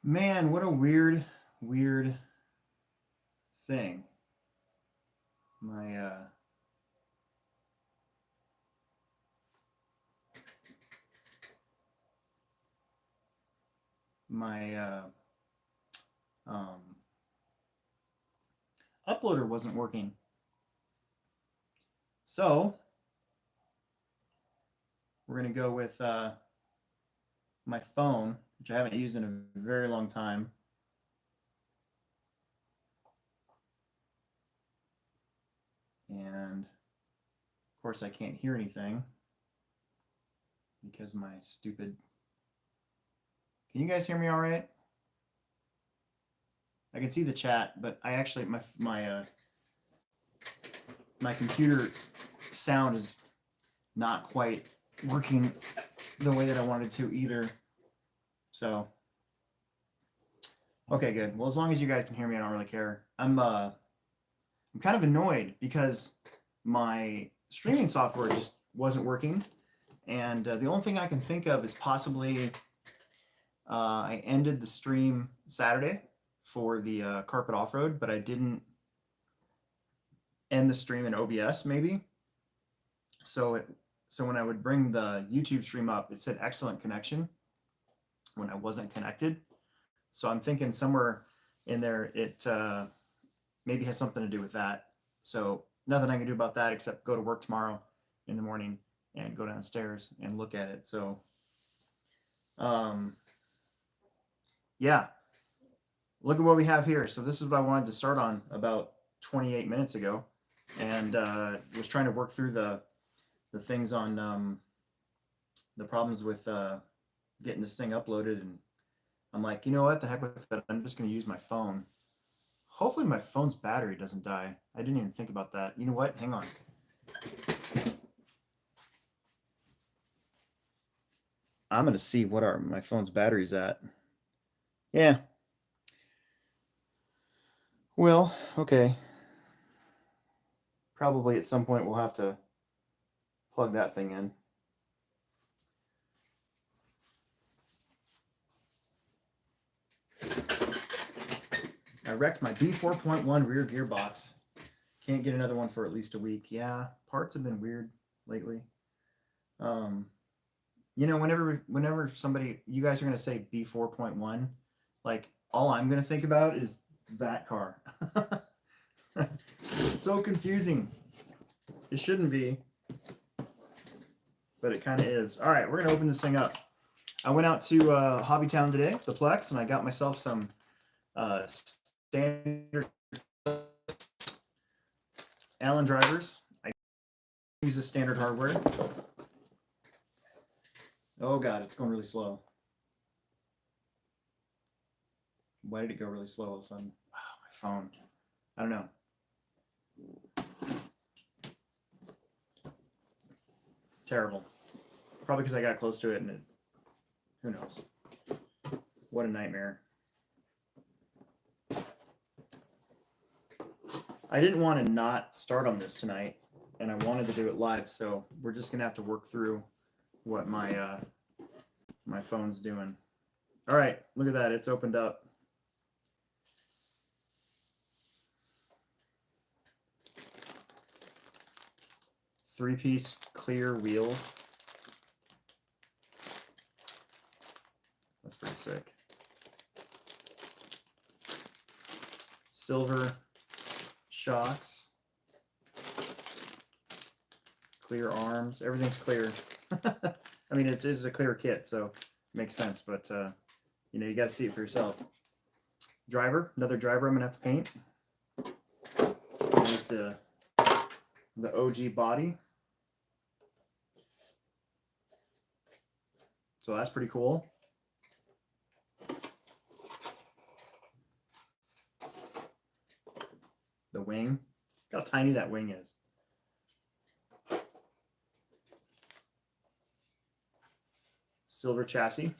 Man, what a weird thing. My my uploader wasn't working. So we're gonna go with my phone, which I haven't used in a very long time. And of course I can't hear anything because my stupid... Can you guys hear me all right? I can see the chat, but I actually, my computer sound is not quite working the way that I wanted to either. So, okay, good. Well, as long as you guys can hear me, I don't really care. I'm kind of annoyed because my streaming software just wasn't working, and the only thing I can think of is possibly I ended the stream Saturday for the carpet off-road, but I didn't end the stream in OBS maybe. So when I would bring the YouTube stream up, it said excellent connection when I wasn't connected. So I'm thinking somewhere in there it maybe has something to do with that. So nothing I can do about that except go to work tomorrow in the morning and go downstairs and look at it. So yeah, look at what we have here. So this is what I wanted to start on about 28 minutes ago, and was trying to work through the things on the problems with getting this thing uploaded. And I'm like, you know what, the heck with that, I'm just going to use my phone. Hopefully my phone's battery doesn't die. I didn't even think about that. You know what, hang on. I'm going to see what my phone's battery's at. Yeah. Well, okay. Probably at some point we'll have to plug that thing in. I wrecked my B4.1 rear gearbox. Can't get another one for at least a week. Yeah, parts have been weird lately. You know, whenever somebody, you guys are going to say B4.1, like all I'm going to think about is that car. It's so confusing. It shouldn't be, but it kind of is. All right, we're going to open this thing up. I went out to Hobbytown today, the Plex, and I got myself some standard Allen drivers. I use the standard hardware. Oh God, it's going really slow. Why did it go really slow all of a sudden? Oh, my phone. I don't know. Terrible. Probably because I got close to it and who knows. What a nightmare. I didn't want to not start on this tonight, and I wanted to do it live, so we're just going to have to work through what my my phone's doing. All right, look at that. It's opened up. Three-piece clear wheels. That's pretty sick. Silver shocks. Clear arms. Everything's clear. I mean, it is a clear kit, so it makes sense, but you know, you got to see it for yourself. Driver, another driver I'm gonna have to paint. Here's the OG body. So that's pretty cool. The wing. Look how tiny that wing is. Silver chassis.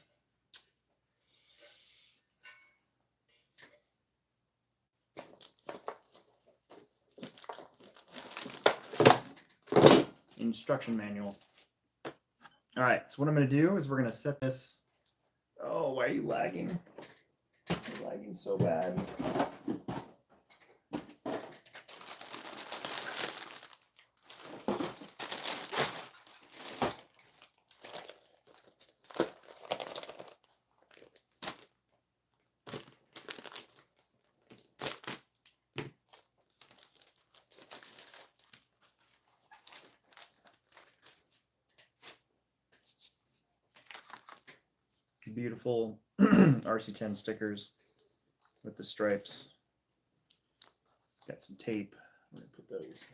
Instruction manual. All right, so what I'm going to do is we're going to set this. Oh, why are you lagging? so bad. Beautiful RC10 stickers with the stripes. Got some tape. I'm going to put those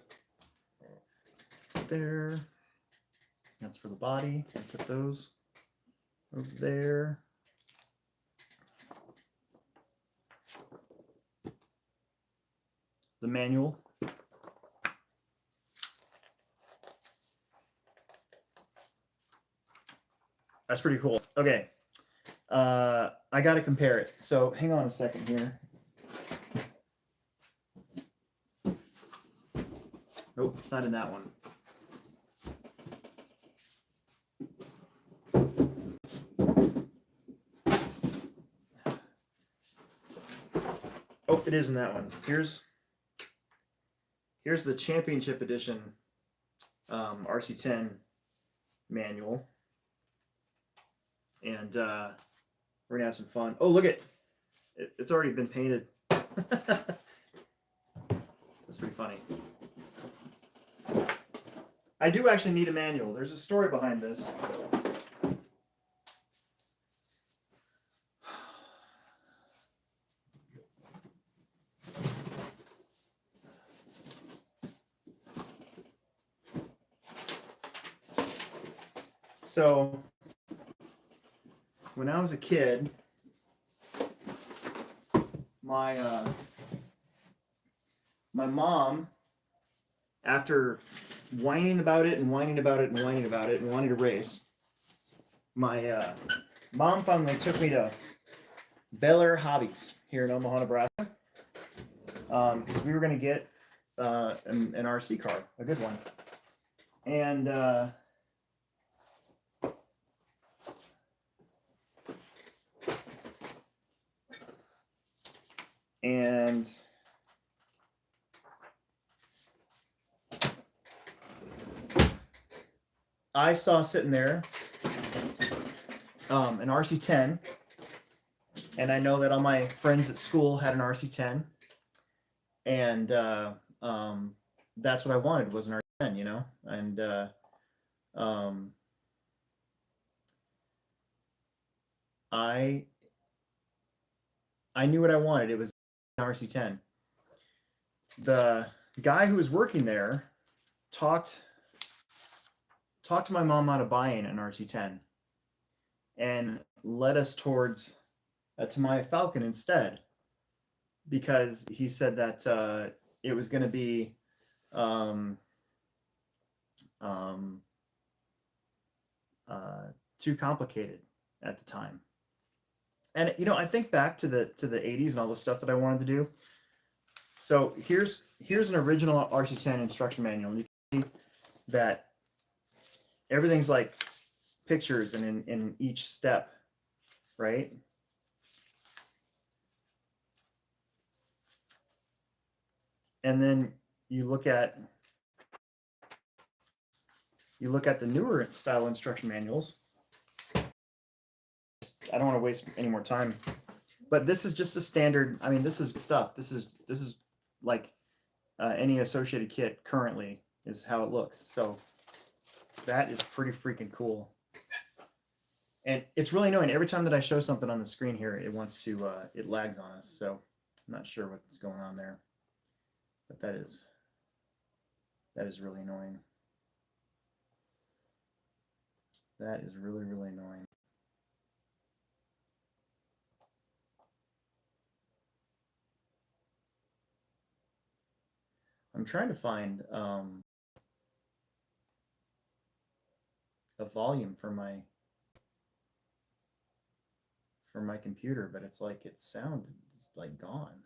there. That's for the body. I put those over there. The manual. That's pretty cool. Okay. I got to compare it. So hang on a second here. Nope, it's not in that one. Oh, it is in that one. Here's the championship edition RC10 manual. And we're gonna have some fun. Oh, look it's already been painted. That's pretty funny. I do actually need a manual. There's a story behind this. So when I was a kid, my mom, after whining about it and whining about it and whining about it and wanting to race, my mom finally took me to Bel Air Hobbies here in Omaha, Nebraska, because we were going to get an RC car, a good one, and I saw sitting there an RC10, and I know that all my friends at school had an RC10, and that's what I wanted, was an RC10, you know, and I knew what I wanted. It was an RC10. The guy who was working there talked to my mom out of buying an RC10 and led us towards to my Falcon instead, because he said that it was going to be too complicated at the time. And you know, I think back to the 80s and all the stuff that I wanted to do. So here's an original RC10 instruction manual, and you can see that everything's like pictures and in each step, right? And then you look at the newer style instruction manuals. I don't want to waste any more time, but this is just a standard. I mean, this is stuff. This is like any associated kit currently is how it looks. So that is pretty freaking cool. And it's really annoying. Every time that I show something on the screen here, it wants to, it lags on us. So I'm not sure what's going on there, but that is really annoying. That is really, really annoying. I'm trying to find a volume for my computer, but it's like its sound is like gone,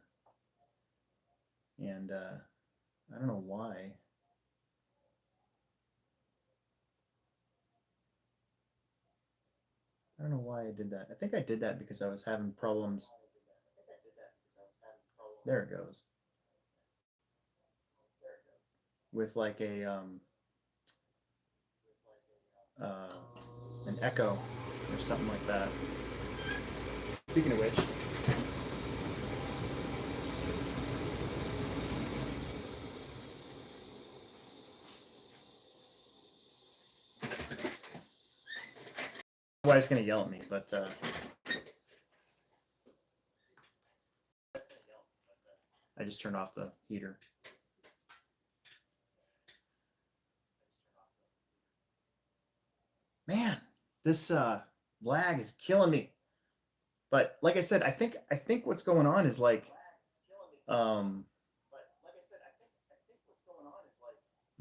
and I don't know why. I don't know why I did that. I think I did that because I was having problems. There it goes. With like a an echo or something like that. Speaking of which, my wife's gonna yell at me, but I just turned off the heater. Man, this lag is killing me. But like I said, I think what's going on is like I'm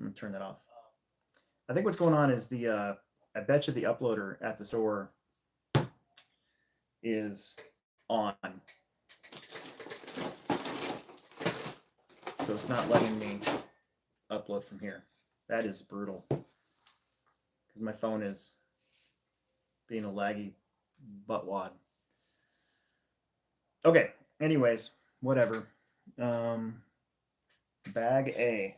gonna turn that off. I think what's going on is the I bet you the uploader at the store is on. So it's not letting me upload from here. That is brutal. Because my phone is being a laggy buttwad. Okay, anyways, whatever. Bag A.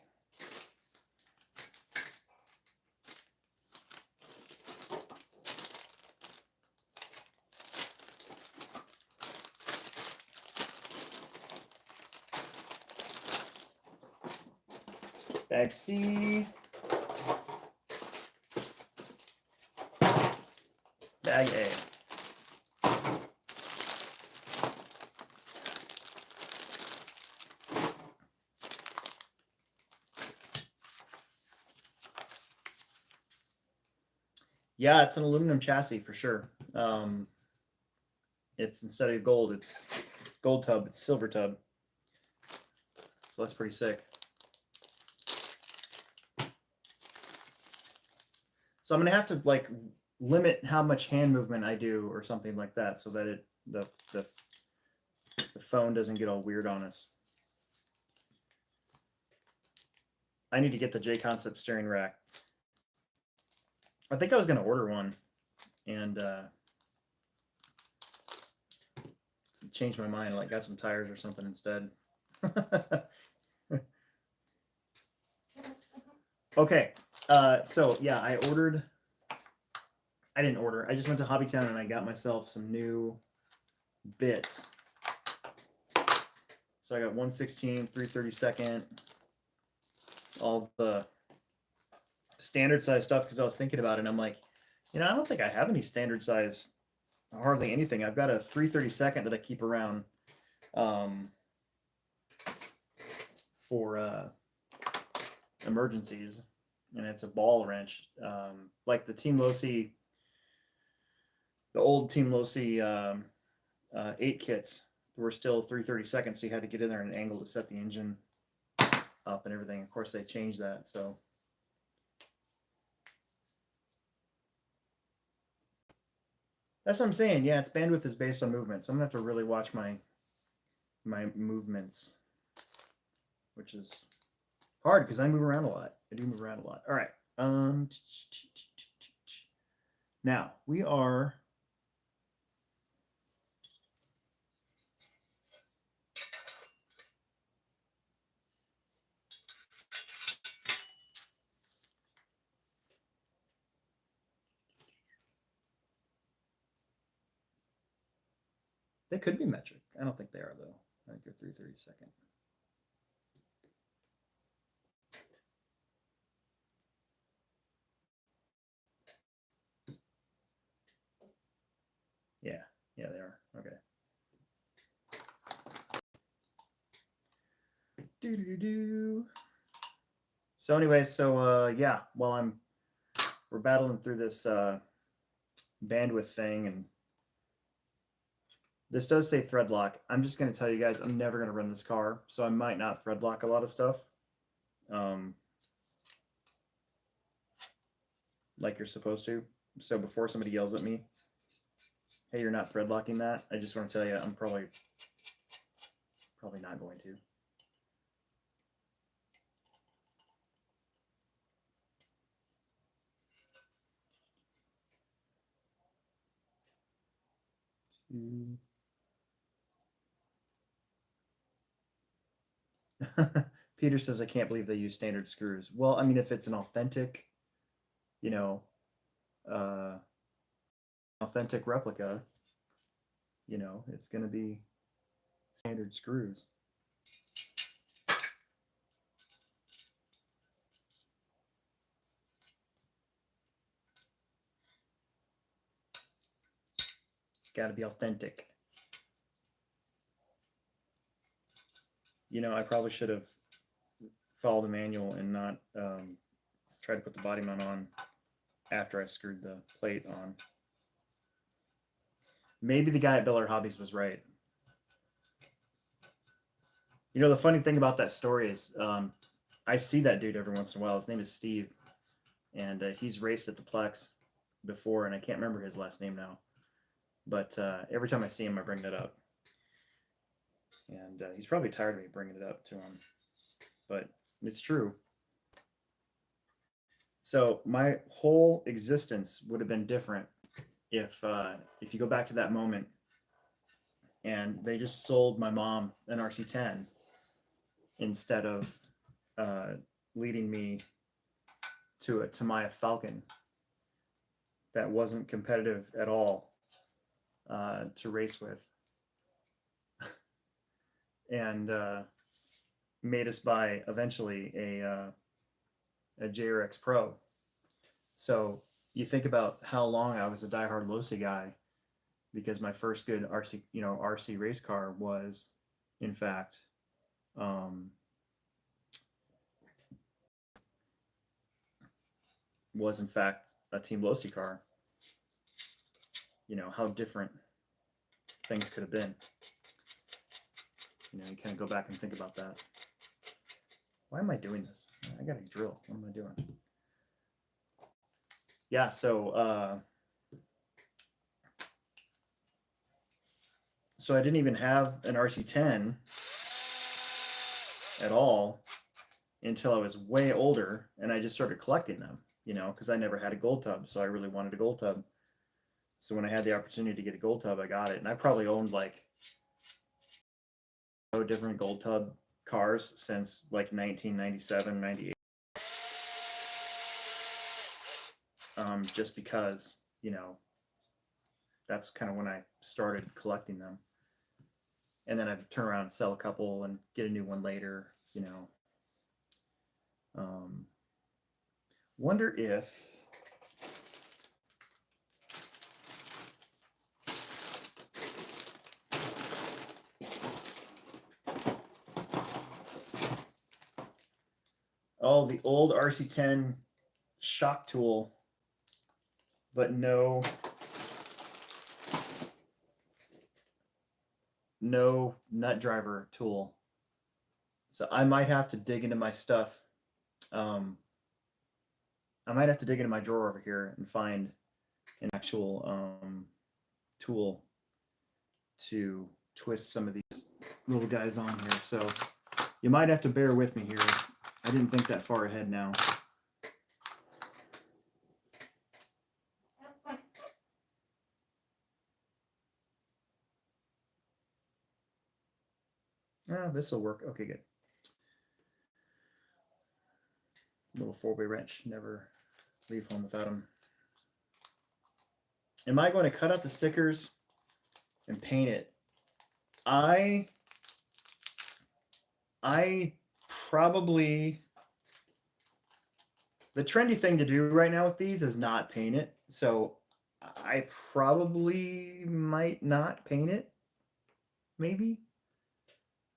Bag C. Bag A. Yeah, it's an aluminum chassis for sure. It's instead of gold, it's gold tub, it's silver tub. So that's pretty sick. So I'm gonna have to like limit how much hand movement I do or something like that, so that the phone doesn't get all weird on us. I need to get the J-Concept steering rack. I think I was gonna order one and changed my mind. Like got some tires or something instead. Okay. So yeah, I didn't order. I just went to Hobbytown and I got myself some new bits. So I got 1/16, 3/32, all the standard size stuff because I was thinking about it and I'm like, I don't think I have any standard size, hardly anything. I've got a 3/32 that I keep around for emergencies, and it's a ball wrench, like the Team Losi, the old Team Losi 8 kits were still 3/32, so you had to get in there at an angle to set the engine up and everything. Of course, they changed that, so. That's what I'm saying. Yeah, its bandwidth is based on movement, so I'm gonna have to really watch my movements, which is hard because I move around a lot. I do move around a lot. All right. Now we are. They could be metric. I don't think they are though. I think they're 3/32. Yeah, they are. Okay. So anyway, yeah, while we're battling through this bandwidth thing, and this does say thread lock. I'm just going to tell you guys, I'm never going to run this car, so I might not thread lock a lot of stuff. Like you're supposed to. So before somebody yells at me, hey, you're not thread locking that, I just want to tell you I'm probably not going to. Peter says, I can't believe they use standard screws. Well, I mean, if it's an authentic, you know, uh, authentic replica, you know, it's going to be standard screws. It's got to be authentic. You know, I probably should have followed the manual and not try to put the body mount on after I screwed the plate on. Maybe the guy at Biller Hobbies was right. You know, the funny thing about that story is I see that dude every once in a while. His name is Steve, and he's raced at the Plex before, and I can't remember his last name now. But every time I see him, I bring that up. And he's probably tired of me bringing it up to him. But it's true. So my whole existence would have been different if you go back to that moment and they just sold my mom an RC10 instead of leading me to a Tamiya Falcon that wasn't competitive at all to race with, and made us buy eventually a JRX Pro. So you think about how long I was a diehard Losi guy, because my first good RC race car was, in fact, a Team Losi car. You know, how different things could have been. You know, you kind of go back and think about that. Why am I doing this? I got to drill. What am I doing? Yeah, so I didn't even have an RC10 at all until I was way older, and I just started collecting them, you know, because I never had a gold tub, so I really wanted a gold tub. So when I had the opportunity to get a gold tub, I got it, and I probably owned like different gold tub cars since like 1997, 98. Just because, you know, that's kind of when I started collecting them. And then I'd turn around and sell a couple and get a new one later, you know. Wonder if the old RC10 shock tool, but no nut driver tool. So I might have to dig into my stuff. I might have to dig into my drawer over here and find an actual tool to twist some of these little guys on here. So you might have to bear with me here. I didn't think that far ahead now. This will work. Okay, good. Little 4-way wrench. Never leave home without them. Am I going to cut out the stickers and paint it? I probably, the trendy thing to do right now with these is not paint it. So I probably might not paint it. Maybe.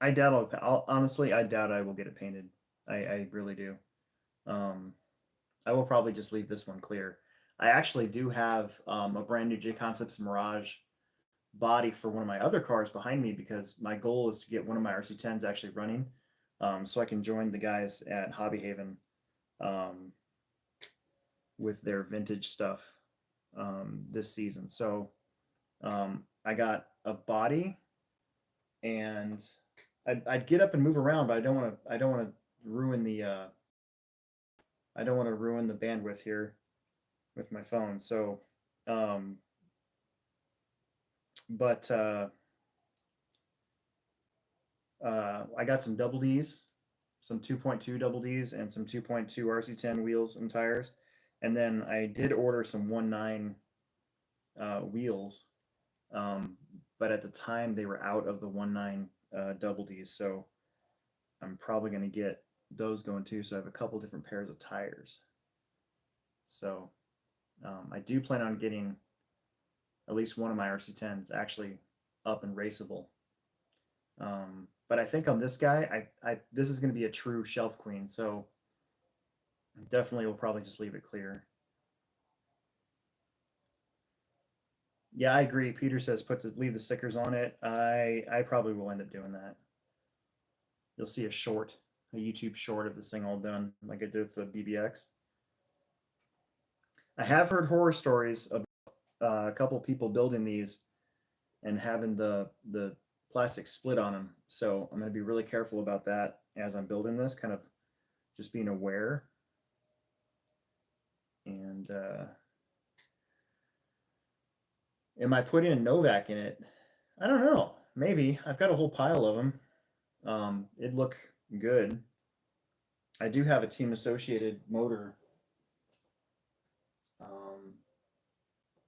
I doubt honestly, I doubt I will get it painted. I really do. I will probably just leave this one clear. I actually do have a brand new J Concepts Mirage body for one of my other cars behind me, because my goal is to get one of my RC10s actually running, so I can join the guys at Hobby Haven with their vintage stuff this season. So I got a body, and I'd get up and move around, but I don't want to ruin the bandwidth here with my phone. So I got some double D's some 2.2 double Ds and some 2.2 RC10 wheels and tires. And then I did order some 1.9 wheels, but at the time they were out of the 1.9 double Ds. So I'm probably going to get those going too. So I have a couple different pairs of tires. So I do plan on getting at least one of my RC10s actually up and raceable. But I think on this guy, this is going to be a true shelf queen. So definitely will probably just leave it clear. Yeah, I agree. Peter says leave the stickers on it. I probably will end up doing that. You'll see a YouTube short of this thing all done, like I did with the BBX. I have heard horror stories about a couple people building these and having the plastic split on them. So I'm going to be really careful about that as I'm building this, kind of just being aware. And am I putting a Novak in it? I don't know. Maybe. I've got a whole pile of them. It'd look good. I do have a Team Associated motor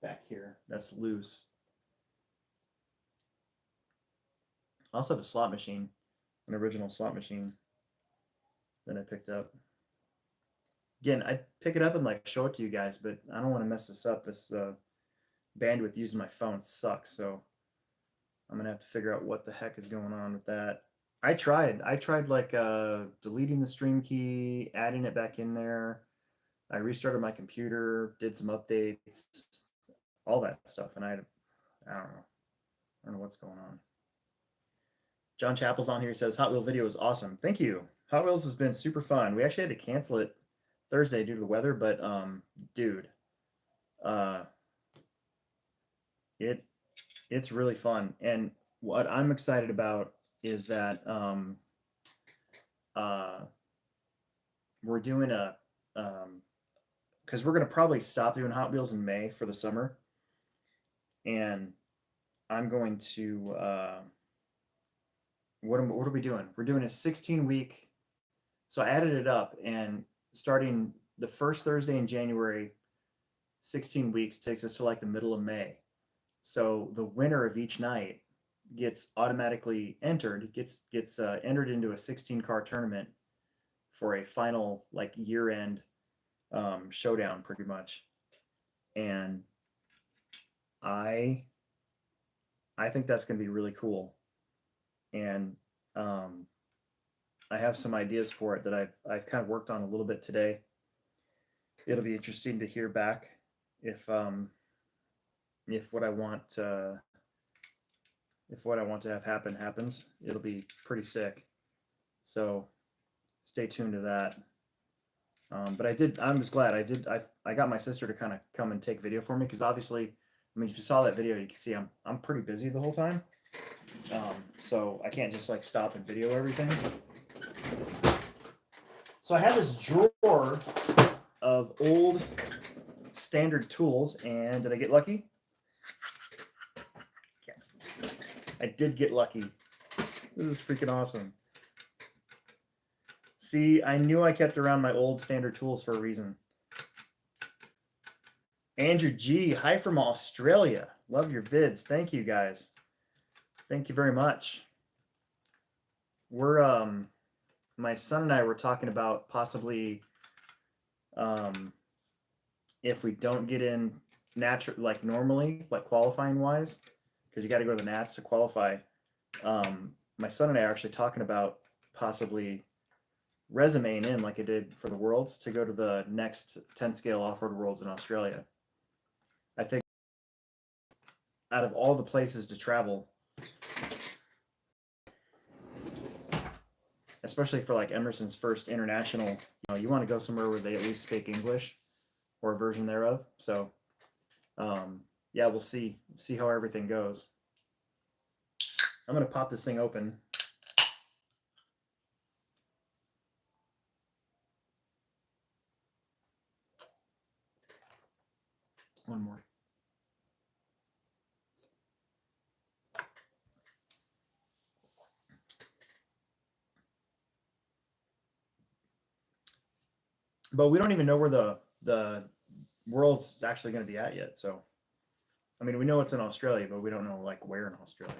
back here that's loose. I also have a slot machine, an original slot machine that I picked up. Again, I pick it up and like show it to you guys, but I don't want to mess this up. This bandwidth using my phone sucks, so I'm gonna have to figure out what the heck is going on with that. I tried like deleting the stream key, adding it back in there. I restarted my computer, did some updates, all that stuff, and I don't know what's going on. John Chappell's on here. He says Hot Wheel video is awesome. Thank you. Hot Wheels has been super fun. We actually had to cancel it Thursday due to the weather, but dude, it's really fun. And what I'm excited about is that we're doing a because we're going to probably stop doing Hot Wheels in May for the summer, and I'm going to what are we doing? We're doing a 16-week. So I added it up, and starting the first Thursday in January, 16 weeks takes us to like the middle of May. So the winner of each night gets automatically entered, gets entered into a 16-car tournament for a final like year-end showdown, pretty much. And I think that's going to be really cool. And I have some ideas for it that I've kind of worked on a little bit today. It'll be interesting to hear back if what I want to have happen happens. It'll be pretty sick. So stay tuned to that. But I'm just glad I got my sister to kind of come and take video for me, because obviously, I mean, if you saw that video, you can see I'm pretty busy the whole time. So I can't just like stop and video everything. So I have this drawer of old standard tools, and did I get lucky? Yes, I did get lucky. This is freaking awesome. See, I knew I kept around my old standard tools for a reason. Andrew G, hi from Australia. Love your vids. Thank you, guys. Thank you very much. We're my son and I were talking about possibly if we don't get in like normally, like qualifying wise, because you got to go to the Nats to qualify. My son and I are actually talking about possibly resumeing in like I did for the Worlds to go to the next 10 scale off-road Worlds in Australia. I think out of all the places to travel, especially for like Emerson's first international, you want to go somewhere where they at least speak English or a version thereof. So yeah, we'll see how everything goes. I'm going to pop this thing open. One more. but we don't even know where the world's actually going to be at yet. So, I mean, we know it's in Australia, but we don't know like where in Australia.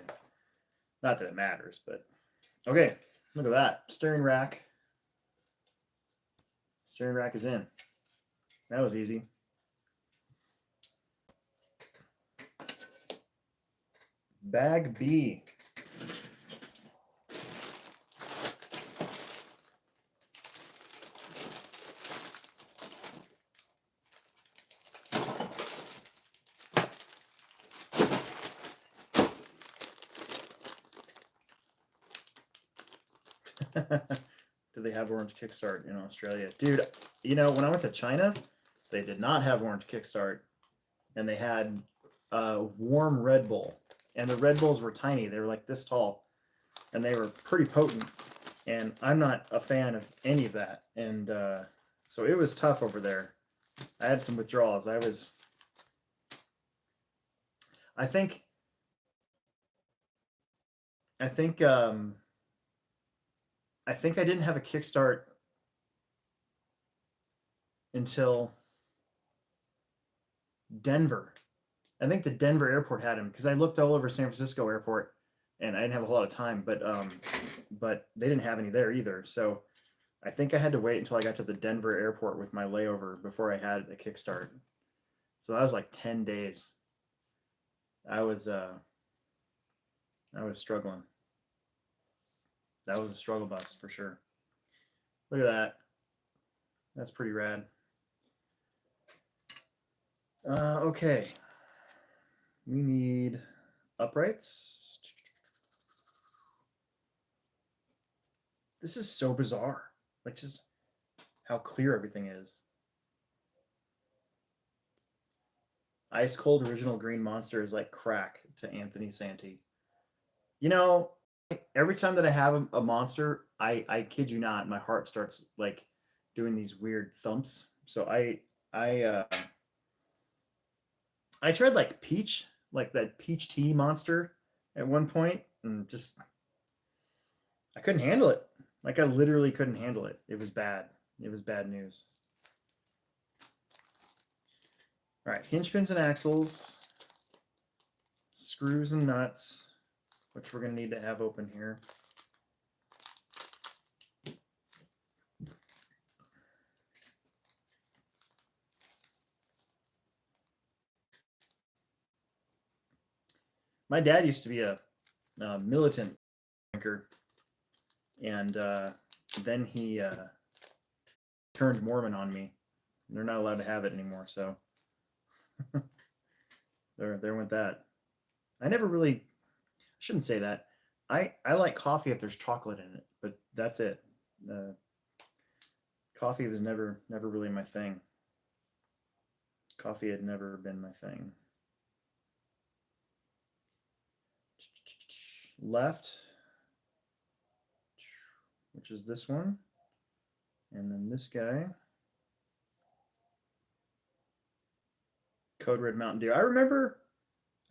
Not that it matters, but okay. Look at that steering rack. Steering rack is in. That was easy. Bag B. Do they have orange kickstart in Australia? Dude, you know, when I went to China, they did not have orange kickstart. And they had a warm Red Bull. And the Red Bulls were tiny. They were like this tall. And they were pretty potent. And I'm not a fan of any of that. And so it was tough over there. I had some withdrawals. I think I didn't have a kickstart until Denver. I think the Denver airport had him because I looked all over San Francisco airport and I didn't have a whole lot of time, but they didn't have any there either. So I think I had to wait until I got to the Denver airport with my layover before I had a kickstart. So that was like 10 days. I was struggling. That was a struggle bus for sure. Look at that. That's pretty rad. Okay. We need uprights. This is so bizarre. Like just how clear everything is. Ice cold original green monster is like crack to Anthony Santi. You know, every time that I have a monster, I kid you not, my heart starts like doing these weird thumps. So I tried like peach, like that peach tea monster at one point, and just I couldn't handle it. Like I literally couldn't handle it. It was bad. It was bad news. All right, hinge pins and axles, screws and nuts, which we're going to need to have open here. My dad used to be a militant drinker, and then he turned Mormon on me. They're not allowed to have it anymore, so there went that. I never really shouldn't say that. I like coffee if there's chocolate in it, but that's it. Coffee was never really my thing. Coffee had never been my thing. Left, which is this one, and then this guy. Code Red Mountain Dew. I remember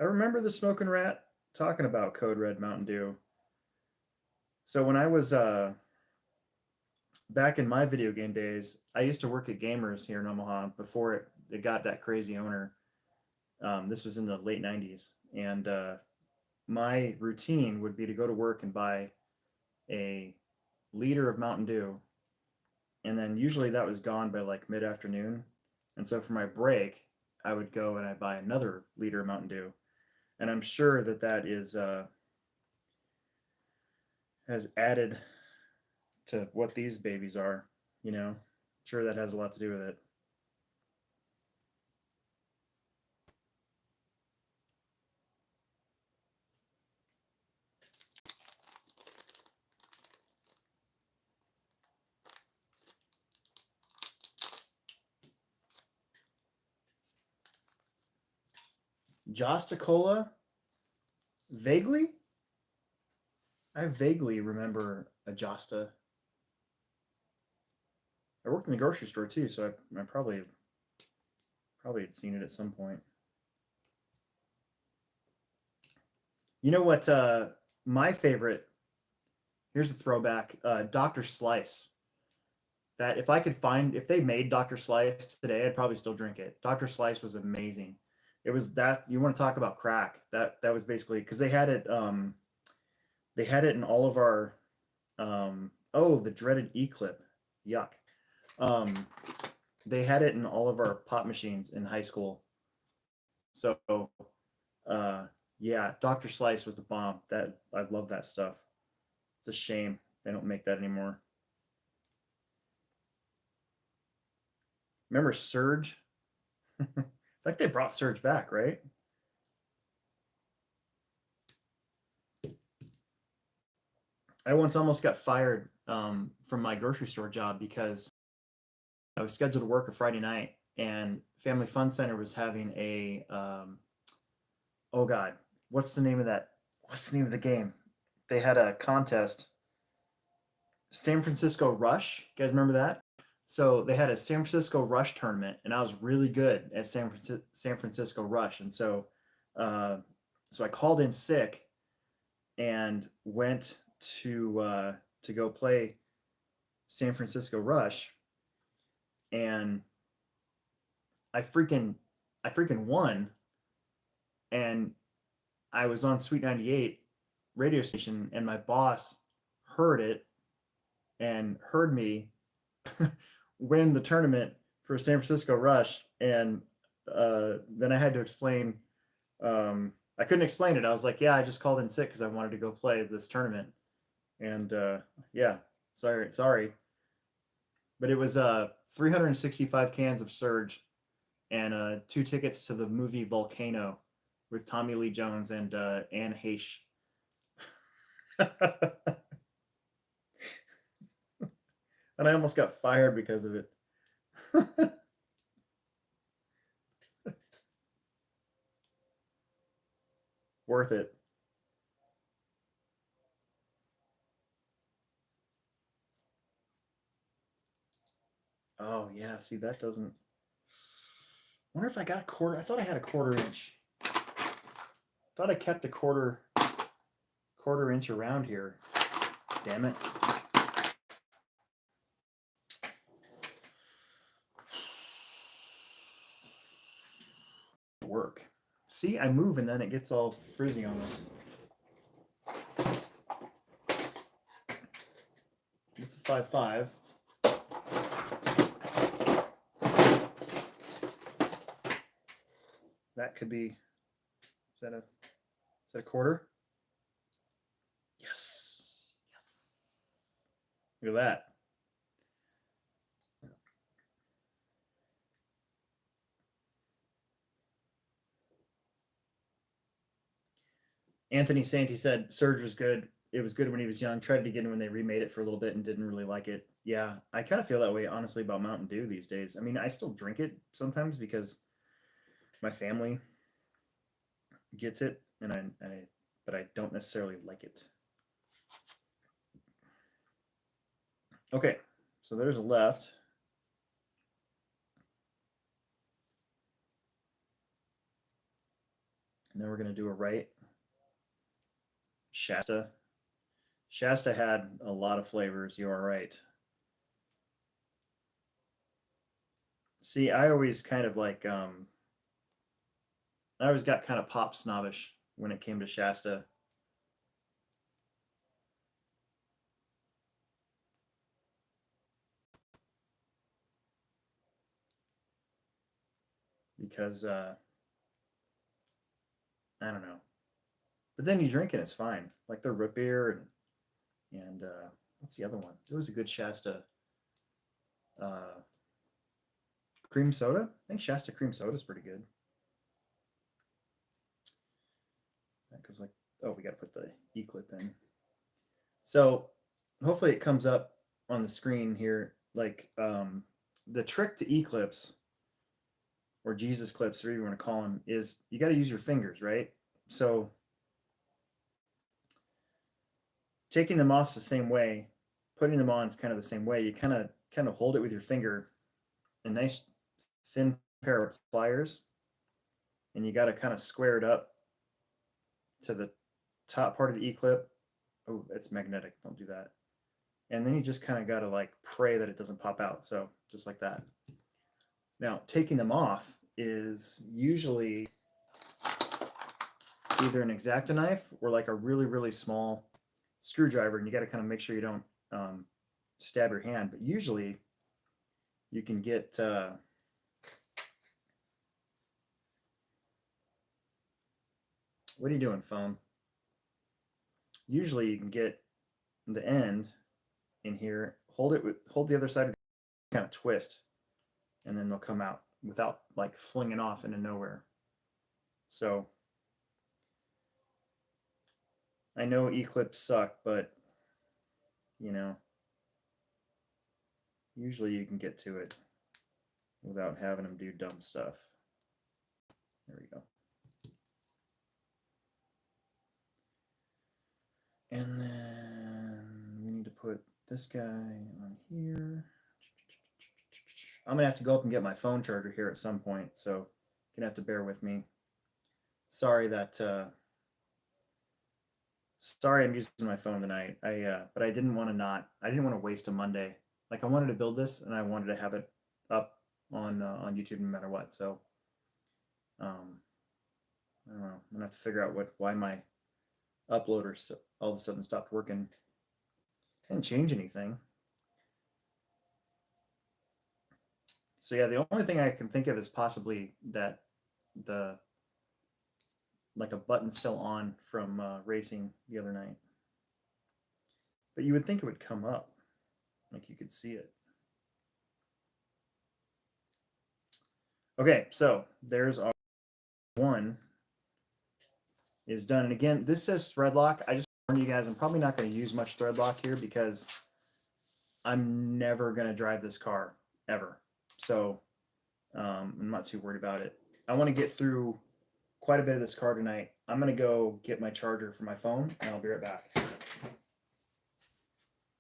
the Smoking Rat talking about Code Red Mountain Dew. So when I was back in my video game days, I used to work at Gamers here in Omaha before it got that crazy owner. This was in the late 90s. And my routine would be to go to work and buy a liter of Mountain Dew. And then usually that was gone by like mid-afternoon. And so for my break, I would go and I'd buy another liter of Mountain Dew. And I'm sure that is has added to what these babies are, you know. I'm sure that has a lot to do with it. Josta Cola? Vaguely? I vaguely remember a Josta. I worked in the grocery store too, so I probably had seen it at some point. You know what? My favorite. Here's a throwback. Dr. Slice. That if I could find, if they made Dr. Slice today, I'd probably still drink it. Dr. Slice was amazing. It was that, you want to talk about crack. That was basically, because they had it in all of our oh, the dreaded E-clip. Yuck. They had it in all of our pop machines in high school. So yeah, Dr. Slice was the bomb. That I love that stuff. It's a shame they don't make that anymore. Remember Surge? I think they brought Surge back, right? I once almost got fired from my grocery store job because I was scheduled to work a Friday night, and Family Fun Center was having a oh god, what's the name of that? What's the name of the game? They had a contest. San Francisco Rush. You guys remember that? So they had a San Francisco Rush tournament, and I was really good at San Francisco Rush, and so I called in sick and went to go play San Francisco Rush, and I freaking won, and I was on Sweet 98 radio station, and my boss heard it and heard me win the tournament for San Francisco Rush, and then I had to explain. I couldn't explain it. I was like, "Yeah, I just called in sick because I wanted to go play this tournament," and yeah, sorry, but it was 365 cans of Surge and 2 tickets to the movie Volcano with Tommy Lee Jones and Anne Heche. And I almost got fired because of it. Worth it. Oh yeah, see that doesn't. I wonder if I got a quarter. I thought I had a 1/4 inch. Thought I kept a quarter inch around here. Damn it. Work. See, I move and then it gets all frizzy on this. It's a 5.5. That could be. Is that a 1/4? Yes. Yes. Look at that. Anthony Santi said Surge was good. It was good when he was young. Tried to get him when they remade it for a little bit and didn't really like it. Yeah, I kind of feel that way, honestly, about Mountain Dew these days. I mean, I still drink it sometimes because my family gets it, and but I don't necessarily like it. Okay, so there's a left. And then we're going to do a right. Shasta. Shasta had a lot of flavors. You are right. See, I always kind of like, I always got kind of pop snobbish when it came to Shasta. Because, I don't know. But then you drink it, it's fine. Like the root beer and what's the other one? There was a good Shasta cream soda. I think Shasta cream soda is pretty good. Because like, oh, we got to put the E-clip in. So hopefully it comes up on the screen here. Like the trick to E-clips or Jesus clips, or whatever you want to call them, is you got to use your fingers, right? So taking them off is the same way, putting them on is kind of the same way. You kind of hold it with your finger, a nice thin pair of pliers, and you got to kind of square it up to the top part of the E-clip. Oh, it's magnetic. Don't do that. And then you just kind of got to like pray that it doesn't pop out. So just like that. Now, taking them off is usually either an X-Acto knife or like a really, really small screwdriver. And you got to kind of make sure you don't stab your hand. But usually you can get... what are you doing, phone? Usually you can get the end in here, hold the other side, kind of twist, and then they'll come out without like flinging off into nowhere. So I know E-clips suck, but you know, usually you can get to it without having them do dumb stuff. There we go. And then we need to put this guy on here. I'm gonna have to go up and get my phone charger here at some point, so you're gonna have to bear with me. Sorry that sorry I'm using my phone tonight. But I didn't want to waste a Monday. Like I wanted to build this and I wanted to have it up on YouTube no matter what. So I don't know. I'm gonna have to figure out why my uploader all of a sudden stopped working. Didn't change anything. So yeah, the only thing I can think of is possibly that like a button still on from racing the other night. But you would think it would come up, like you could see it. Okay, so there's our one is done. And again, this says thread lock. I just warned you guys, I'm probably not going to use much thread lock here because I'm never going to drive this car ever. So I'm not too worried about it. I want to get through quite a bit of this car tonight. I'm going to go get my charger for my phone and I'll be right back.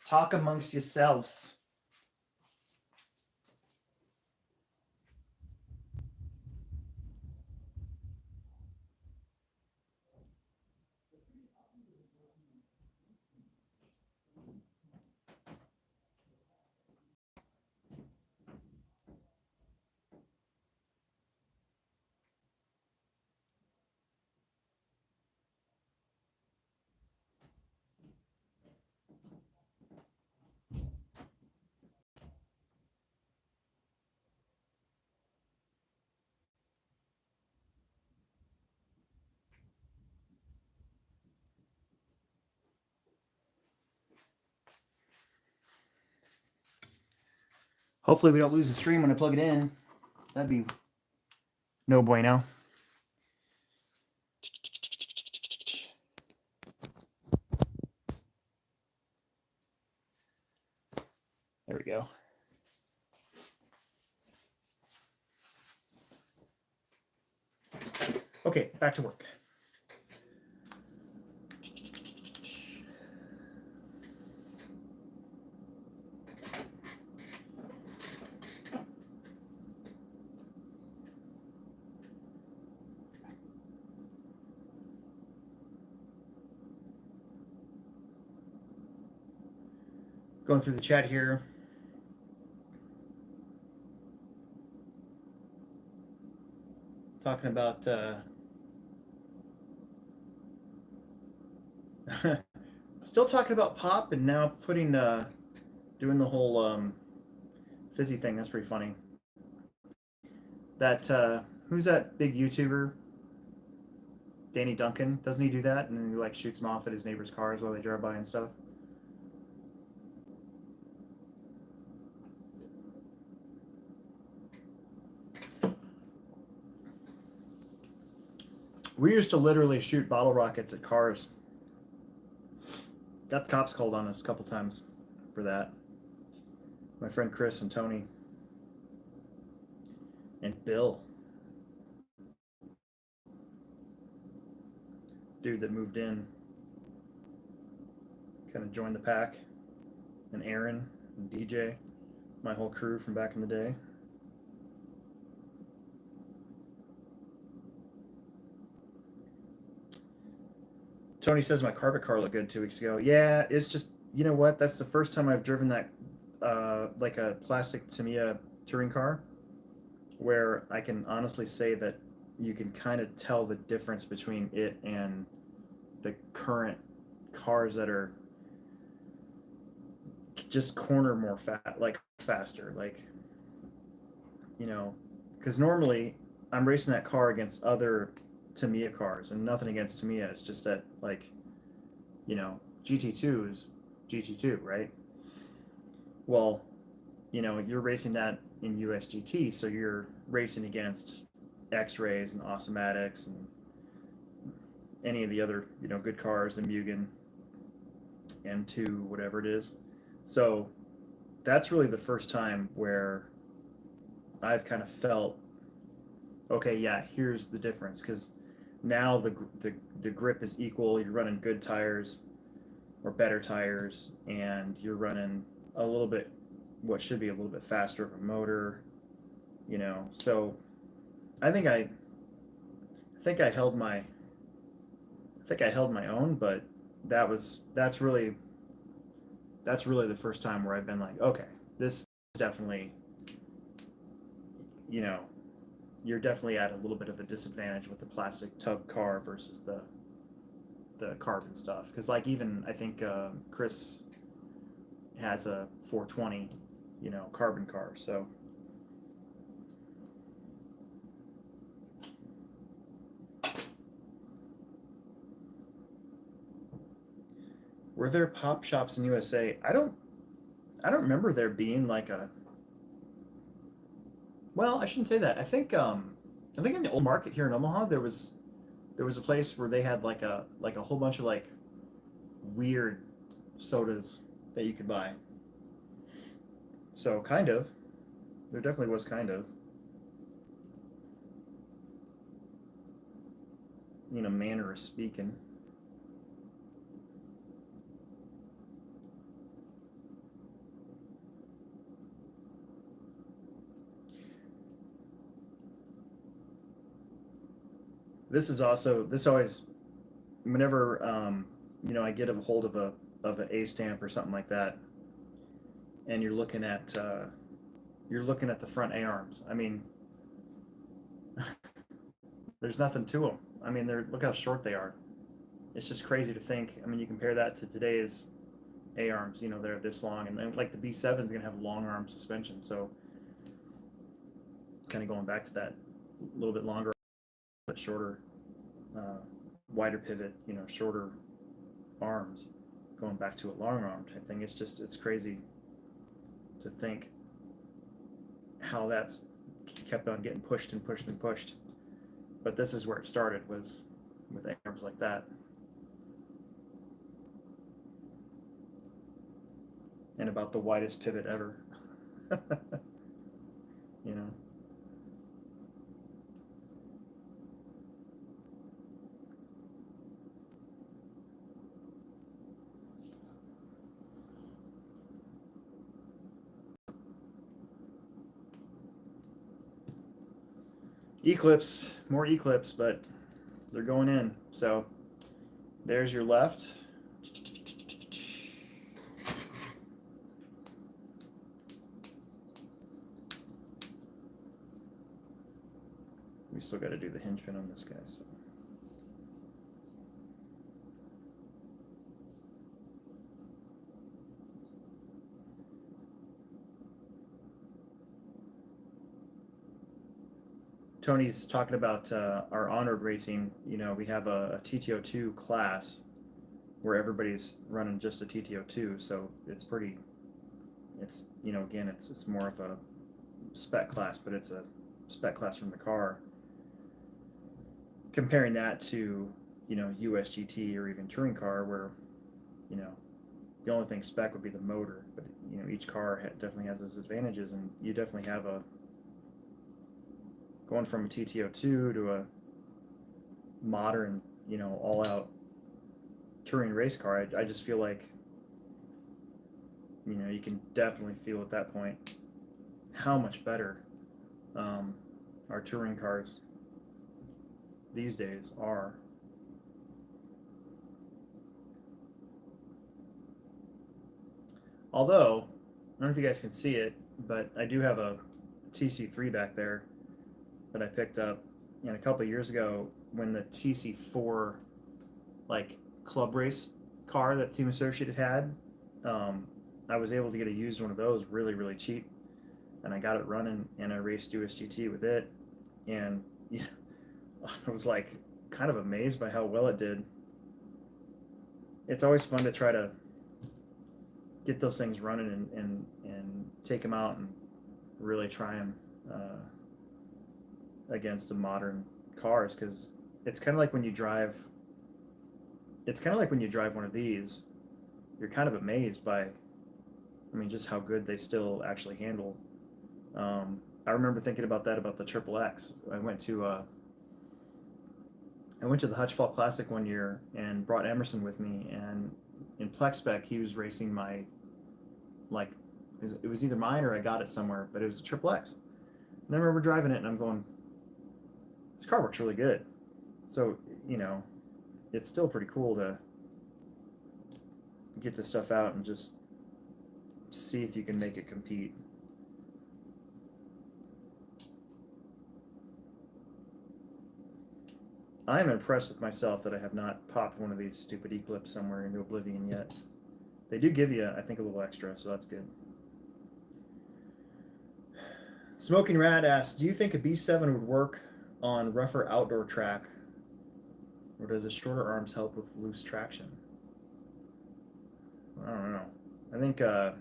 Talk amongst yourselves. Hopefully we don't lose the stream when I plug it in. That'd be no bueno. There we go. Okay, back to work. Going through the chat here. Talking about still talking about pop and now putting doing the whole fizzy thing. That's pretty funny. That who's that big YouTuber? Danny Duncan, doesn't he do that? And then he like shoots them off at his neighbor's cars while they drive by and stuff. We used to literally shoot bottle rockets at cars. Got the cops called on us a couple times for that. My friend Chris and Tony. And Bill. Dude that moved in. Kind of joined the pack. And Aaron and DJ. My whole crew from back in the day. Tony says my carpet car looked good 2 weeks ago. Yeah, it's just you know what? That's the first time I've driven that, like a plastic Tamiya touring car, where I can honestly say that you can kind of tell the difference between it and the current cars that are just corner more fat, like faster, like, you know, because normally I'm racing that car against other Tamiya cars, and nothing against Tamiya. It's just that, like, you know, GT2 is GT2, right? Well, you know, you're racing that in USGT, so you're racing against X-Rays and Automatics and any of the other, you know, good cars, the Mugen M2, whatever it is. So that's really the first time where I've kind of felt, okay, yeah, here's the difference, because now the grip is equal. You're running good tires or better tires, and you're running a little bit, what should be a little bit faster of a motor, you know. So I think I think I held my I think I held my own, but that's really the first time where I've been like, okay, this is definitely, you know, you're definitely at a little bit of a disadvantage with the plastic tub car versus the carbon stuff. Because, like, even I think Chris has a 420, you know, carbon car. So were there pop shops in USA? I don't remember there being like a, well, I shouldn't say that. I think in the old market here in Omaha there was a place where they had like a whole bunch of like weird sodas that you could buy. So kind of, there definitely was kind of, you know, manner of speaking. This always, whenever you know, I get a hold of an A stamp or something like that, and you're looking at the front A arms. I mean, there's nothing to them. I mean, they're, look how short they are. It's just crazy to think. I mean, you compare that to today's A arms. You know, they're this long, and then like the B7 is gonna have long arm suspension. So kind of going back to that, a little bit longer, but shorter, uh, wider pivot. You know, shorter arms. Going back to a long arm type thing. It's crazy to think how that's kept on getting pushed and pushed and pushed. But this is where it started, was with arms like that, and about the widest pivot ever. You know, Eclipse, more Eclipse, but they're going in. So there's your left. We still got to do the hinge pin on this guy. So. Tony's talking about our on-road racing. You know, we have a TTO2 class where everybody's running just a TTO2, so it's pretty. It's, you know, again, it's more of a spec class, but it's a spec class from the car. Comparing that to, you know, USGT or even touring car, where, you know, the only thing spec would be the motor, but, you know, each car definitely has its advantages, and you definitely have a, going from a TTO2 to a modern, you know, all-out touring race car. I just feel like, you know, you can definitely feel at that point how much better our touring cars these days are. Although, I don't know if you guys can see it, but I do have a TC3 back there that I picked up, and a couple of years ago when the TC4 like club race car that Team Associated had, I was able to get a used one of those really, really cheap, and I got it running, and I raced USGT with it, and yeah, I was like kind of amazed by how well it did. It's always fun to try to get those things running and take them out and really try them against the modern cars, because it's kind of like when you drive. It's kind of like when you drive one of these, you're kind of amazed by, I mean, just how good they still actually handle. I remember thinking about that about the Triple X. I went to the Hutch Fall Classic one year and brought Emerson with me, and in Plex Spec he was racing my, like, it was either mine or I got it somewhere, but it was a Triple X. And I remember driving it and I'm going, this car works really good. So, you know, it's still pretty cool to get this stuff out and just see if you can make it compete. I am impressed with myself that I have not popped one of these stupid Eclipse somewhere into oblivion yet. They do give you, I think, a little extra, so that's good. Smoking Rat asks, do you think a B7 would work on rougher outdoor track, or does the shorter arms help with loose traction? I don't know. I think I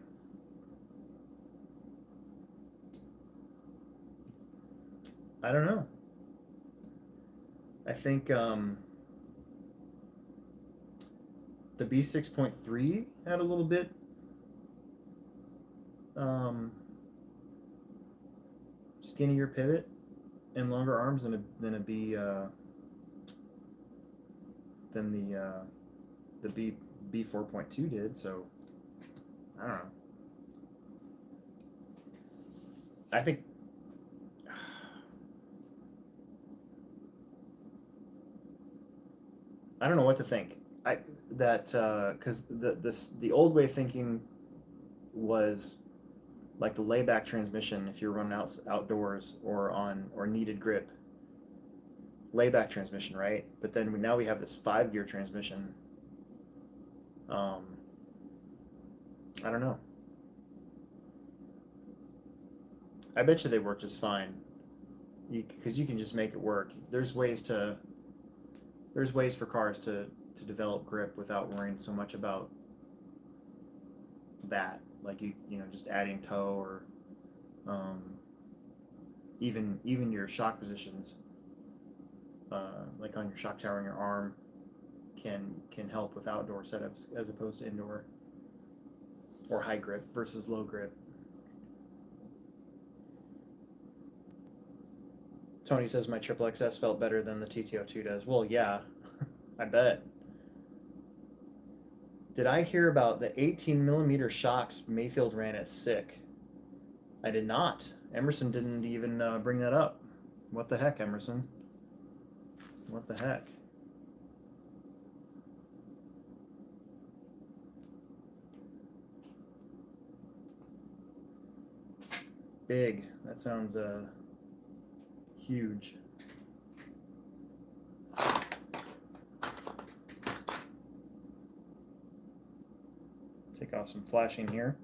don't know. I think the B6.3 had a little bit skinnier pivot and longer arms than a B than the B4.2 did. So I don't know. I think I don't know what to think. Because the old way of thinking was like the layback transmission. If you're running outdoors or needed grip, layback transmission, right? But then now we have this 5-gear transmission. I don't know. I bet you they work just fine, because you can just make it work. There's ways for cars to develop grip without worrying so much about that, like you know, just adding toe, or even your shock positions, like on your shock tower and your arm, can help with outdoor setups as opposed to indoor, or high grip versus low grip. Tony says my Triple XS felt better than the TT02 does. Well, yeah, I bet. Did I hear about the 18mm shocks Mayfield ran at SICK? I did not. Emerson didn't even bring that up. What the heck, Emerson? What the heck? Big. That sounds huge. Take off some flashing here.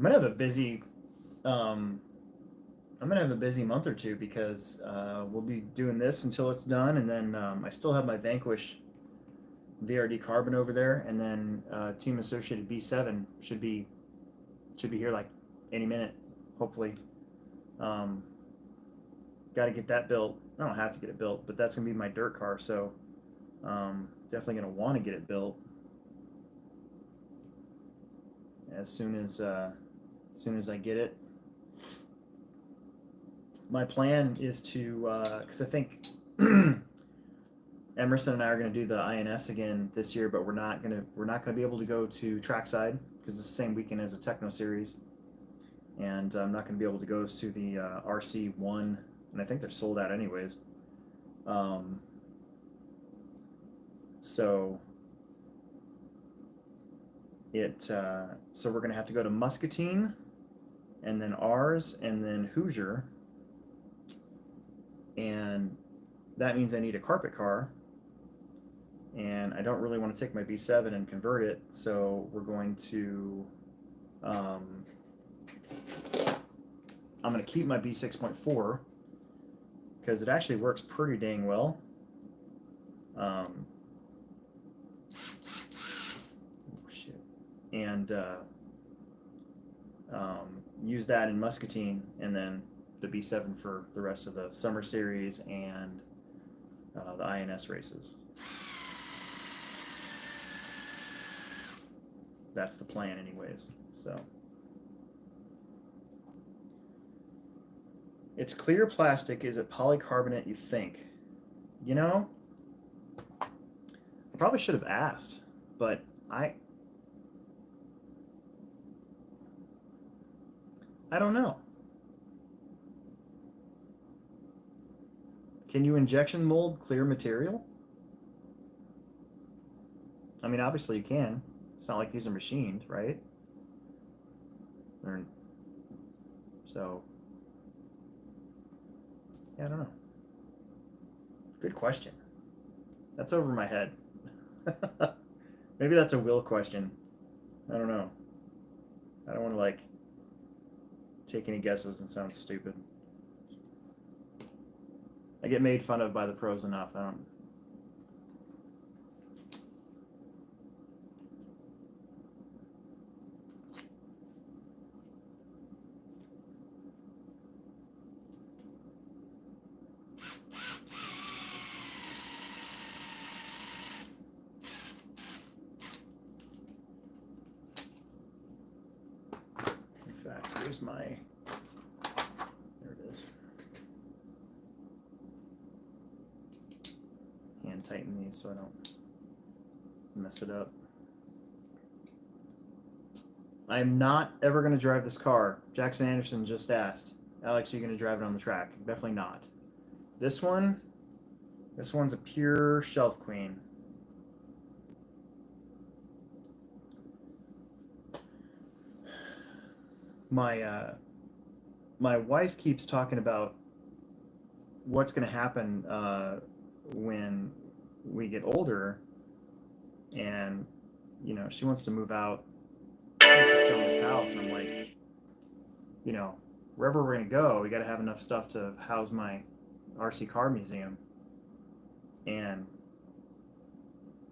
I'm gonna have a busy month or two, because we'll be doing this until it's done, and then I still have my Vanquish VRD Carbon over there, and then Team Associated B7 should be here like any minute, hopefully. Got to get that built. I don't have to get it built, but that's gonna be my dirt car, so definitely gonna want to get it built as soon as I get it. My plan is to, because I think Emerson and I are going to do the INS again this year, but we're not going to be able to go to trackside because it's the same weekend as a Techno Series, and I'm not going to be able to go to the RC1, and I think they're sold out anyways. So so we're gonna have to go to Muscatine, and then ours, and then Hoosier, and that means I need a carpet car, and I don't really want to take my B7 and convert it, so we're going to I'm going to keep my B6.4 because it actually works pretty dang well. Oh shit. And use that in Muscatine, and then the B7 for the rest of the summer series and the INS races. That's the plan anyways. So it's clear plastic. Is it polycarbonate, you think? You know, I probably should have asked, but I don't know. Can you injection mold clear material? I mean, obviously you can. It's not like these are machined, right? So, yeah, I don't know. Good question. That's over my head. Maybe that's a Will question. I don't know. I don't want to like take any guesses and sound stupid. I get made fun of by the pros enough. I don't. In fact, here's my. There it is. Hand tighten these so I don't mess it up. I'm not ever going to drive this car. Jackson Anderson just asked, Alex, are you going to drive it on the track? Definitely not. This one's a pure shelf queen. My wife keeps talking about what's going to happen when we get older, and you know, she wants to move out. She wants to sell this house, and I'm like, you know, wherever we're going to go, we got to have enough stuff to house my RC car museum. And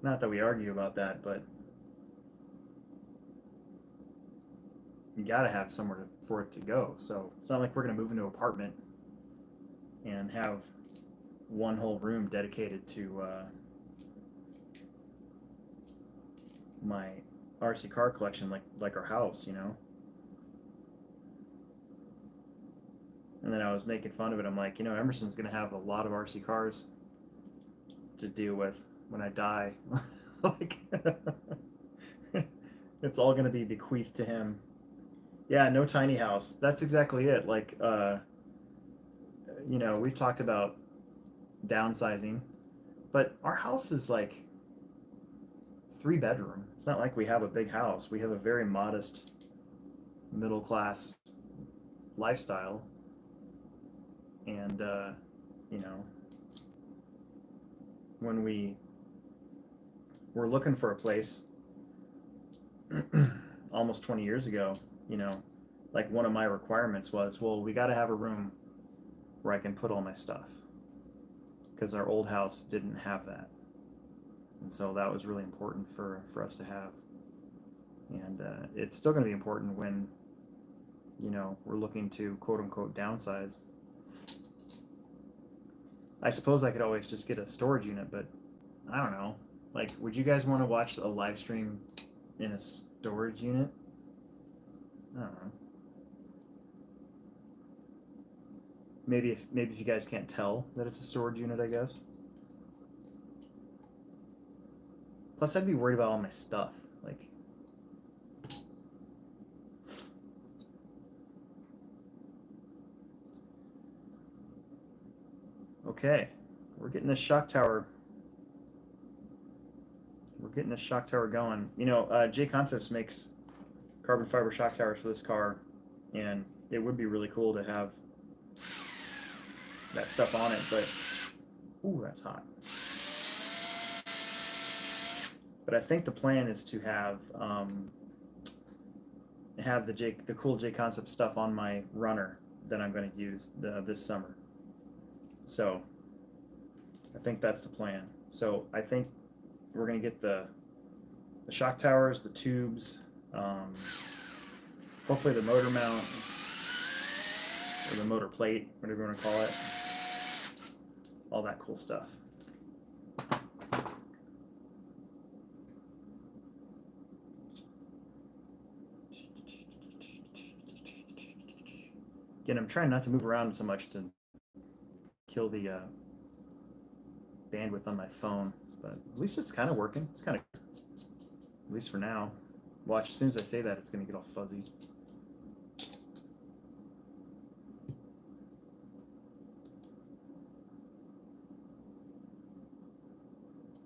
not that we argue about that, but you got to have somewhere for it to go. So it's not like we're going to move into an apartment and have one whole room dedicated to my RC car collection, like our house, you know. And then I was making fun of it. I'm like, you know, Emerson's going to have a lot of RC cars to deal with when I die. Like, it's all going to be bequeathed to him. Yeah, no tiny house. That's exactly it. Like, you know, we've talked about downsizing, but our house is like 3-bedroom. It's not like we have a big house. We have a very modest middle class lifestyle. And, you know, when we were looking for a place almost 20 years ago, you know, like one of my requirements was, well, we got to have a room where I can put all my stuff, because our old house didn't have that. And so that was really important for us to have. And it's still going to be important when, you know, we're looking to quote unquote downsize. I suppose I could always just get a storage unit, but I don't know. Like, would you guys want to watch a live stream in a storage unit? I don't know. Maybe if you guys can't tell that it's a storage unit, I guess. Plus, I'd be worried about all my stuff. Like, okay, we're getting this shock tower. We're getting this shock tower going. You know, J Concepts makes carbon fiber shock towers for this car, and it would be really cool to have that stuff on it, but ooh, that's hot. But I think the plan is to have the cool J Concept stuff on my runner that I'm going to use this summer. So I think that's the plan. So I think we're going to get the shock towers, the tubes, hopefully the motor mount or the motor plate, whatever you want to call it, all that cool stuff. Again, I'm trying not to move around so much to kill the bandwidth on my phone, but at least it's kind of working. It's kind of, at least for now. Watch, as soon as I say that, it's going to get all fuzzy.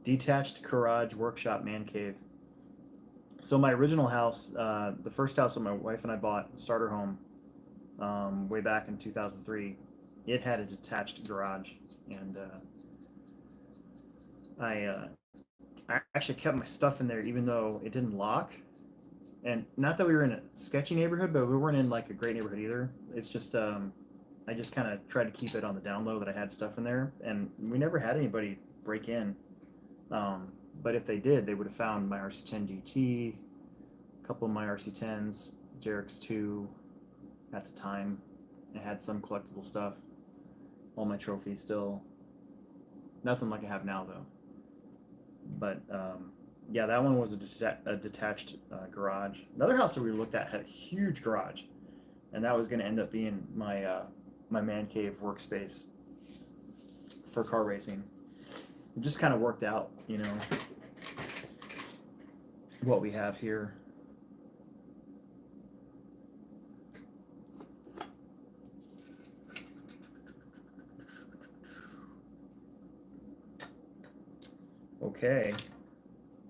Detached garage, workshop, man cave. So my original house, the first house that my wife and I bought, starter home, way back in 2003, it had a detached garage, and I actually kept my stuff in there even though it didn't lock. And not that we were in a sketchy neighborhood, but we weren't in like a great neighborhood either. It's just I just kind of tried to keep it on the down low that I had stuff in there, and we never had anybody break in. But if they did, they would have found my RC10 GT, a couple of my RC10s, Jerix 2 at the time. I had some collectible stuff, all my trophies still. Nothing like I have now though. But yeah, that one was a detached garage. Another house that we looked at had a huge garage, and that was going to end up being my my man cave workspace for car racing. It just kind of worked out, you know, what we have here. Okay,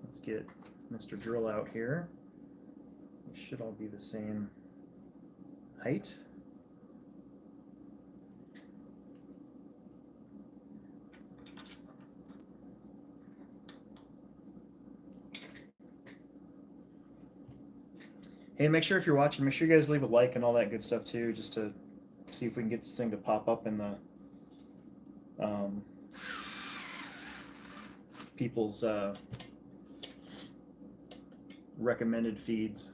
let's get Mr. Drill out here. It should all be the same height. Hey, make sure if you're watching, make sure you guys leave a like and all that good stuff too, just to see if we can get this thing to pop up in the people's recommended feeds.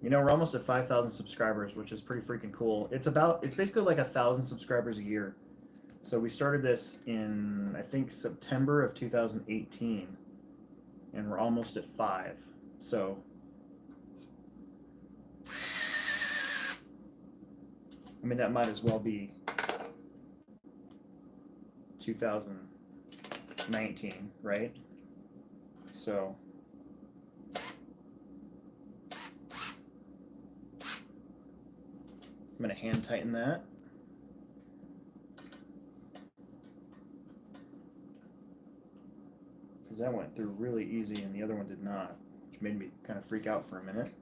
You know, we're almost at 5,000 subscribers, which is pretty freaking cool. It's basically like 1,000 subscribers a year. So we started this in, I think, September of 2018, and we're almost at 5. So I mean, that might as well be 2019, right? So I'm going to hand tighten that. Because that went through really easy and the other one did not, which made me kind of freak out for a minute.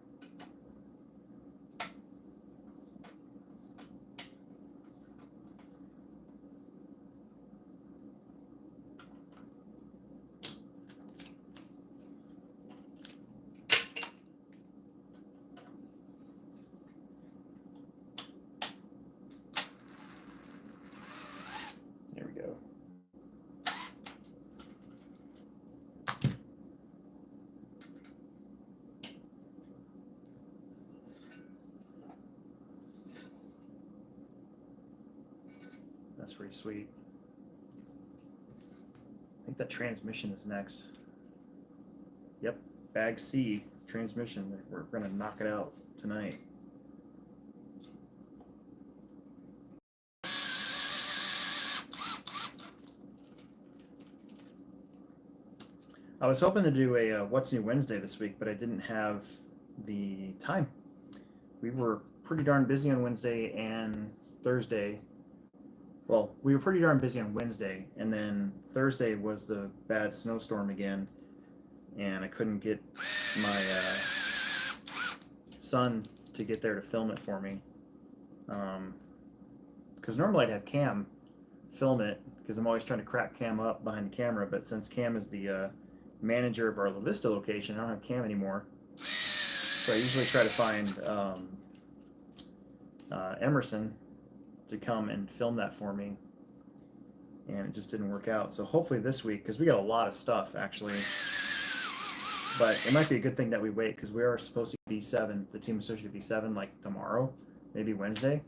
That's pretty sweet. I think the transmission is next. Yep, bag C, transmission. We're gonna knock it out tonight. I was hoping to do a What's New Wednesday this week, but I didn't have the time. We were pretty darn busy on Wednesday and Thursday well, we were pretty darn busy on Wednesday, and then Thursday was the bad snowstorm again, and I couldn't get my son to get there to film it for me. Because normally I'd have Cam film it, because I'm always trying to crack Cam up behind the camera, but since Cam is the manager of our La Vista location, I don't have Cam anymore. So I usually try to find Emerson to come and film that for me, and it just didn't work out. So hopefully this week, because we got a lot of stuff actually, but it might be a good thing that we wait, because we are supposed to be V7, the team is supposed to be V7 like tomorrow, maybe Wednesday,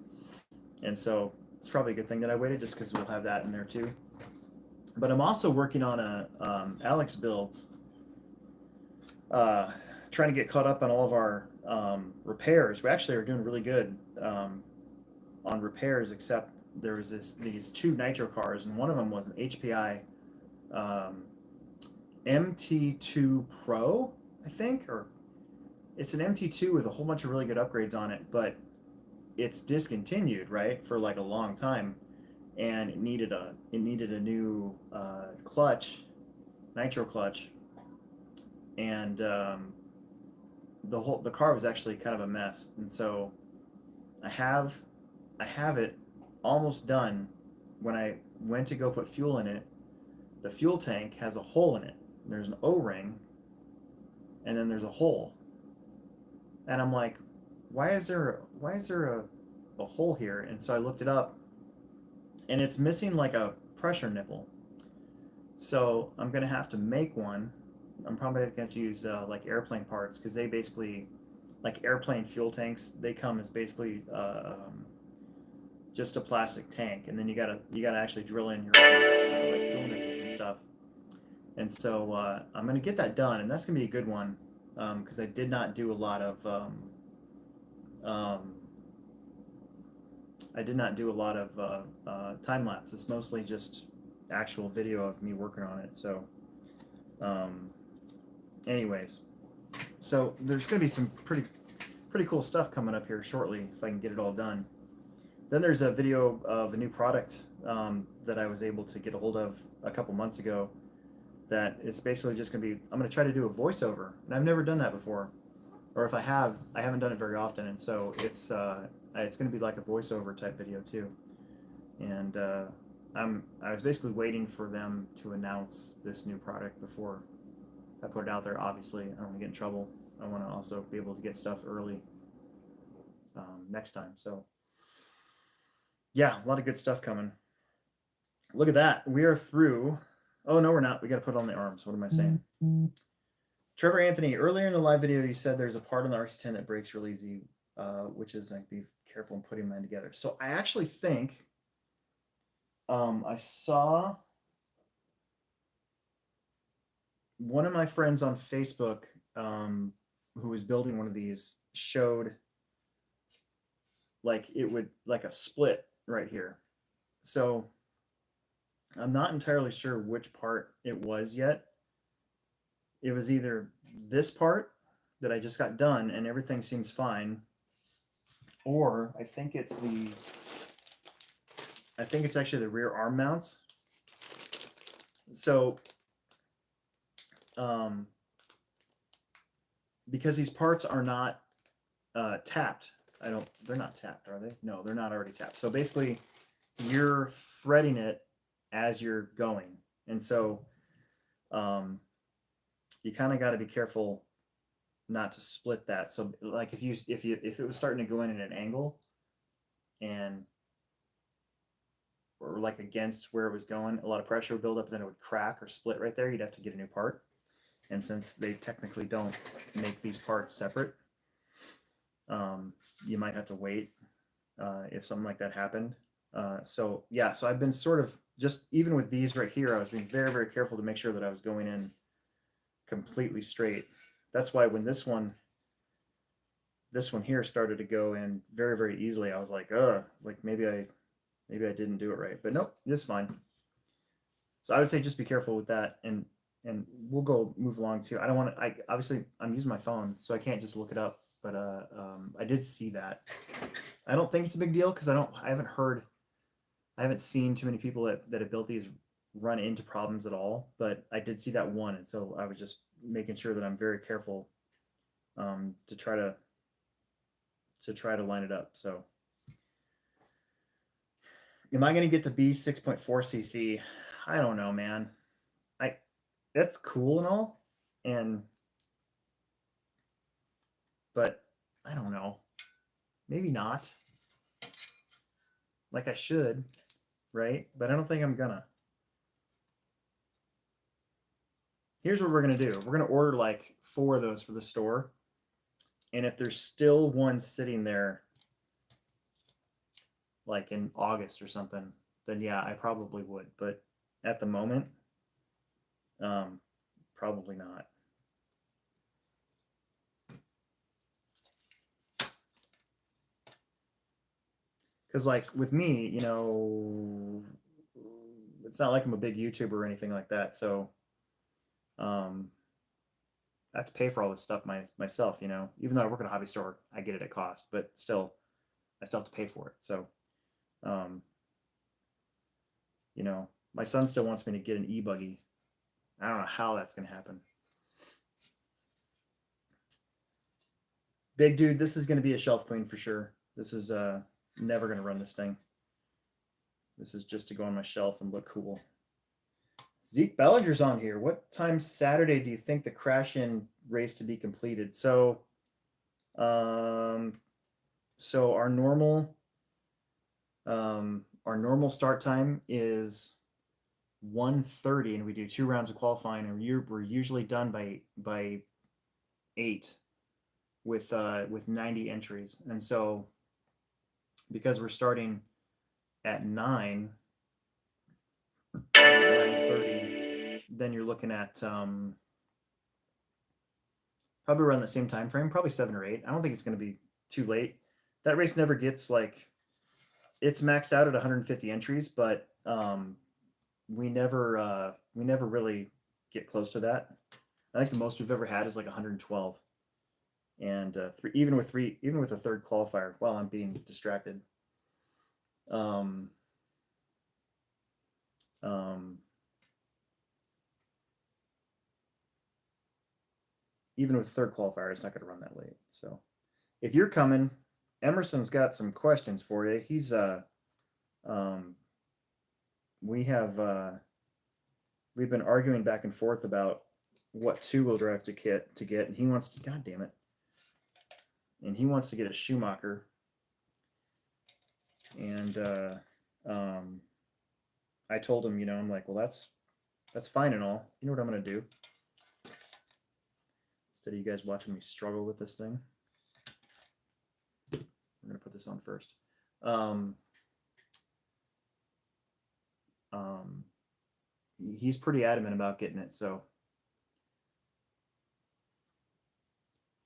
and so it's probably a good thing that I waited, just because we'll have that in there too. But I'm also working on a Alex builds, trying to get caught up on all of our repairs. We actually are doing really good on repairs, except there was these two nitro cars, and one of them was an HPI MT2 Pro, I think, or it's an MT2 with a whole bunch of really good upgrades on it, but it's discontinued, right, for like a long time, and it needed a new clutch, nitro clutch, and the car was actually kind of a mess, and so I have it almost done. When I went to go put fuel in it, the fuel tank has a hole in it. There's an O-ring, and then there's a hole, and I'm like, why is there a hole here? And so I looked it up, and it's missing like a pressure nipple. So I'm gonna have to make one. I'm probably going to use like airplane parts, because they basically, like airplane fuel tanks, they come as basically just a plastic tank, and then you gotta actually drill in your own, like fuel nipples and stuff. And so I'm gonna get that done, and that's gonna be a good one, because I did not do a lot of time lapse. It's mostly just actual video of me working on it. So, anyways, so there's gonna be some pretty cool stuff coming up here shortly if I can get it all done. Then there's a video of a new product that I was able to get a hold of a couple months ago. That is basically just going to be, I'm going to try to do a voiceover, and I've never done that before, or if I haven't done it very often, and so it's going to be like a voiceover type video too. And I was basically waiting for them to announce this new product before I put it out there. Obviously, I don't want to get in trouble. I want to also be able to get stuff early next time. So yeah, a lot of good stuff coming. Look at that. We are through. Oh, no, we're not. We got to put on the arms. What am I saying? Trevor Anthony, earlier in the live video, you said there's a part on the RC10 that breaks real easy, which is like, be careful in putting mine together. So I actually think I saw one of my friends on Facebook who was building one of these showed like it would, like a split right here. So I'm not entirely sure which part it was yet. It was either this part that I just got done and everything seems fine, or I think it's actually the rear arm mounts. So because these parts are not tapped, they're not tapped, are they? No, they're not already tapped. So basically you're threading it as you're going, and so you kind of got to be careful not to split that. So like if it was starting to go in at an angle and or like against where it was going, a lot of pressure would build up, and then it would crack or split right there. You'd have to get a new part, and since they technically don't make these parts separate, you might have to wait if something like that happened. So yeah, so I've been sort of, just even with these right here, I was being very, very careful to make sure that I was going in completely straight. That's why when this one here started to go in very, very easily, I was like, like maybe I didn't do it right, but nope, it's fine. So I would say just be careful with that, and we'll go move along too. I don't want to, obviously I'm using my phone, so I can't just look it up, but I did see that. I don't think it's a big deal, because I haven't heard I haven't seen too many people that have built these run into problems at all, but I did see that one, and so I was just making sure that I'm very careful to try to line it up. So, am I going to get the B6.4cc? I don't know, man. That's cool and all, but I don't know. Maybe not. Like I should, right? But I don't think I'm gonna. Here's what we're gonna do. We're gonna order like 4 of those for the store, and if there's still one sitting there, like in August or something, then yeah, I probably would. But at the moment, probably not. Because like with me, you know, it's not like I'm a big YouTuber or anything like that. So I have to pay for all this stuff myself, you know. Even though I work at a hobby store, I get it at cost, but still, I still have to pay for it. So, you know, my son still wants me to get an e-buggy. I don't know how that's going to happen. Big dude, this is going to be a shelf queen for sure. This is never going to run this thing. This is just to go on my shelf and look cool. Zeke Bellinger's on here. What time Saturday do you think the crash-in race to be completed? So, our normal start time is 1:30, and we do 2 rounds of qualifying, and we're usually done by 8 with 90 entries. And so, because we're starting at 9:30, then you're looking at probably around the same time frame, probably 7 or 8. I don't think it's going to be too late. That race never gets like, it's maxed out at 150 entries, but we never really get close to that. I think the most we've ever had is like 112, and even with a third qualifier. Well, I'm being distracted. Even with third qualifier, it's not going to run that late. So, if you're coming, Emerson's got some questions for you. He's we've been arguing back and forth about what 2-wheel drive to get, and he wants to, God damn it, and he wants to get a Schumacher, and I told him, you know, I'm like, well, that's fine and all. You know what I'm gonna do? Instead of you guys watching me struggle with this thing, I'm gonna put this on first. He's pretty adamant about getting it, so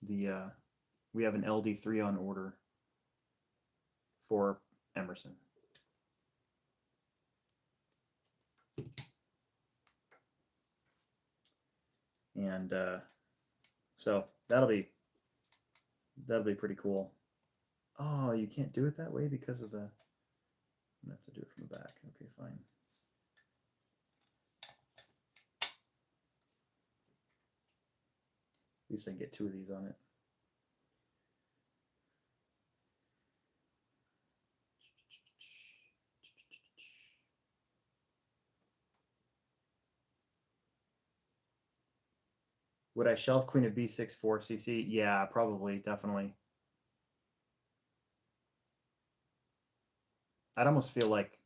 we have an LD3 on order for Emerson. And so that'll be pretty cool. Oh, you can't do it that way because of the, I'm gonna have to do it from the back. Okay, fine. At least I can get 2 of these on it. Would I shelf queen a B6.4cc? Yeah, probably, definitely. I'd almost feel like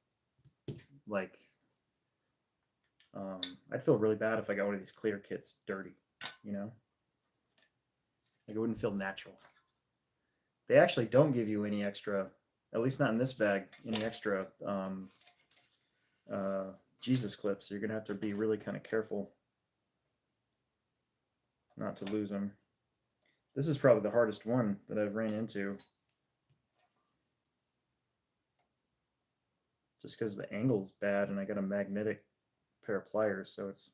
I'd feel really bad if I got one of these clear kits dirty, you know? Like, it wouldn't feel natural. They actually don't give you any extra, at least not in this bag, any extra Jesus clips. So you're going to have to be really kind of careful not to lose them. This is probably the hardest one that I've ran into. Just because the angle's bad and I got a magnetic pair of pliers, so it's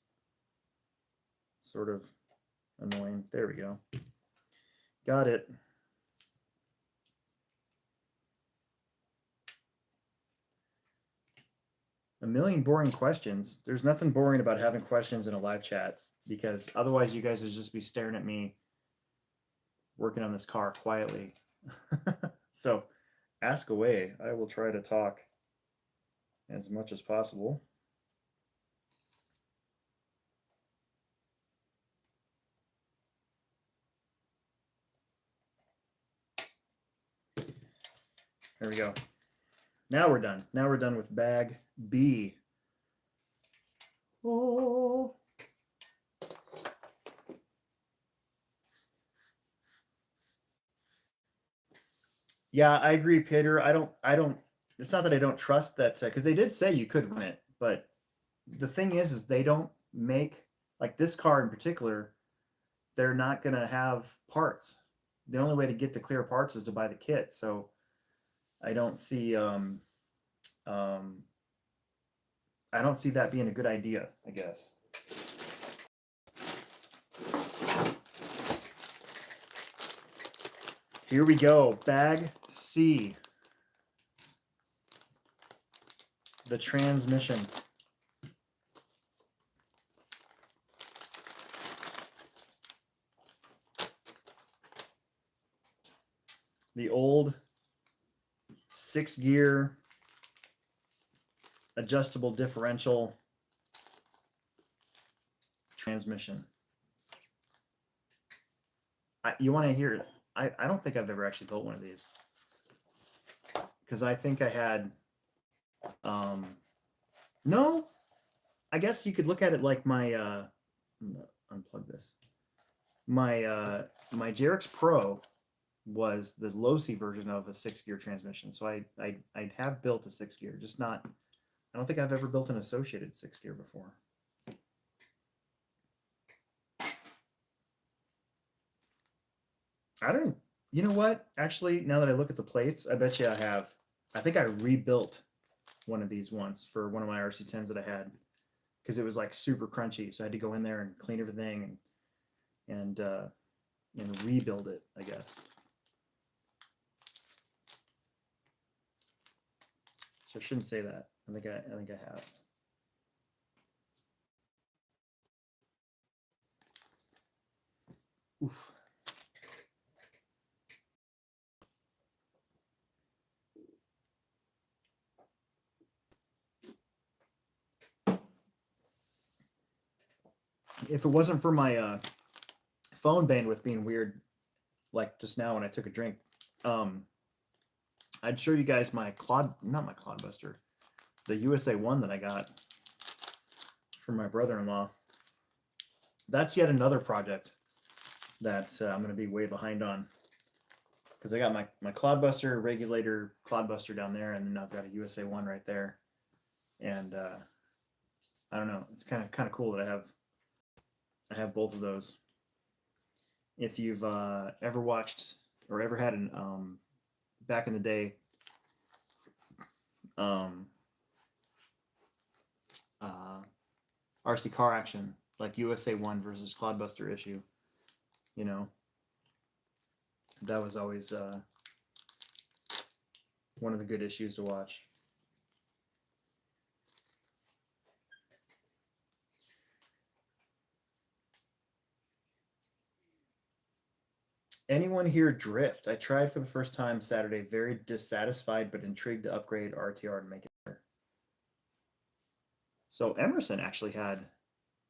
sort of annoying. There we go. Got it. A million boring questions. There's nothing boring about having questions in a live chat, because otherwise you guys would just be staring at me working on this car quietly. So ask away. I will try to talk as much as possible. There we go. Now we're done. Now we're done with bag B. Oh. Yeah, I agree, Peter. I don't, it's not that I don't trust that, because they did say you could run it, but the thing is they don't make, like this car in particular, they're not going to have parts. The only way to get the clear parts is to buy the kit. So I don't see, I don't see that being a good idea, I guess. Here we go, bag C. The transmission. The old 6-gear adjustable differential transmission. You want to hear it? I don't think I've ever actually built one of these, because I think I had, no, I guess you could look at it like my, unplug this. My JRX Pro was the low-C version of a 6-gear transmission. So I have built a 6-gear, just not, I don't think I've ever built an associated 6-gear before. I don't, you know what? Actually, now that I look at the plates, I bet you I have. I think I rebuilt one of these once for one of my RC10s that I had, because it was like super crunchy. So I had to go in there and clean everything and rebuild it, I guess. So I shouldn't say that. I think I have. Oof. If it wasn't for my phone bandwidth being weird, like just now when I took a drink, I'd show you guys my not my Clodbuster, the USA 1 that I got from my brother-in-law. That's yet another project that I'm going to be way behind on, because I got my Clodbuster regulator Clodbuster down there, and then I've got a USA 1 right there. And I don't know, it's kind of cool that I have both of those. If you've ever watched or ever had an back in the day RC car action, like USA 1 versus Clodbuster issue, you know, that was always one of the good issues to watch. Anyone here drift? I tried for the first time Saturday, very dissatisfied, but intrigued to upgrade RTR and make it better. So Emerson actually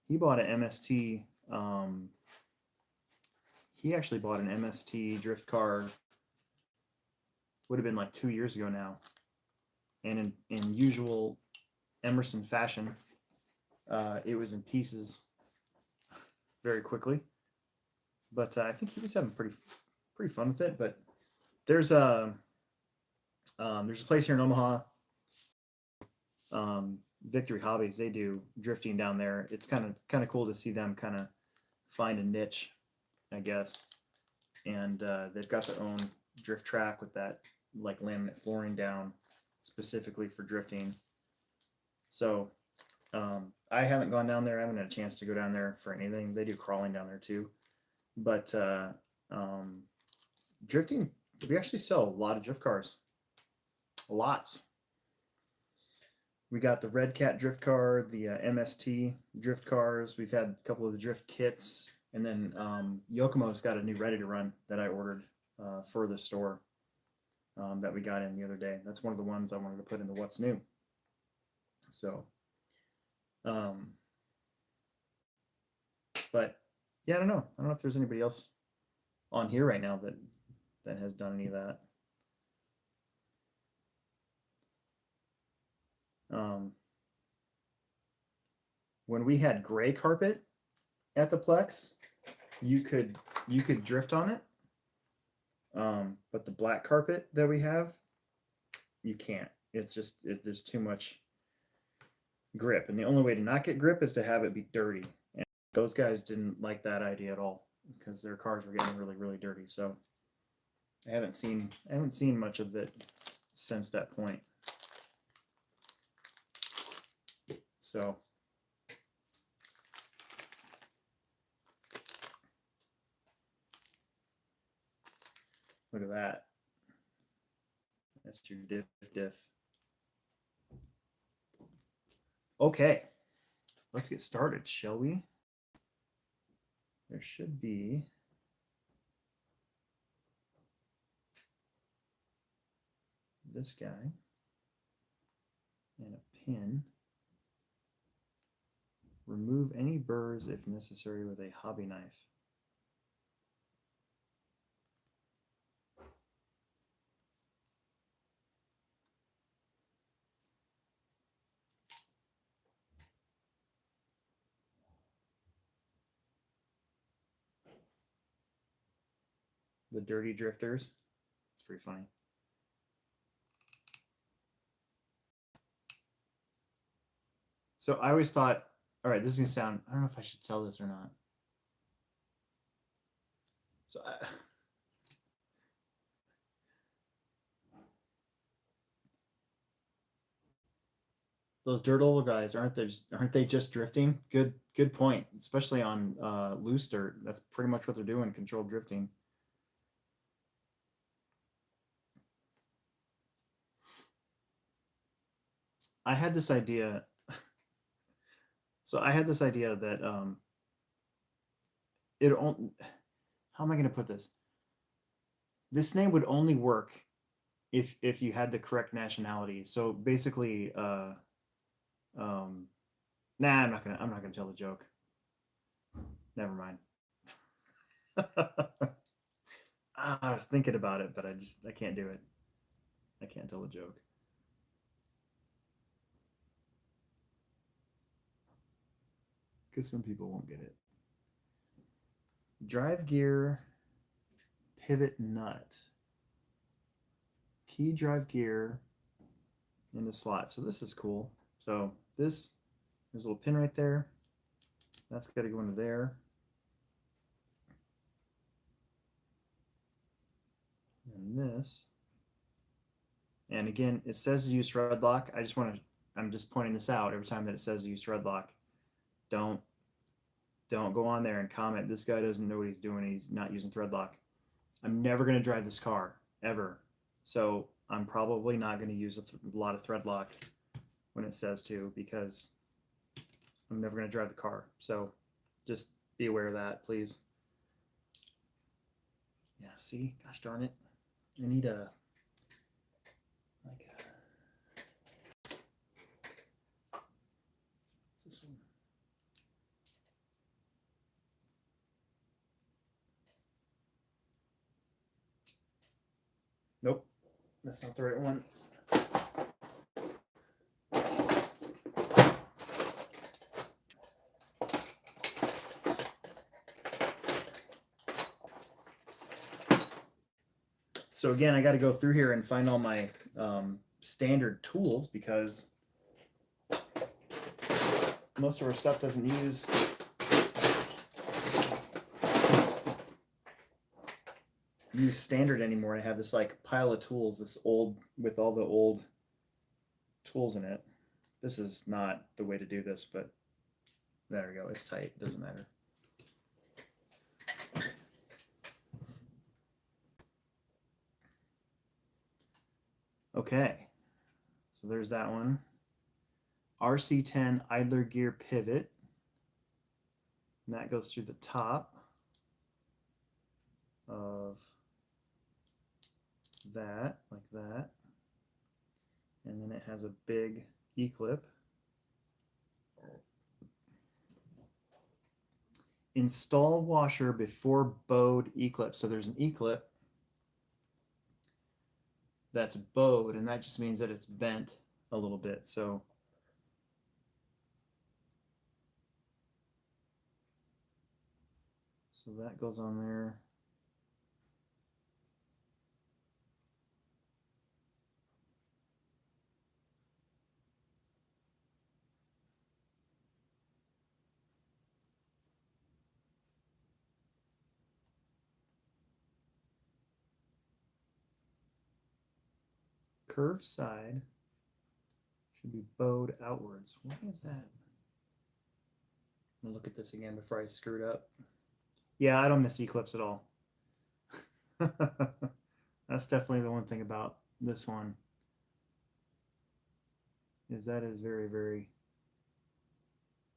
he bought an MST. He actually bought an MST drift car, would have been like 2 years ago now. And in usual Emerson fashion, it was in pieces very quickly. But I think he was having pretty fun with it. But there's a place here in Omaha, Victory Hobbies. They do drifting down there. It's kind of cool to see them kind of find a niche, I guess. And they've got their own drift track with that like laminate flooring down specifically for drifting. So I haven't gone down there. I haven't had a chance to go down there for anything. They do crawling down there too. But drifting, we actually sell a lot of drift cars. Lots. We got the Red Cat drift car, the MST drift cars. We've had a couple of the drift kits, and then Yokomo's got a new ready to run that I ordered for the store that we got in the other day. That's one of the ones I wanted to put into what's new. So, but yeah, I don't know. I don't know if there's anybody else on here right now that has done any of that. When we had gray carpet at the Plex, you could drift on it. But the black carpet that we have, you can't. It's just there's too much grip, and the only way to not get grip is to have it be dirty. And those guys didn't like that idea at all because their cars were getting really, really dirty. So I haven't seen much of it since that point. So look at that. That's your diff. Okay, let's get started, shall we? There should be this guy and a pin. Remove any burrs if necessary with a hobby knife. The dirty drifters. It's pretty funny. So I always thought, all right, this is gonna sound, I don't know if I should tell this or not. So those dirt oval guys, aren't they just drifting? Good point, especially on loose dirt. That's pretty much what they're doing, controlled drifting. I had this idea. So I had this idea that how am I going to put this? This name would only work if you had the correct nationality. So basically, nah, I'm not gonna tell the joke. Never mind. I was thinking about it, but I can't do it. I can't tell the joke. Because some people won't get it. Drive gear, pivot nut. Key drive gear in the slot. So this is cool. So there's a little pin right there. That's got to go into there. And this. And again, it says to use thread lock. I'm just pointing this out every time that it says to use thread lock. Don't go on there and comment, this guy doesn't know what he's doing, he's not using thread lock. I'm never going to drive this car, ever. So I'm probably not going to use a lot of thread lock when it says to, because I'm never going to drive the car. So just be aware of that, please. Yeah, see? Gosh darn it. I need a, what's this one? Nope, that's not the right one. So again, I got to go through here and find all my standard tools, because most of our stuff doesn't use standard anymore. I have this like pile of tools, this old, with all the old tools in it. This is not the way to do this, but there we go. It's tight. It doesn't matter. Okay, so there's that one. RC10 idler gear pivot. And that goes through the top of that, like that. And then it has a big E-clip. Install washer before bowed E-clip. So there's an E-clip that's bowed, and that just means that it's bent a little bit. So that goes on there. Curved side should be bowed outwards. Why is that? I'm gonna look at this again before I screw it up. Yeah, I don't miss E-clips at all. That's definitely the one thing about this one, is that is very, very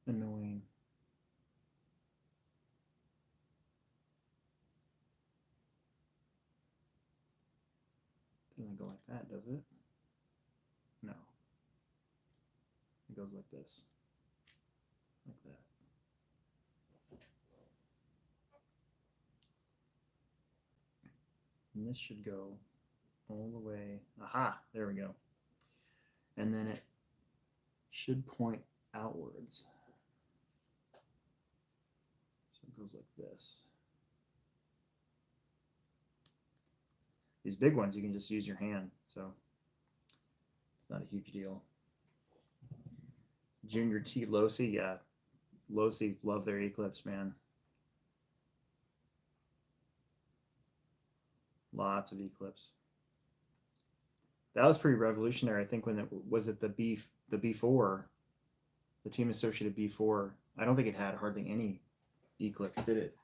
annoying. Doesn't go like that, does it? No. It goes like this. Like that. And this should go all the way. Aha, there we go. And then it should point outwards. So it goes like this. These big ones, you can just use your hand, so it's not a huge deal. Junior T. Losi, yeah. Losi love their E-clips, man. Lots of E-clips. That was pretty revolutionary, I think, when it was at the B4, the Team Associated B4. I don't think it had hardly any E-clips, did it?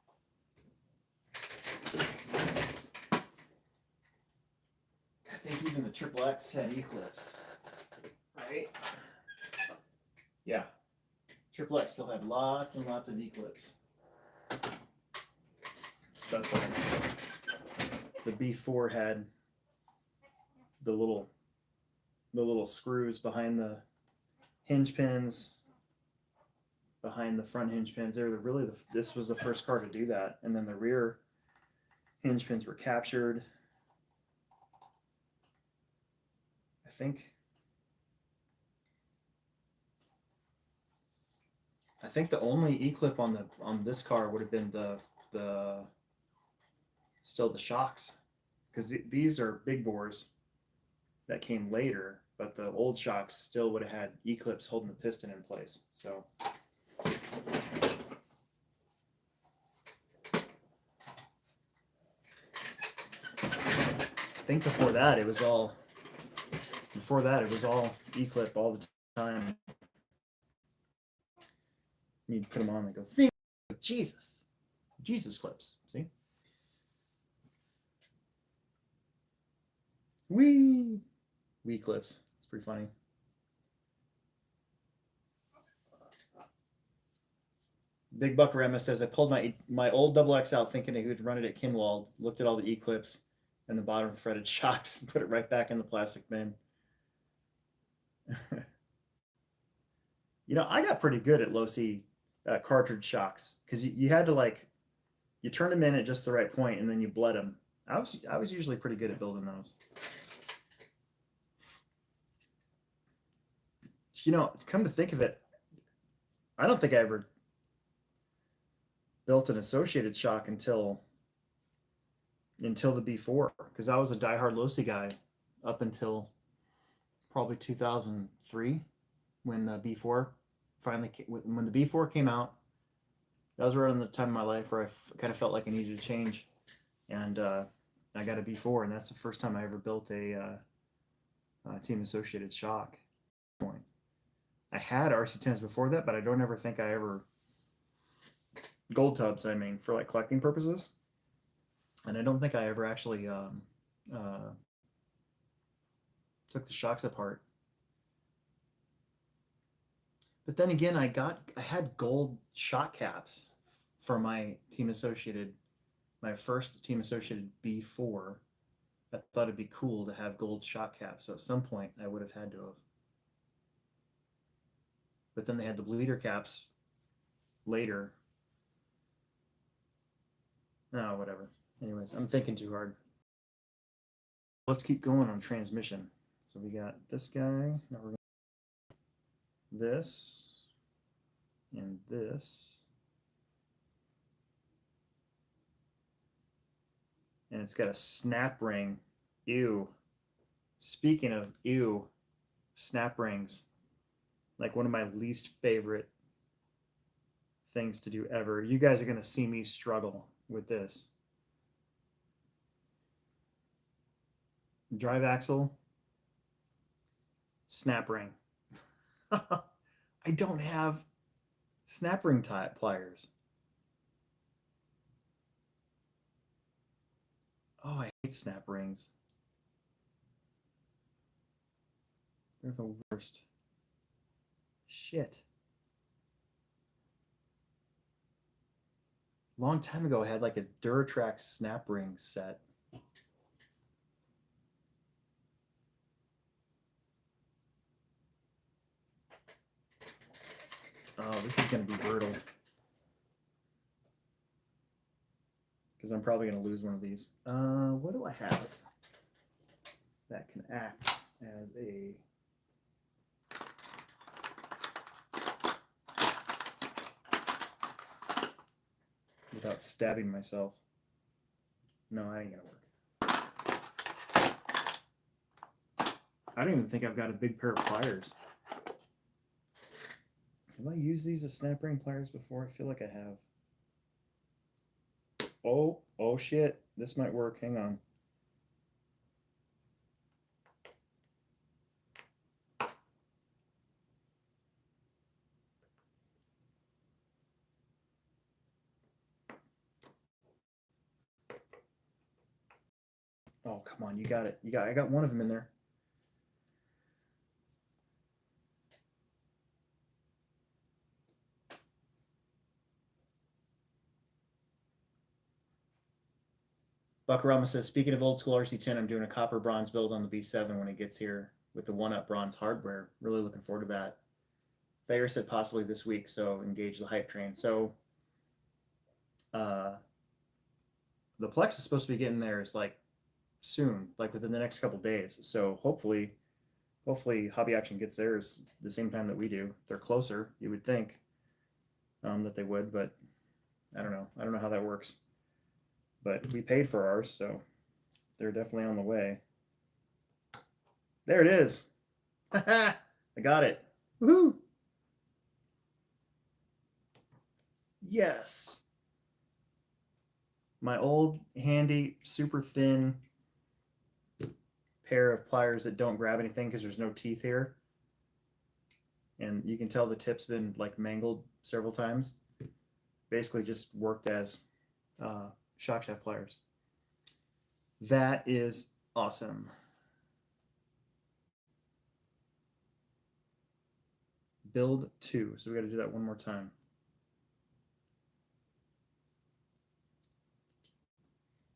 I think even the Triple X had E-clips, right? Yeah, Triple X still had lots and lots of E-clips. But the B4 had the little screws behind the hinge pins, behind the front hinge pins. They're really this was the first car to do that, and then the rear hinge pins were captured. I think the only E-clip on this car would have been the shocks, because these are big bores that came later, but the old shocks still would have had E-clips holding the piston in place. So I think before that it was all E-clip all the time. You put them on and go, see, Jesus clips, see? Wee clips. It's pretty funny. Big Buck Rema says, I pulled my old double X out thinking he would run it at Kinwald, looked at all the E-clips and the bottom threaded shocks and put it right back in the plastic bin. You know, I got pretty good at Losi cartridge shocks, because you had to you turn them in at just the right point and then you bled them. I was usually pretty good at building those. You know, come to think of it, I don't think I ever built an associated shock until the B4, because I was a diehard Losi guy up until probably 2003, when the B4 when the B4 came out. That was around the time of my life where I kind of felt like I needed to change, and I got a B4, and that's the first time I ever built a Team Associated shock. I had RC10s before that, but I don't ever think I ever gold tubs. I mean, for collecting purposes, and I don't think I ever actually took the shocks apart. But then again, I had gold shot caps for my team associated, my first team associated B4. I thought it'd be cool to have gold shot caps. So at some point I would have had to have. But then they had the bleeder caps later. Oh, whatever. Anyways, I'm thinking too hard. Let's keep going on transmission. So we got this guy. Now we're going this and this. And it's got a snap ring. Ew. Speaking of ew, snap rings. Like one of my least favorite things to do ever. You guys are going to see me struggle with this. Drive axle, snap ring. I don't have snap ring pliers. Oh, I hate snap rings. They're the worst. Shit. Long time ago, I had like a Duratrax snap ring set. Oh, this is going to be brutal. Because I'm probably going to lose one of these. What do I have that can act as a... without stabbing myself? No, that ain't going to work. I don't even think I've got a big pair of pliers. Have I used these as snap ring pliers before? I feel like I have. Oh shit. This might work. Hang on. Oh, come on. You got it. I got one of them in there. Buckarama says, speaking of old school RC10, I'm doing a copper bronze build on the B7 when it gets here with the 1-up bronze hardware. Really looking forward to that. Thayer said possibly this week, so engage the hype train. So the Plex is supposed to be getting theirs like soon, like within the next couple days. So hopefully Hobby Action gets theirs the same time that we do. They're closer, you would think that they would, but I don't know. I don't know how that works. But we paid for ours, so they're definitely on the way. There it is. I got it. Woohoo! Yes. My old handy, super thin pair of pliers that don't grab anything because there's no teeth here. And you can tell the tip's been like mangled several times. Basically just worked as shock shaft pliers. That is awesome. Build 2. So we got to do that one more time.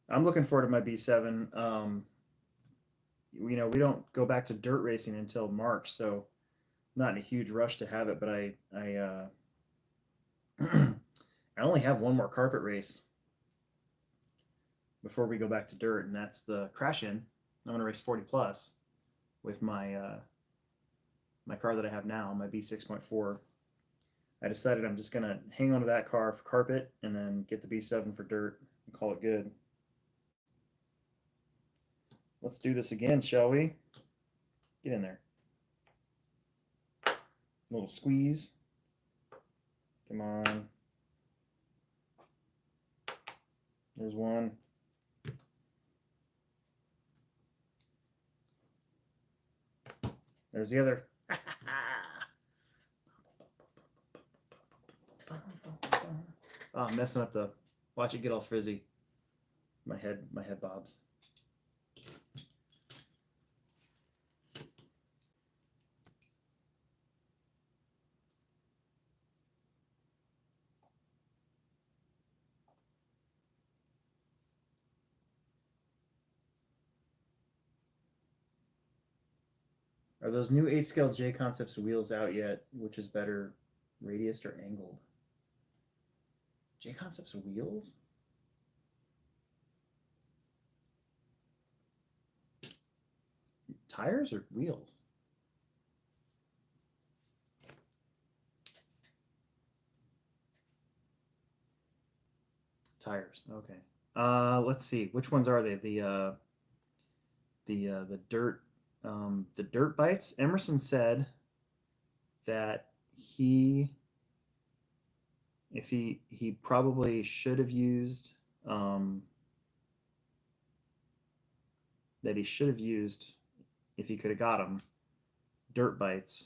I'm looking forward to my B7. We don't go back to dirt racing until March, so I'm not in a huge rush to have it, but I I only have one more carpet race before we go back to dirt, and that's the crash in. I'm going to race 40 plus with my my car that I have now, my B6.4. I decided I'm just going to hang on to that car for carpet and then get the B7 for dirt and call it good. Let's do this again, shall we? Get in there. A little squeeze. Come on. There's one. There's the other. Oh, I'm messing up the... Watch it get all frizzy. My head bobs. Are those new 8-scale J Concepts wheels out yet? Which is better, radiused or angled? J Concepts wheels? Tires or wheels? Tires. Okay. Let's see. Which ones are they? The dirt bites. Emerson said that he probably should have used if he could have got them dirt bites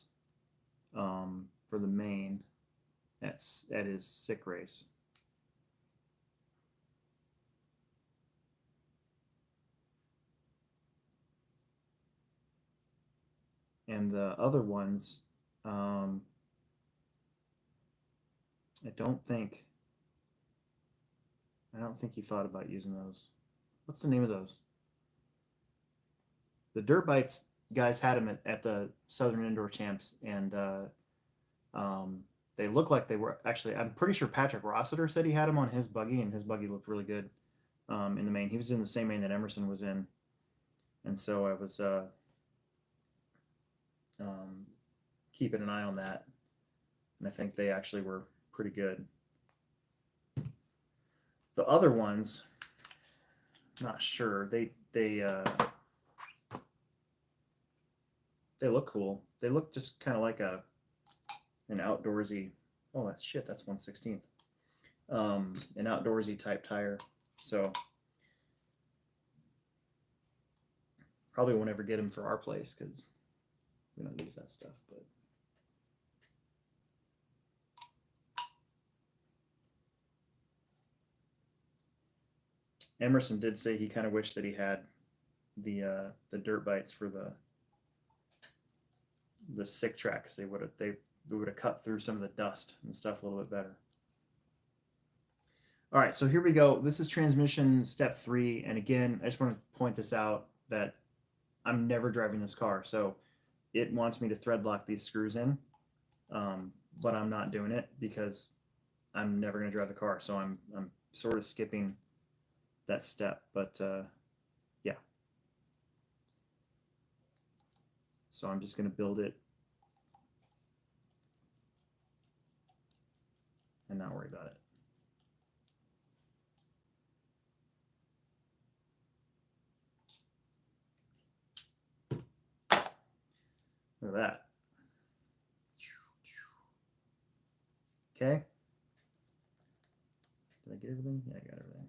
for the main at his sick race. And the other ones, I don't think he thought about using those. What's the name of those? The dirt bites guys had them at the Southern Indoor Champs, and they look like they were actually. I'm pretty sure Patrick Rossiter said he had them on his buggy, and his buggy looked really good in the main. He was in the same main that Emerson was in, and so I was keeping an eye on that, and I think they actually were pretty good. The other ones, not sure. They look cool. They look just kind of like an outdoorsy. Oh, that's shit. That's 1/16. An outdoorsy type tire. So probably won't ever get them for our place because we don't use that stuff. But Emerson did say he kind of wished that he had the dirt bites for the sick track because they would have cut through some of the dust and stuff a little bit better. All right, so here we go. This is transmission step 3, and again, I just want to point this out that I'm never driving this car, so it wants me to thread lock these screws in, but I'm not doing it because I'm never going to drive the car, so I'm sort of skipping that step, but yeah. So I'm just going to build it and not worry about it. Look at that. Okay. Did I get everything? Yeah, I got everything.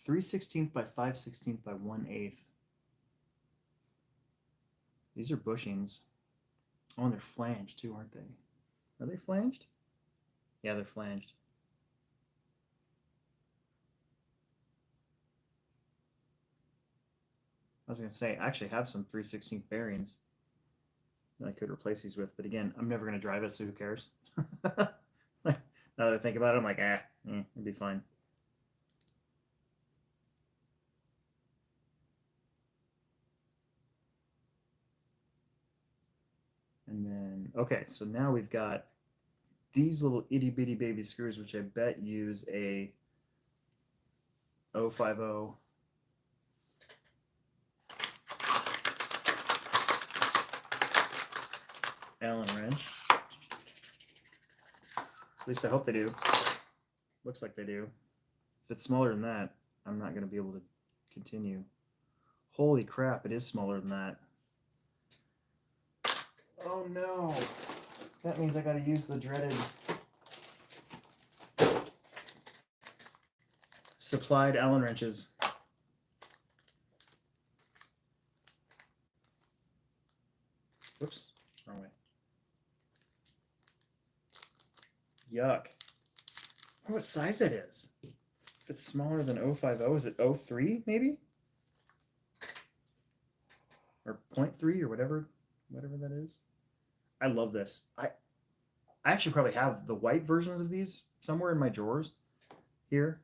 .3/16 by 5/16 by 1/8. These are bushings. Oh, and they're flanged too, aren't they? Are they flanged? Yeah, they're flanged. I was going to say, I actually have some 3/16 bearings that I could replace these with, but again, I'm never going to drive it, so who cares? Now that I think about it, I'm like, it'd be fine. And then, okay, so now we've got these little itty bitty baby screws, which I bet use a 050 Allen wrench. At least I hope they do. Looks like they do. If it's smaller than that, I'm not going to be able to continue. Holy crap, it is smaller than that. Oh no. That means I got to use the dreaded supplied Allen wrenches. Whoops, wrong way. Yuck. What size that is? If it's smaller than 050, is it 03 maybe? or 0.3 or whatever that is. I love this. I actually probably have the white versions of these somewhere in my drawers here.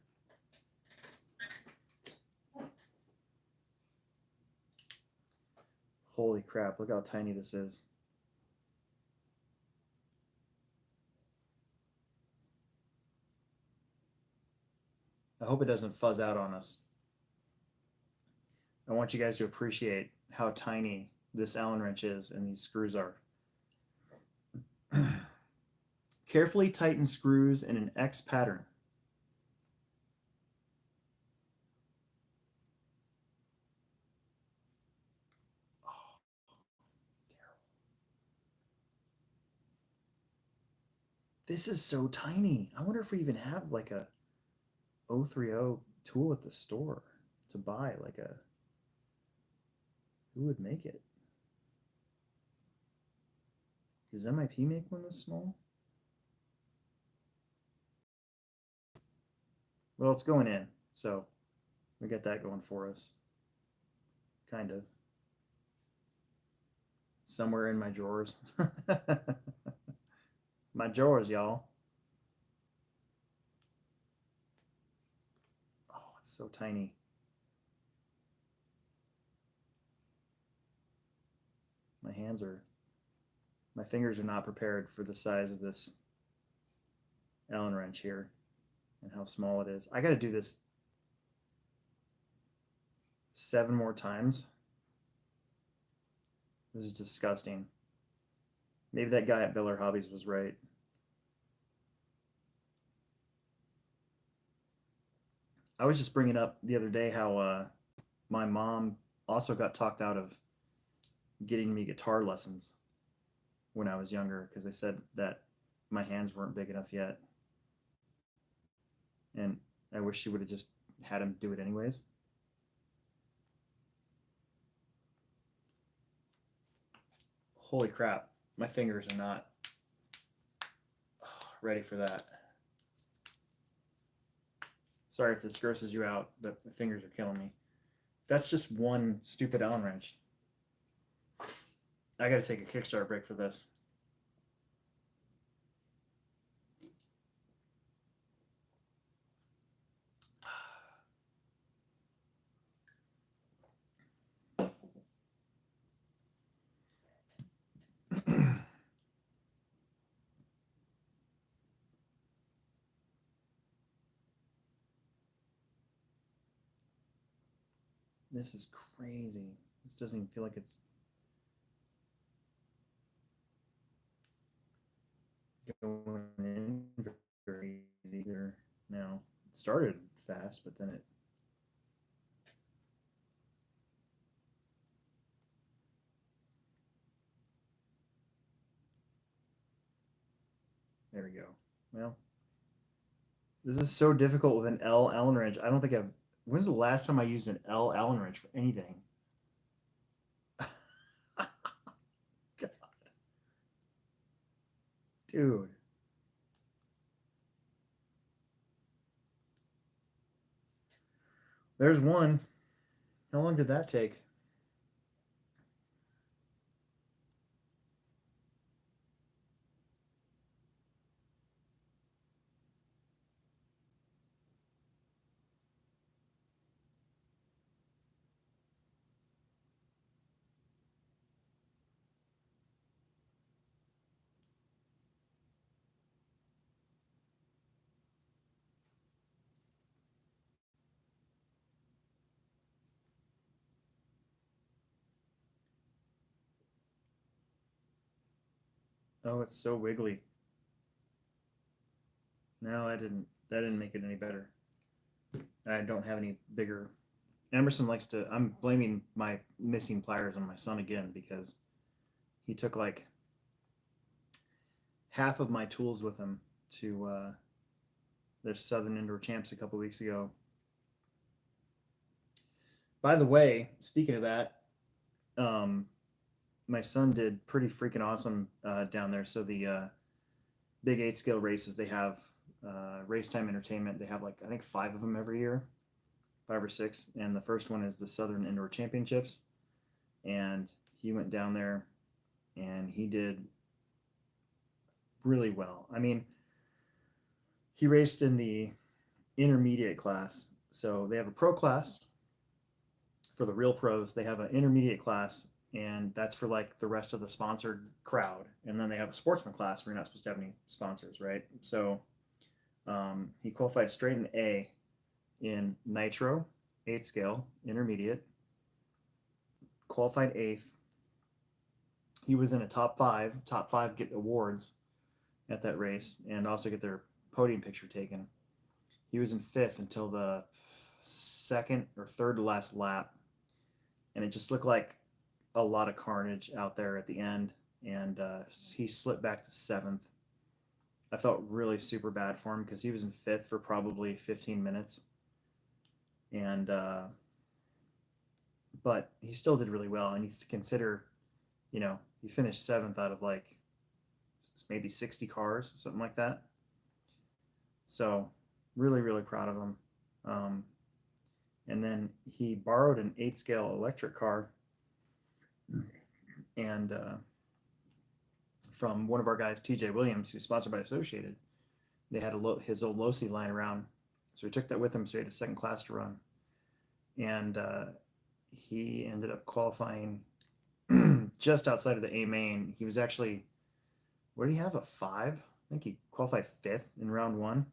Holy crap, look how tiny this is. I hope it doesn't fuzz out on us. I want you guys to appreciate how tiny this Allen wrench is and these screws are. Carefully tighten screws in an X pattern. Oh, this is so tiny. I wonder if we even have like a 030 tool at the store to buy, like a, who would make it? Does MIP make one this small? Well, it's going in, so we got that going for us. Kind of. Somewhere in my drawers. My drawers, y'all. Oh, it's so tiny. My fingers are not prepared for the size of this Allen wrench here and how small it is. I got to do this 7 more times. This is disgusting. Maybe that guy at Beller Hobbies was right. I was just bringing up the other day how my mom also got talked out of getting me guitar lessons when I was younger because they said that my hands weren't big enough yet. And I wish she would have just had him do it anyways. Holy crap, my fingers are not ready for that. Sorry if this grosses you out, but my fingers are killing me. That's just one stupid Allen wrench. I got to take a Kickstarter break for this. This is crazy. This doesn't even feel like it's going in very easy either now. It started fast, but then it. There we go. Well, this is so difficult with an L Allen wrench. I don't think I've. When's the last time I used an L Allen wrench for anything? God. Dude. There's one. How long did that take? Oh, it's so wiggly. No, that didn't make it any better. I don't have any bigger. Emerson likes to. I'm blaming my missing pliers on my son again because he took like half of my tools with him to their Southern Indoor Champs a couple weeks ago. By the way, speaking of that, my son did pretty freaking awesome down there. So the big 8 scale races, they have Race Time Entertainment. They have like I think 5 of them every year, 5 or 6, and the first one is the Southern Indoor Championships. and he went down there and he did really well. I mean, he raced in the intermediate class. So they have a pro class for the real pros. They have an intermediate class, and that's for like the rest of the sponsored crowd. And then they have a sportsman class where you're not supposed to have any sponsors, right? So he qualified straight in A in nitro, 8th scale, intermediate, qualified 8th. He was in a top five. Top five get awards at that race and also get their podium picture taken. He was in 5th until the second or third to last lap, and it just looked like a lot of carnage out there at the end. And he slipped back to 7th. I felt really super bad for him because he was in 5th for probably 15 minutes, and but he still did really well. And you consider, he finished 7th out of like maybe 60 cars, something like that. So really, really proud of him. And then he borrowed an 8 scale electric car and from one of our guys, TJ Williams, who's sponsored by Associated. They had his old Losi lying around. So he took that with him, so he had a second class to run. And he ended up qualifying just outside of the A main. He was actually, what did he have, a 5? I think he qualified 5th in round 1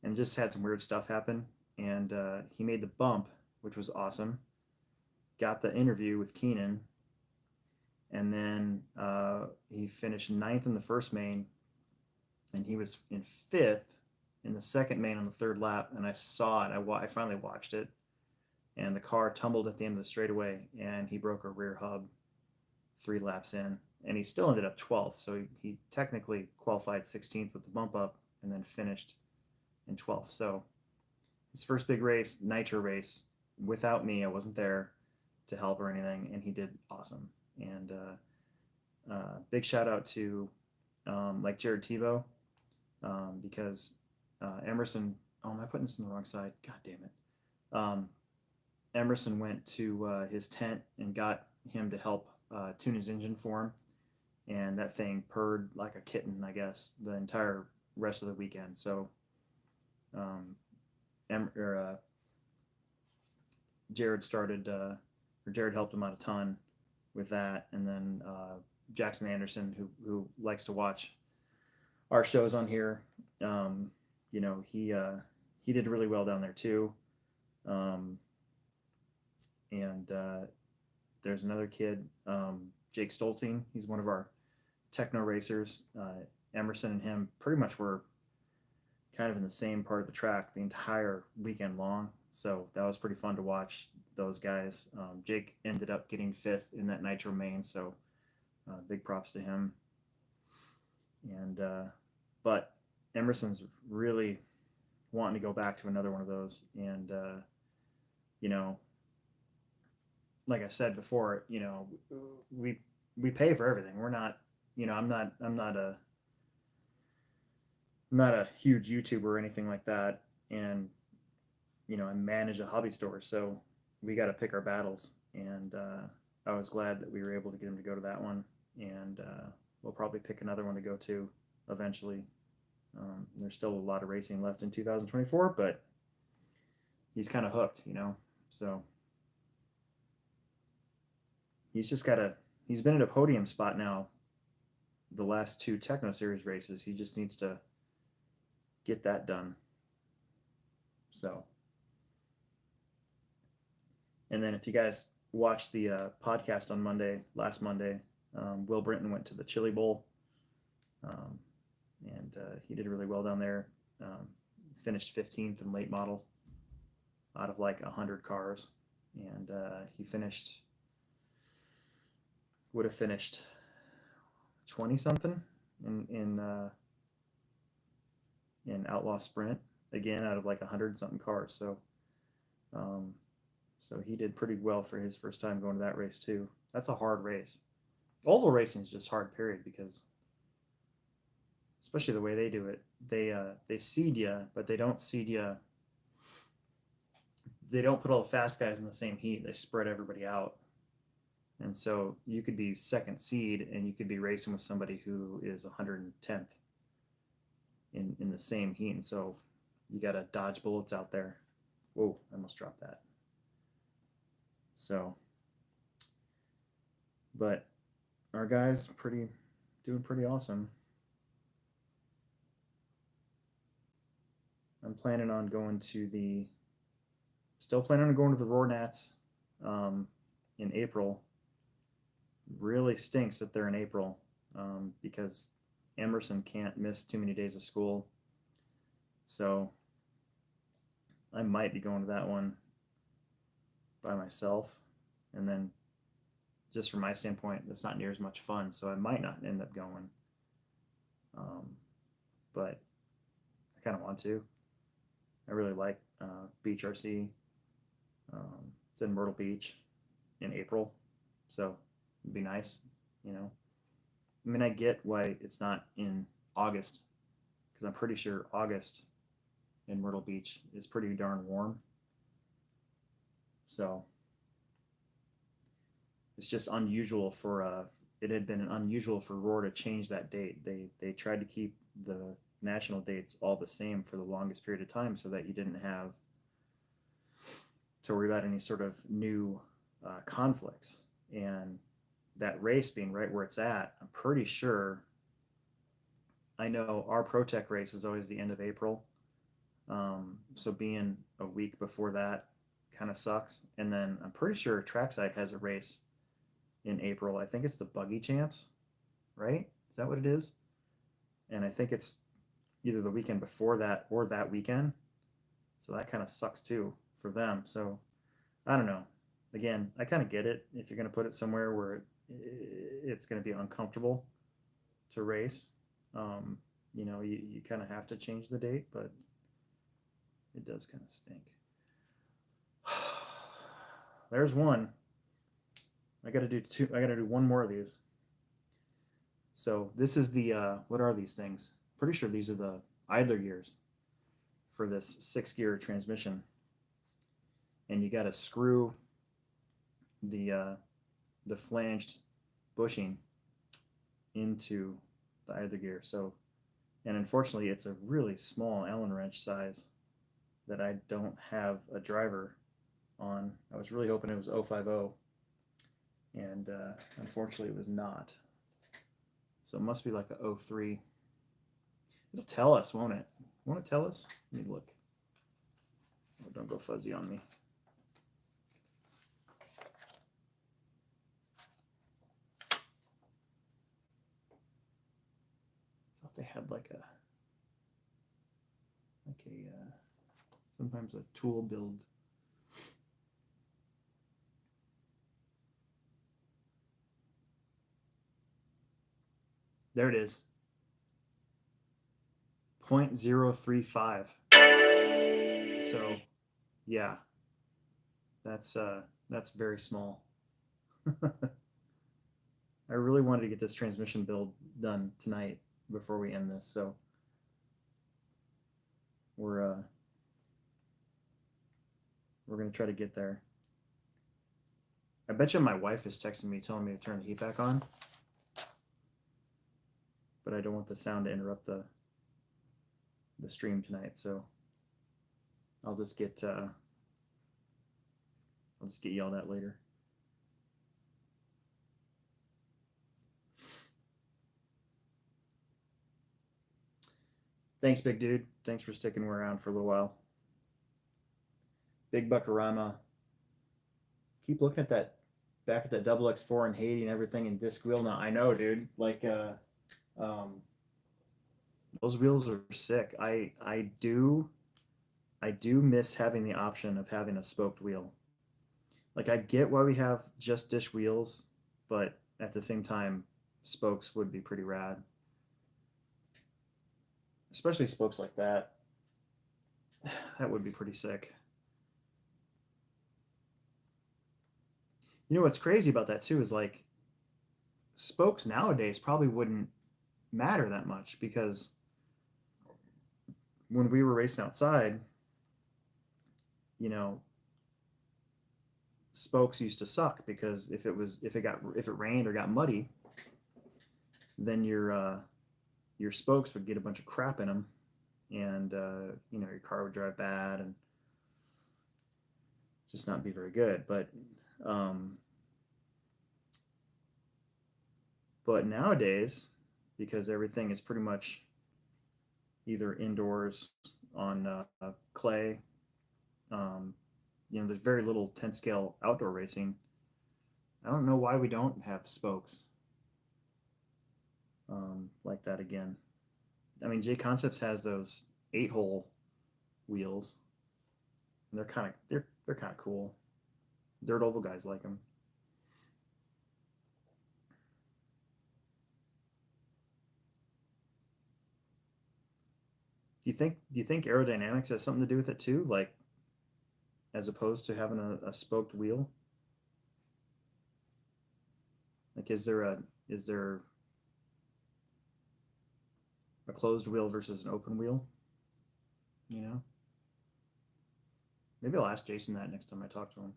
and just had some weird stuff happen. And he made the bump, which was awesome. Got the interview with Keenan. And then he finished 9th in the first main. And he was in 5th in the second main on the third lap. And I saw it. I finally watched it. And the car tumbled at the end of the straightaway. And he broke a rear hub 3 laps in. And he still ended up 12th. So he technically qualified 16th with the bump up and then finished in 12th. So his first big race, nitro race, without me. I wasn't there to help or anything. And he did awesome. And big shout out to like Jared Tebow because Emerson, am I putting this in the wrong side? God damn it. Emerson went to his tent and got him to help tune his engine for him. And that thing purred like a kitten, I guess, the entire rest of the weekend. So Jared Jared helped him out a ton with that. And then Jackson Anderson, who likes to watch our shows on here, he did really well down there too. And there's another kid, Jake Stolzing. He's one of our techno racers. Emerson and him pretty much were kind of in the same part of the track the entire weekend long. So that was pretty fun to watch those guys. Jake ended up getting 5th in that nitro main. So big props to him. And, but Emerson's really wanting to go back to another one of those. And, like I said before, we pay for everything. We're not, I'm not a huge YouTuber or anything like that. And, I manage a hobby store. So we got to pick our battles. And I was glad that we were able to get him to go to that one. And we'll probably pick another one to go to eventually. There's still a lot of racing left in 2024, but he's kind of hooked, so he's been at a podium spot now the last 2 Techno Series races. He just needs to get that done. So, and then if you guys watched the podcast on last Monday, Will Brinton went to the Chili Bowl, and he did really well down there. Finished 15th in late model out of like 100 cars, and he would have finished 20 something in Outlaw Sprint again out of like 100 something cars. So so he did pretty well for his first time going to that race too. That's a hard race. Oval racing is just hard, period, because especially the way they do it, they seed you, but they don't seed you. They don't put all the fast guys in the same heat. They spread everybody out. And so you could be second seed and you could be racing with somebody who is 110th in the same heat. And so you got to dodge bullets out there. Whoa, I almost dropped that. So, but our guys doing pretty awesome. I'm planning on going to the Roar Nats in April. Really stinks that they're in April because Emerson can't miss too many days of school. So I might be going to that one by myself. And then just from my standpoint, it's not near as much fun. So I might not end up going. But I kind of want to. I really like Beach RC. It's in Myrtle Beach in April. So it'd be nice, you know. I mean, I get why it's not in August, because I'm pretty sure August in Myrtle Beach is pretty darn warm. So it's just unusual for it had been unusual for Roar to change that date. They tried to keep the national dates all the same for the longest period of time so that you didn't have to worry about any sort of new conflicts. And that race being right where it's at, I'm pretty sure, I know our ProTech race is always the end of April. So being a week before that kind of sucks. And then I'm pretty sure Trackside has a race in April. I think it's the Buggy Champs, right? Is that what it is? And I think it's either the weekend before that or that weekend. So that kind of sucks too for them. So I don't know. Again, I kind of get it. If you're going to put it somewhere where it's going to be uncomfortable to race, you know, you kind of have to change the date, but it does kind of stink. There's one. I got to do two. I got to do one more of these. So this is the, what are these things? Pretty sure these are the idler gears for this 6-gear transmission. And you got to screw the flanged bushing into the idler gear. So, and unfortunately it's a really small Allen wrench size that I don't have a driver on. I was really hoping it was 050, and unfortunately it was not. So it must be like a 03. It'll tell us, won't it? Won't it tell us? Let me look. Oh, don't go fuzzy on me. I thought they had like a sometimes a tool build. There it is. 0.035. So yeah, that's very small. I really wanted to get this transmission build done tonight before we end this, so we're gonna try to get there. I bet you my wife is texting me telling me to turn the heat back on, but I don't want the sound to interrupt the stream tonight, so I'll just get yelled at later. Thanks, big dude. Thanks for sticking around for a little while. Big Buckarama. Keep looking at that, back at that double X4 and hating everything in disc wheel now. I know, dude. Like, those wheels are sick. I do miss having the option of having a spoked wheel. Like, I get why we have just dish wheels, but at the same time, spokes would be pretty rad. Especially spokes like that. That would be pretty sick. You know what's crazy about that too is like spokes nowadays probably wouldn't matter that much, because when we were racing outside, you know, spokes used to suck because if it rained or got muddy, then your spokes would get a bunch of crap in them, and your car would drive bad and just not be very good. Um, but nowadays, because everything is pretty much either indoors on clay, there's very little 10 scale outdoor racing. I don't know why we don't have spokes like that again. I mean, J Concepts has those 8-hole wheels, and they're kind of cool. Dirt oval guys like them. Do you think aerodynamics has something to do with it too? Like, as opposed to having a spoked wheel? Like, is there a closed wheel versus an open wheel? You know, maybe I'll ask Jason that next time I talk to him.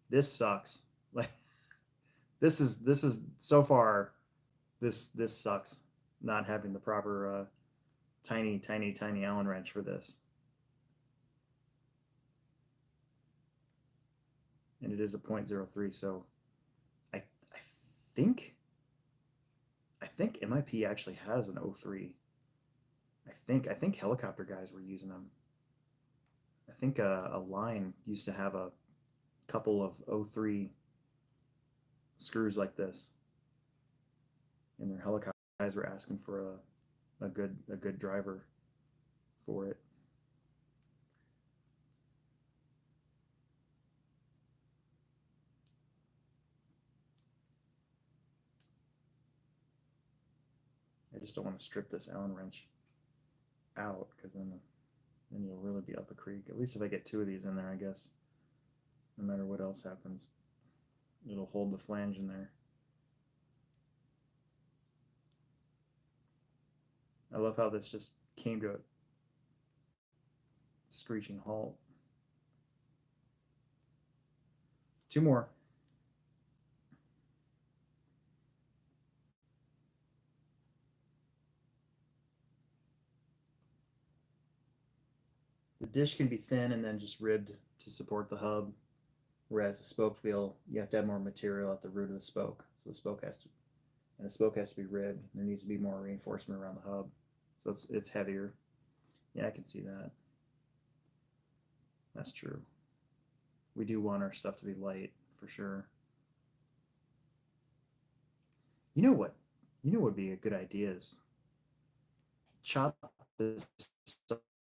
This sucks. Like, this is so far. This sucks. Not having the proper tiny Allen wrench for this, and it is a .03. So I think I think MIP actually has an 03. I think helicopter guys were using them. I think a line used to have a couple of 03 screws like this, and their helicopter guys were asking for a good driver for it. I just don't want to strip this Allen wrench out, because then you'll really be up a creek. At least if I get 2 of these in there, I guess, no matter what else happens, it'll hold the flange in there. I love how this just came to a screeching halt. 2 more. The dish can be thin and then just ribbed to support the hub, whereas the spoked wheel, you have to have more material at the root of the spoke. So the spoke has to be ribbed. There needs to be more reinforcement around the hub, so it's heavier. Yeah, I can see that. That's true. We do want our stuff to be light for sure. You know what? You know what would be a good idea is chop this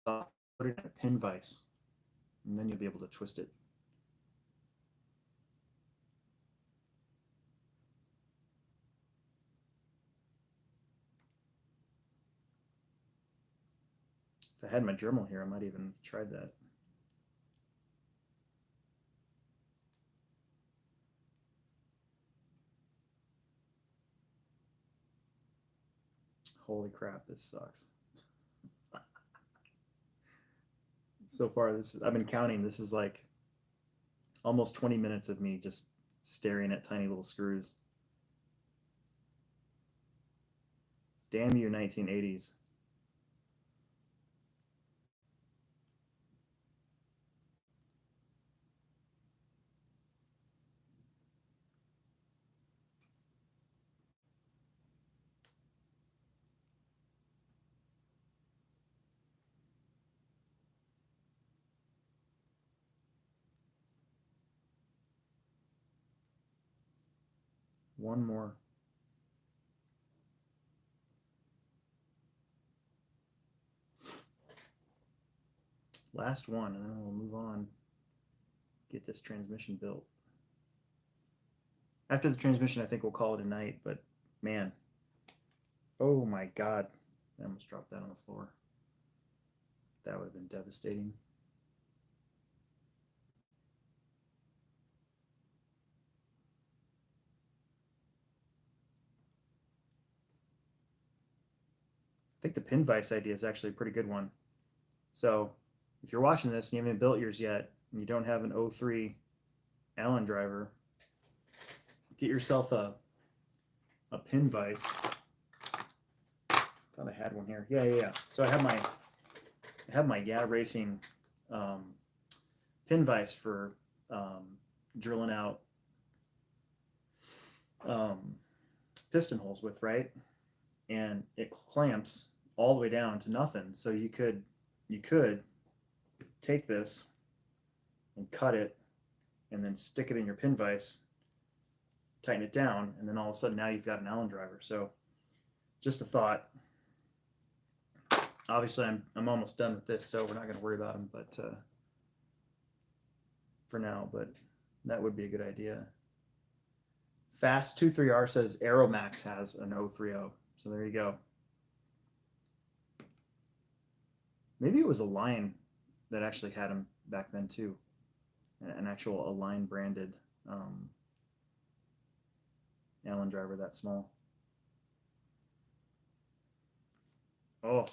off, put it in a pin vise, and then you'll be able to twist it. If I had my Dremel here, I might even try that. Holy crap, this sucks. So far, I've been counting. This is like almost 20 minutes of me just staring at tiny little screws. Damn you, 1980s. One more. Last one, and then we'll move on. Get this transmission built. After the transmission, I think we'll call it a night, but man. Oh my God. I almost dropped that on the floor. That would have been devastating. I think the pin vise idea is actually a pretty good one. So if you're watching this and you haven't built yours yet, and you don't have an 03 Allen driver, get yourself a pin vise. Thought I had one here. Yeah. So I have my Yeah Racing pin vise for drilling out piston holes with, right? And it clamps all the way down to nothing. So you could take this and cut it and then stick it in your pin vise, tighten it down, and then all of a sudden now you've got an Allen driver. So just a thought. Obviously I'm almost done with this, so we're not going to worry about them, but for now, but that would be a good idea. Fast23R says Aeromax has an 030. So there you go. Maybe it was Align that actually had them back then too. An actual Align branded Allen driver that small. Oh,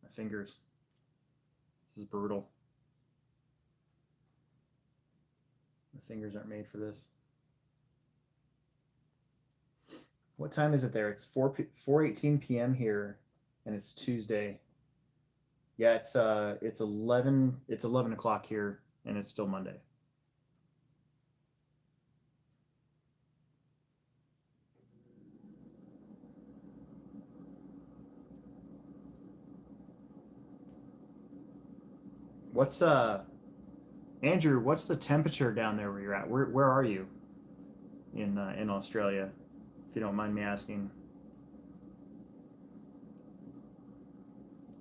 my fingers. This is brutal. My fingers aren't made for this. What time is it there? It's 4:18 p.m. here, and it's Tuesday. Yeah, it's 11 o'clock here, and it's still Monday. What's Andrew, what's the temperature down there where you're at? Where are you in Australia, if you don't mind me asking?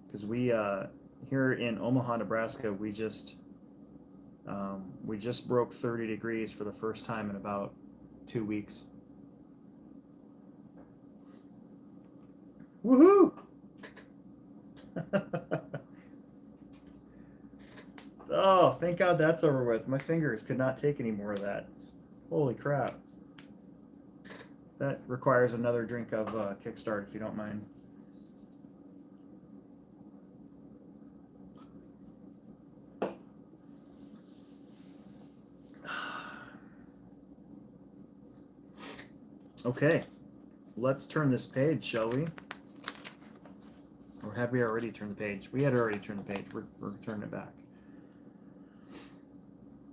Because we here in Omaha, Nebraska, we just broke 30 degrees for the first time in about 2 weeks. Woohoo! Oh, thank God that's over with. My fingers could not take any more of that. Holy crap. That requires another drink of Kickstart, if you don't mind. Okay, let's turn this page, shall we? Or have we already turned the page? We had already turned the page. We're turning it back.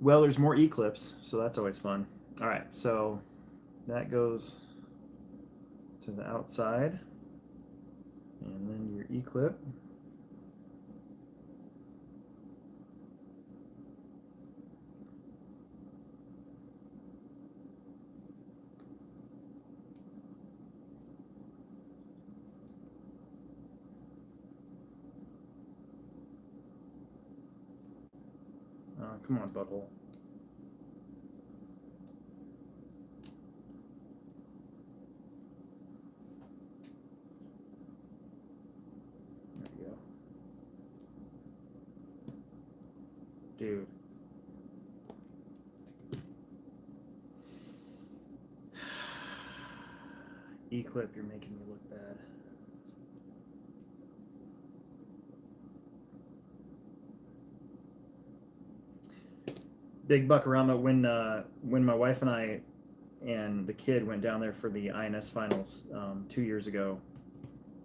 Well, there's more E-clips, so that's always fun. All right, so that goes to the outside, and then your E-clip. Come on, butthole. There you go. Dude. E-clip, you're making me look bad. Big Buckarama, when my wife and I and the kid went down there for the INS finals 2 years ago,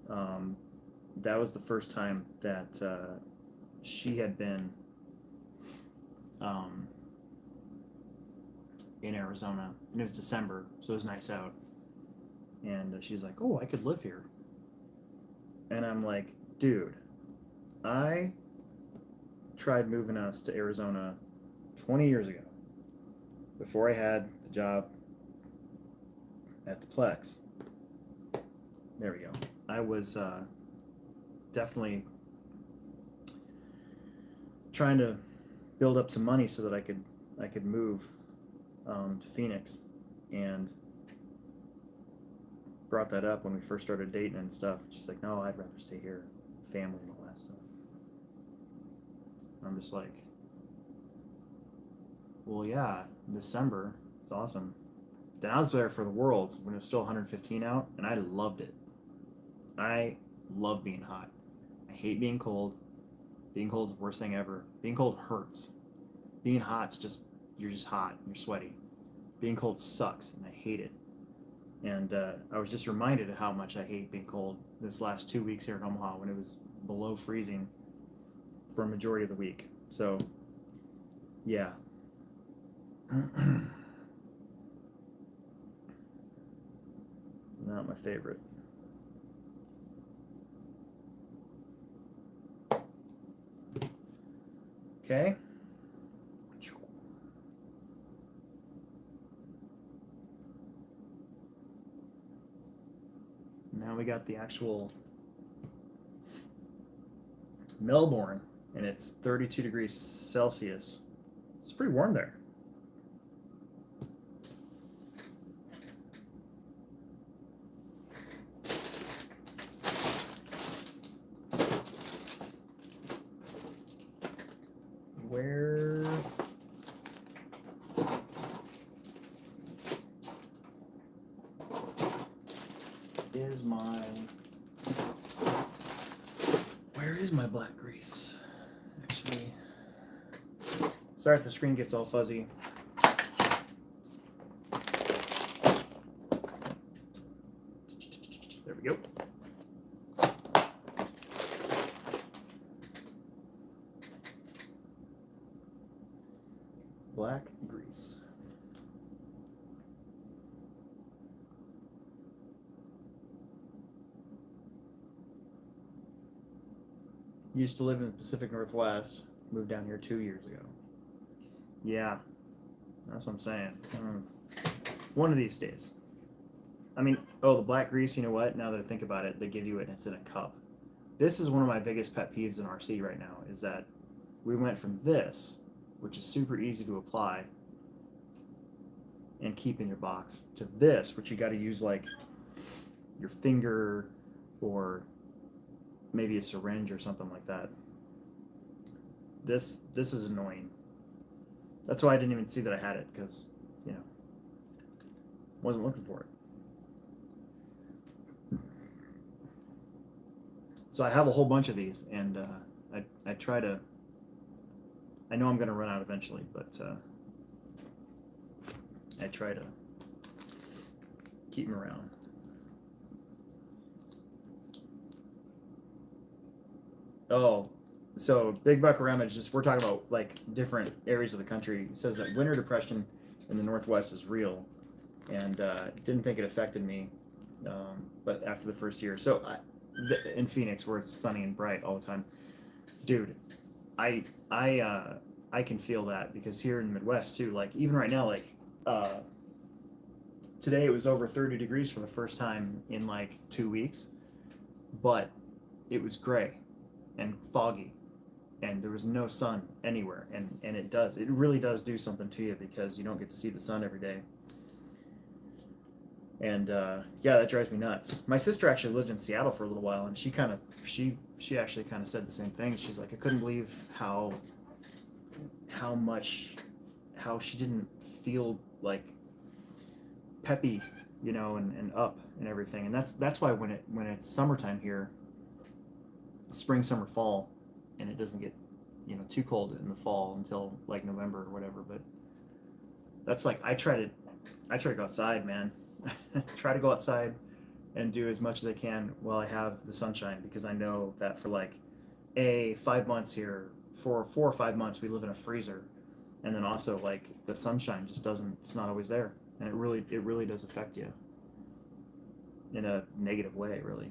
that was the first time that she had been in Arizona, and it was December, so it was nice out. And she's like, "Oh, I could live here." And I'm like, "Dude, I tried moving us to Arizona 20 years ago, before I had the job at the Plex." There we go. I was definitely trying to build up some money so that I could move to Phoenix, and brought that up when we first started dating and stuff. She's like, "No, I'd rather stay here, family and all that stuff." I'm just like, well, yeah, in December, it's awesome. Then I was there for the Worlds when it was still 115 out, and I loved it. I love being hot. I hate being cold. Being cold is the worst thing ever. Being cold hurts. Being hot's just, you're just hot. You're sweaty. Being cold sucks, and I hate it. And I was just reminded of how much I hate being cold this last 2 weeks here in Omaha when it was below freezing for a majority of the week. So, yeah. Not my favorite. Okay. Now we got the actual Melbourne, and it's 32 degrees Celsius. It's pretty warm there. Where is my black grease? Actually, sorry if the screen gets all fuzzy. There we go. Black grease. Used to live in the Pacific Northwest. Moved down here 2 years ago. Yeah, that's what I'm saying. One of these days. I mean, oh, the black grease, you know what? Now that I think about it, they give you it and it's in a cup. This is one of my biggest pet peeves in RC right now, is that we went from this, which is super easy to apply and keep in your box, to this, which you got to use like your finger or maybe a syringe or something like that. This is annoying. That's why I didn't even see that I had it, because, you know, wasn't looking for it. So I have a whole bunch of these, and I try to, I know I'm going to run out eventually, but I try to keep them around. Oh, so Big Buckarama is just, we're talking about like different areas of the country. It says that winter depression in the Northwest is real, and didn't think it affected me, but after the first year. So in Phoenix, where it's sunny and bright all the time, dude, I can feel that, because here in the Midwest too, like even right now, like today it was over 30 degrees for the first time in like 2 weeks, but it was gray and foggy, and there was no sun anywhere, and it really does do something to you, because you don't get to see the sun every day. And yeah, that drives me nuts. My sister actually lived in Seattle for a little while, and she actually kind of said the same thing. She's like, I couldn't believe how she didn't feel like peppy, you know, and up and everything. And that's why when it's summertime here, spring, summer, fall, and it doesn't get, you know, too cold in the fall until like November or whatever. But that's like, I try to go outside, man. Try to go outside and do as much as I can while I have the sunshine, because I know that for like 5 months here, for 4 or 5 months, we live in a freezer, and then also like the sunshine just doesn't, it's not always there, and it really does affect you in a negative way, really.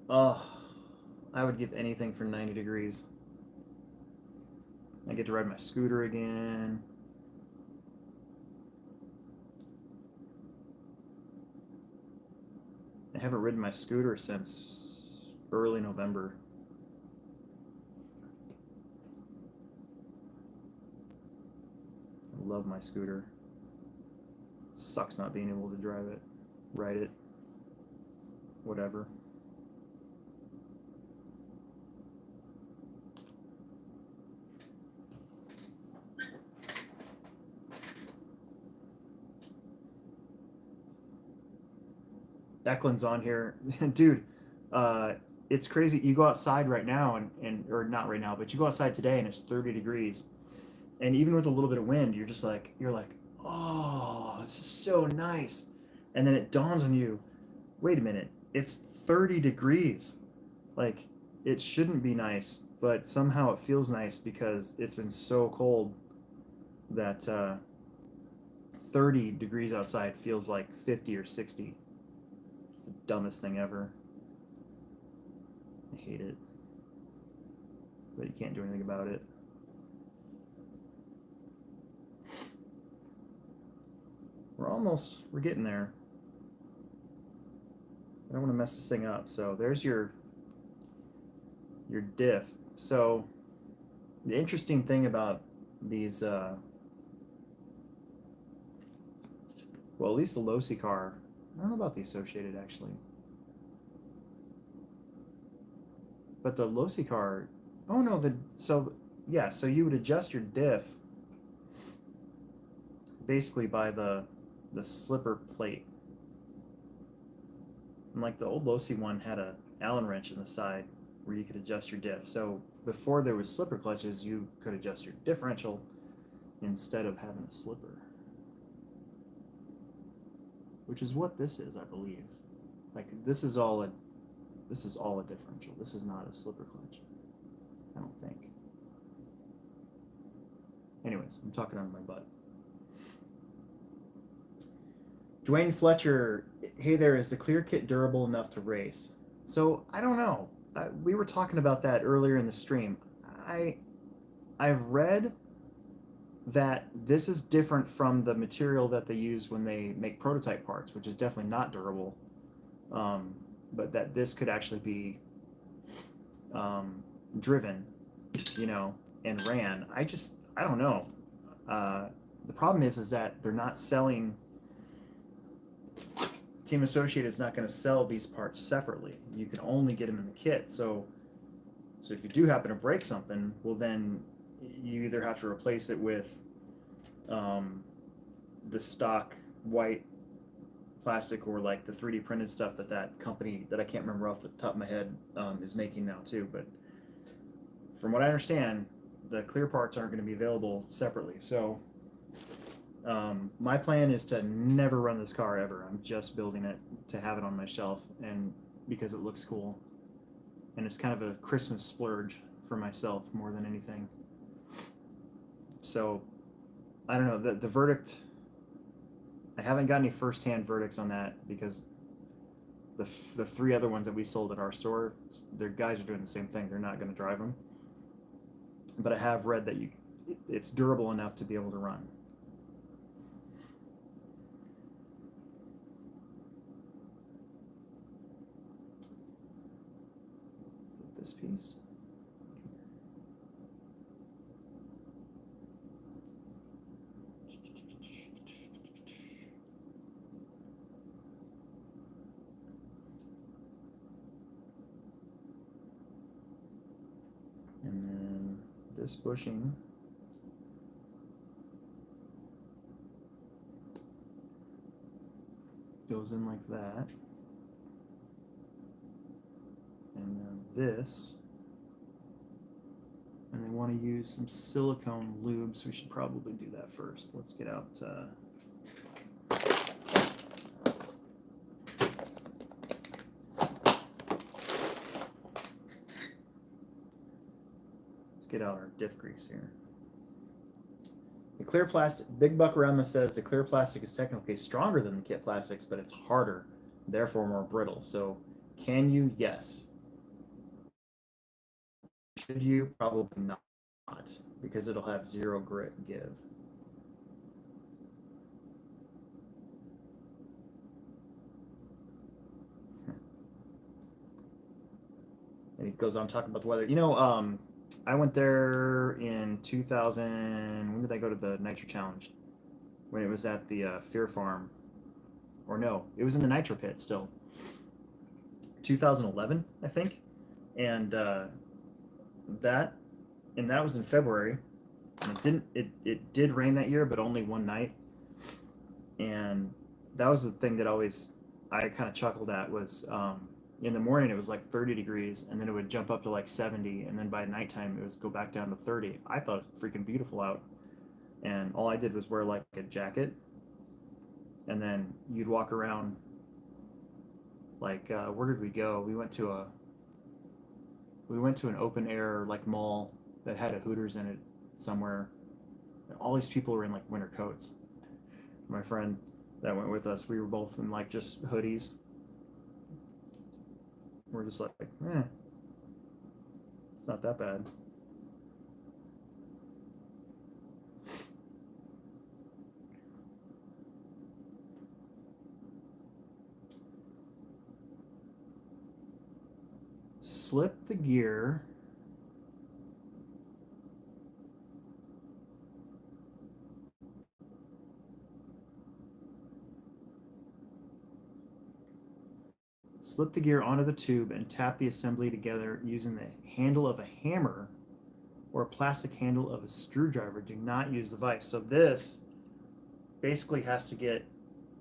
Oh, I would give anything for 90 degrees. I get to ride my scooter again. I haven't ridden my scooter since early November. I love my scooter. Sucks not being able to drive it, ride it, whatever. Declan's on here. Dude, it's crazy. You go outside right now and or not right now, but you go outside today and it's 30 degrees. And even with a little bit of wind, you're like, oh, this is so nice. And then it dawns on you, wait a minute, it's 30 degrees. Like, it shouldn't be nice, but somehow it feels nice because it's been so cold that 30 degrees outside feels like 50 or 60. It's the dumbest thing ever. I hate it. But you can't do anything about it. We're getting there. I don't want to mess this thing up. So there's your diff. So the interesting thing about these, well, at least the Losi car, I don't know about the Associated actually. But the Losi car, oh no, so you would adjust your diff basically by the slipper plate. And like the old Losi one had a Allen wrench in the side where you could adjust your diff. So before there was slipper clutches, you could adjust your differential instead of having a slipper. Which is what this is, I believe. Like this is all a differential. This is not a slipper clutch. I don't think. Anyways, I'm talking out of my butt. Dwayne Fletcher, hey there, is the clear kit durable enough to race? So I don't know. We were talking about that earlier in the stream. I've read that this is different from the material that they use when they make prototype parts, which is definitely not durable. But that this could actually be driven, and ran. I don't know. The problem is that they're not selling. Team Associated is not going to sell these parts separately. You can only get them in the kit. So if you do happen to break something, well then you either have to replace it with the stock white plastic or like the 3D printed stuff that company that I can't remember off the top of my head is making now too. But from what I understand, the clear parts aren't going to be available separately. So my plan is to never run this car ever. I'm just building it to have it on my shelf and because it looks cool. And it's kind of a Christmas splurge for myself more than anything. So I don't know, the verdict, I haven't got any first-hand verdicts on that because the three other ones that we sold at our store, their guys are doing the same thing. They're not going to drive them. But I have read that it's durable enough to be able to run. This piece. And then this bushing goes in like that. And then this, and they want to use some silicone lube, so we should probably do that first. Let's get out our diff grease here. The clear plastic, Big Buck Rama says the clear plastic is technically stronger than the kit plastics, but it's harder, therefore more brittle. So can you? Yes. Should you? Probably not, because it'll have zero grit give. And he goes on talking about the weather. I went there in 2000. When did I go to the Nitro Challenge? When it was at the Fear Farm. Or no, it was in the Nitro Pit still. 2011, I think. And that was in February. And it did rain that year, but only one night. And that was the thing that I kind of chuckled at was in the morning it was like 30 degrees, and then it would jump up to like 70, and then by nighttime it would go back down to 30. I thought it was freaking beautiful out, and all I did was wear like a jacket, and then you'd walk around. Like where did we go? We went to an open air like mall that had a Hooters in it somewhere. And all these people were in like winter coats. My friend that went with us, we were both in like just hoodies. We're just like, it's not that bad. Slip the gear. Slip the gear onto the tube and tap the assembly together using the handle of a hammer or a plastic handle of a screwdriver. Do not use the vise. So this basically has to get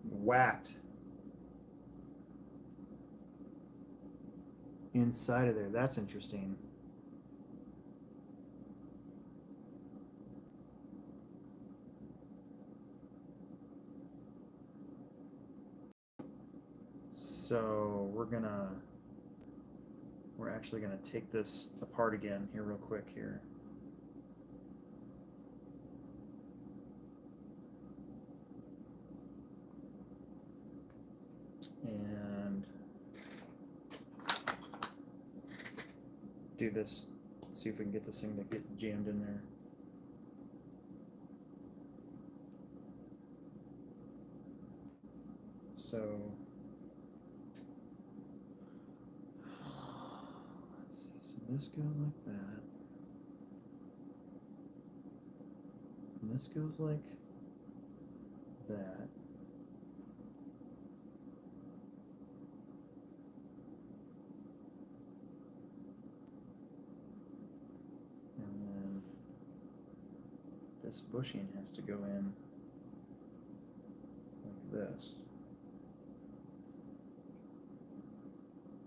whacked inside of there. That's interesting. So we're actually gonna take this apart again here real quick here. And do this, see if we can get this thing to get jammed in there. So let's see, so this goes like that. And this goes like that. And then this bushing has to go in like this.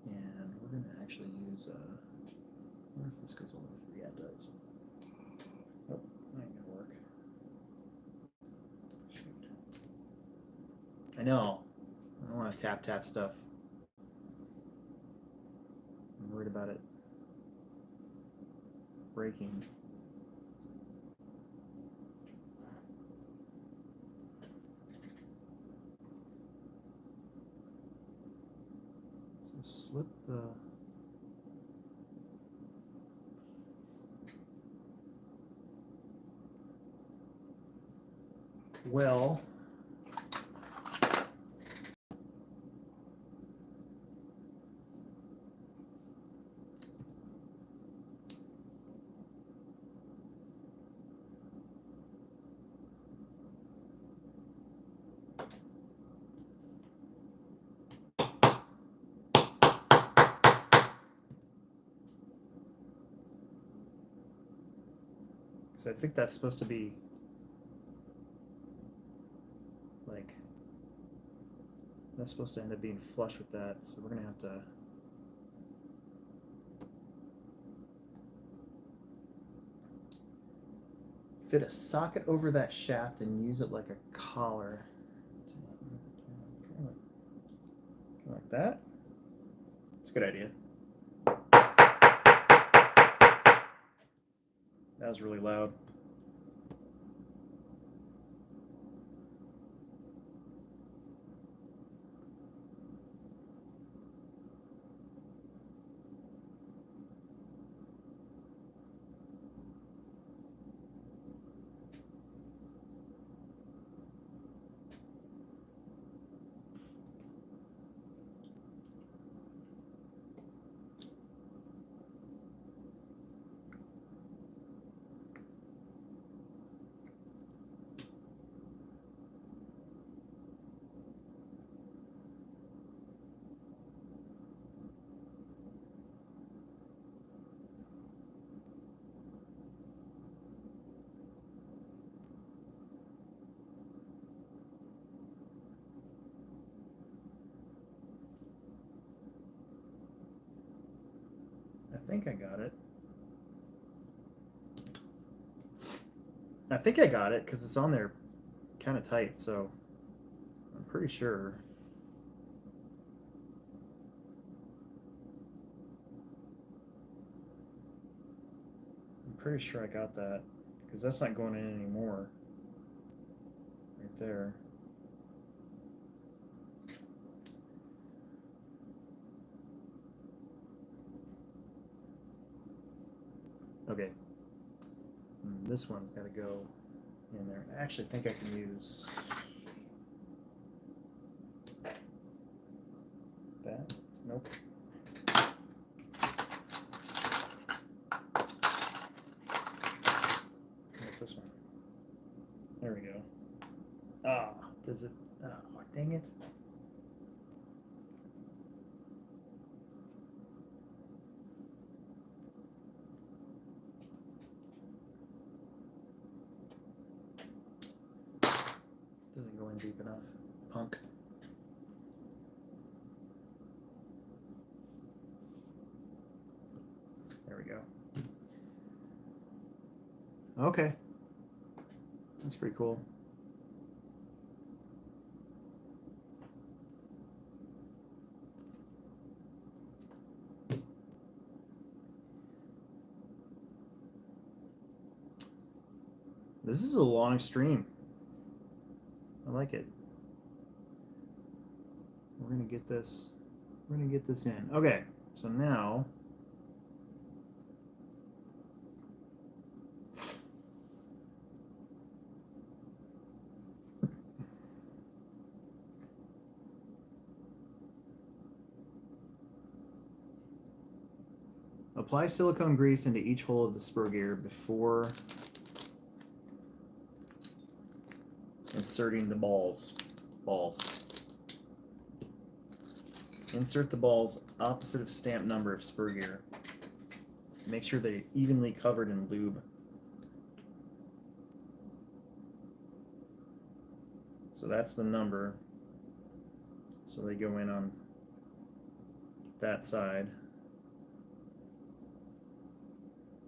And we're going to actually use, I wonder if this goes all the way through. Yeah, it does. Oh, that ain't going to work. Shoot. I know. I don't want to tap stuff. I'm worried about it breaking. So slip the well. So I think that's supposed to be like, that's supposed to end up being flush with that. So we're gonna have to fit a socket over that shaft and use it like a collar. Like that. It's a good idea. That was really loud. I think I got it. I think I got it because it's on there kind of tight, so I'm pretty sure. I'm pretty sure I got that because that's not going in anymore. Right there. Okay. And this one's got to go in there. I actually think I can use that. Nope. This one. There we go. Ah, does it? Oh, dang it. Doesn't go in deep enough. Punk. There we go. Okay. That's pretty cool. This is a long stream. I like it. We're gonna get this. We're gonna get this in. Okay, so now apply silicone grease into each hole of the spur gear before inserting the balls. Insert the balls opposite of stamp number of spur gear. Make sure they're evenly covered in lube. So that's the number. So they go in on that side.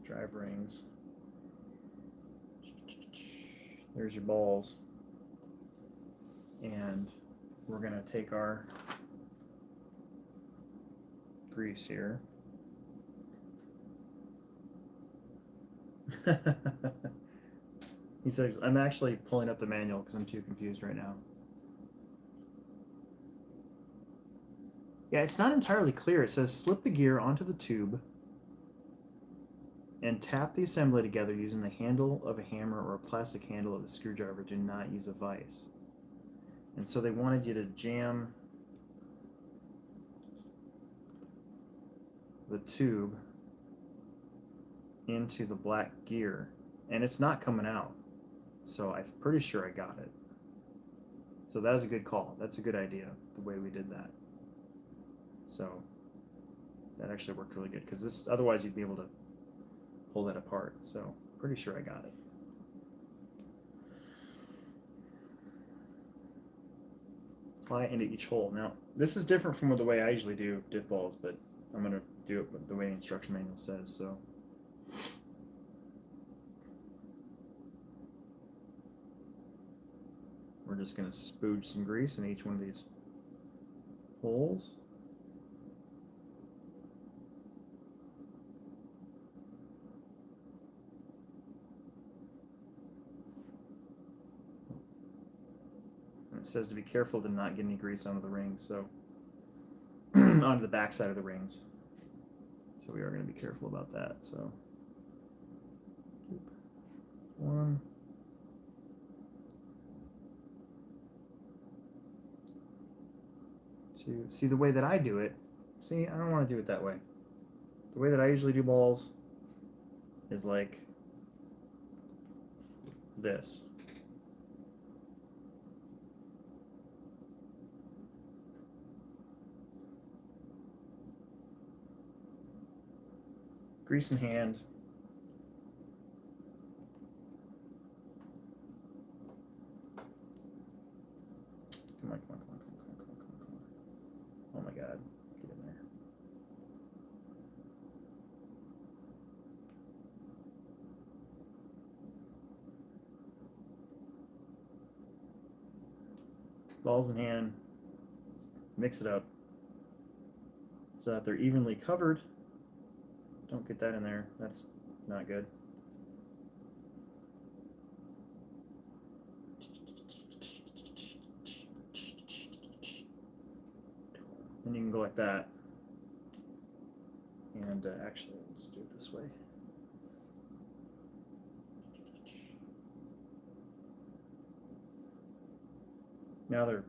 Drive rings. There's your balls. And we're going to take our grease here. He says, I'm actually pulling up the manual because I'm too confused right now. Yeah, it's not entirely clear. It says slip the gear onto the tube and tap the assembly together using the handle of a hammer or a plastic handle of a screwdriver. Do not use a vise. And so they wanted you to jam the tube into the black gear, and it's not coming out. So I'm pretty sure I got it. So that was a good call. That's a good idea, the way we did that. So that actually worked really good because this, otherwise you'd be able to pull that apart. So pretty sure I got it. Apply it into each hole. Now this is different from the way I usually do diff balls, but I'm going to do it the way the instruction manual says. So we're just going to spooge some grease in each one of these holes. And it says to be careful to not get any grease onto the rings, so onto the back side of the rings. So we are going to be careful about that. So 1. See the way that I do it. See, I don't want to do it that way. The way that I usually do balls is like this. Grease in hand. Come on. Oh my God, get in there. balls in hand, mix it up so that they're evenly covered. Don't get that in there. That's not good. And you can go like that. And actually, I'll just do it this way. Now they're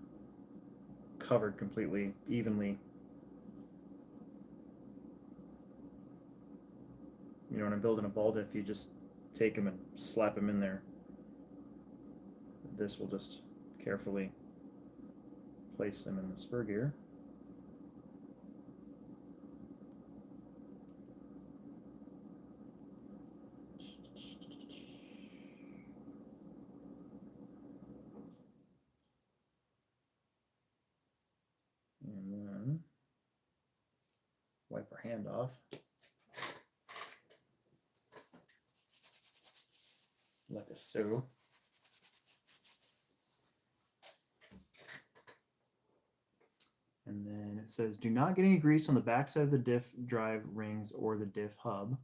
covered completely, evenly. You know, when I'm building a ball diff, you just take them and slap them in there. This will just carefully place them in the spur gear. And then wipe our hand off. Like so. And then it says, do not get any grease on the backside of the diff drive rings or the diff hub.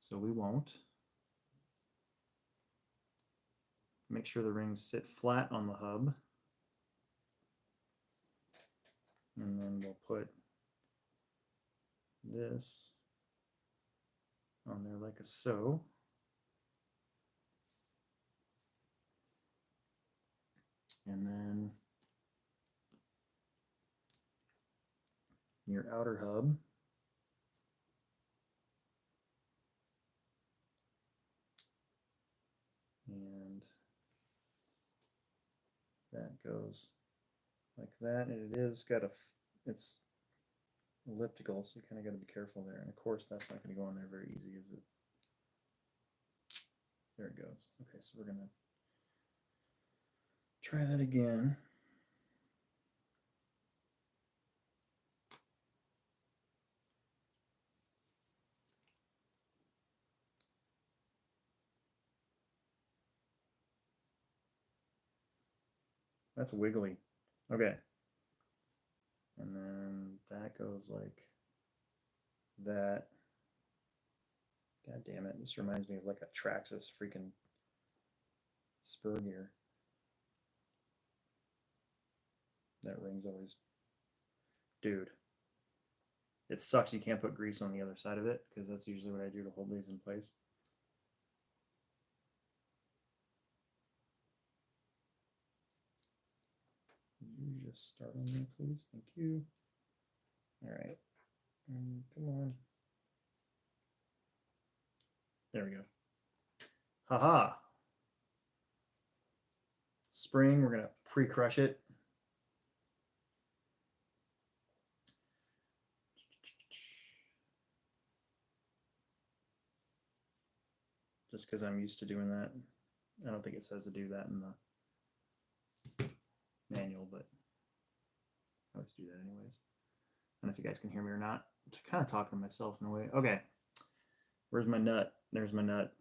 So we won't. Make sure the rings sit flat on the hub. And then we'll put this on there like so. And then your outer hub. And that goes like that. And it is got it's elliptical, so you kind of got to be careful there. And of course, that's not going to go on there very easy, is it? There it goes. Okay, so we're going to try that again. That's wiggly. Okay. And then that goes like that. God damn it. This reminds me of like a Traxxas freaking spur gear. That ring's always... Dude. It sucks you can't put grease on the other side of it, because that's usually what I do to hold these in place. Could you just start on there, please? Thank you. All right. Come on. There we go. Haha. Spring, we're going to pre-crush it. Just because I'm used to doing that. I don't think it says to do that in the manual, but I always do that anyways. I don't know if you guys can hear me or not. I'm kind of talking to myself in a way. Okay. Where's my nut? There's my nut.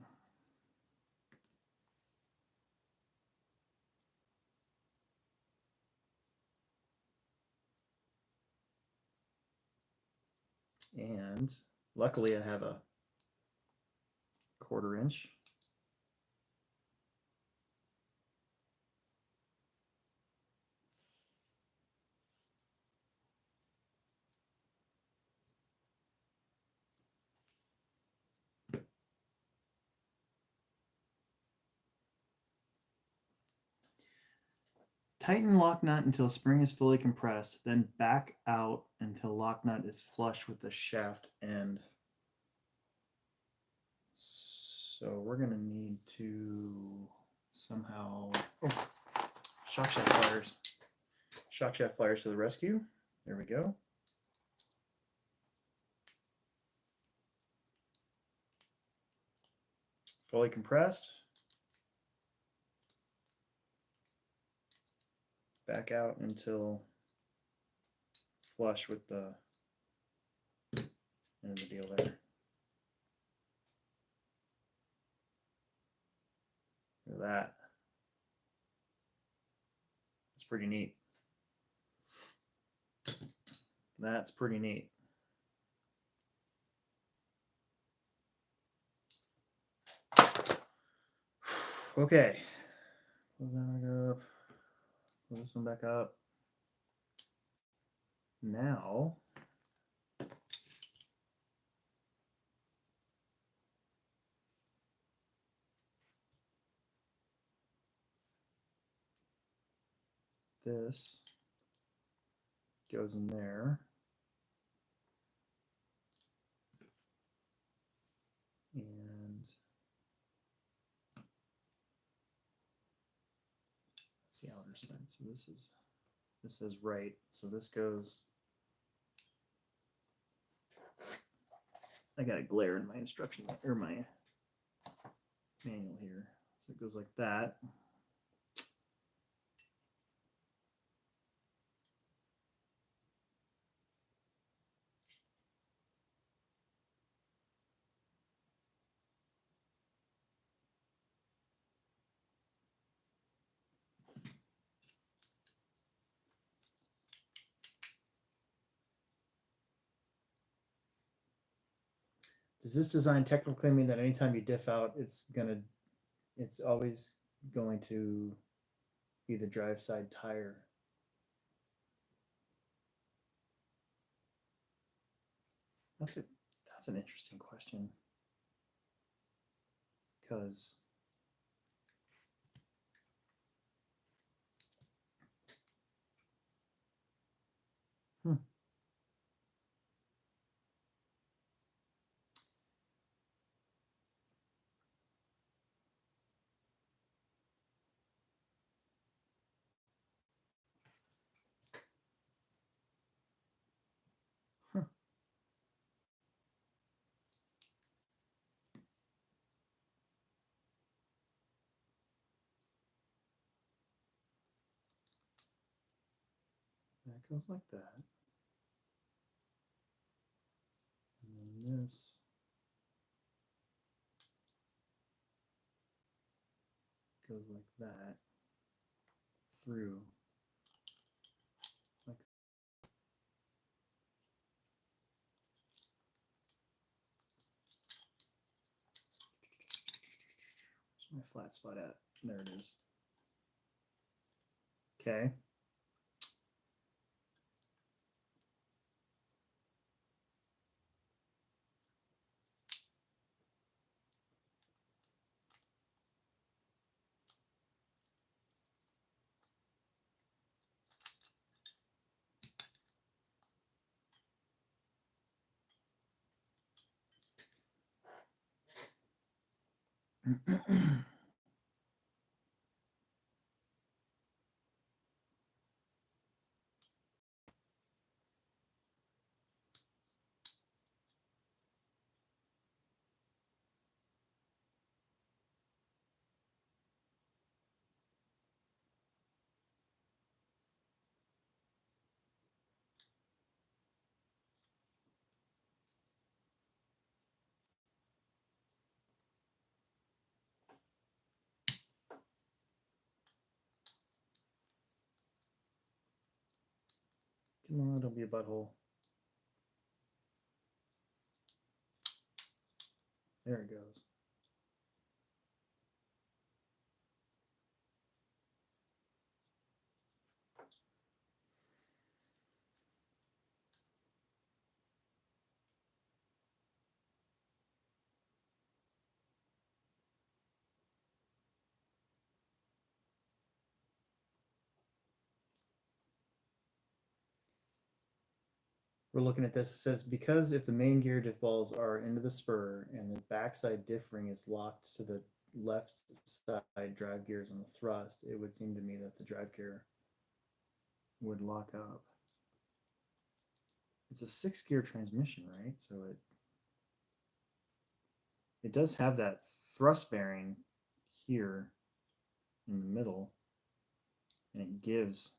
And luckily I have a 1/4 inch. Tighten lock nut until spring is fully compressed, then back out until lock nut is flush with the shaft end. So we're going to need to somehow... Oh, shock shaft pliers. Shock shaft pliers to the rescue. There we go. Fully compressed. Back out until flush with the end of the deal there. Look at that. It's pretty neat. That's pretty neat. Okay. Close that back up. Close this one back up. Now, this goes in there. And that's the outer side. So this is right. So this goes. I got a glare in my instruction or my manual here. So it goes like that. Does this design technically mean that anytime you diff out, it's always going to be the drive side tire? That's an interesting question. Because that goes like that. And then this goes like that through. Like where's my flat spot at? There it is. Okay. Come on, don't be a butthole. There it goes. We're looking at this. It says, because if the main gear diff balls are into the spur and the backside diff ring is locked to the left side drive gears on the thrust, it would seem to me that the drive gear would lock up. It's a 6-gear transmission, right? So it does have that thrust bearing here in the middle, and it gives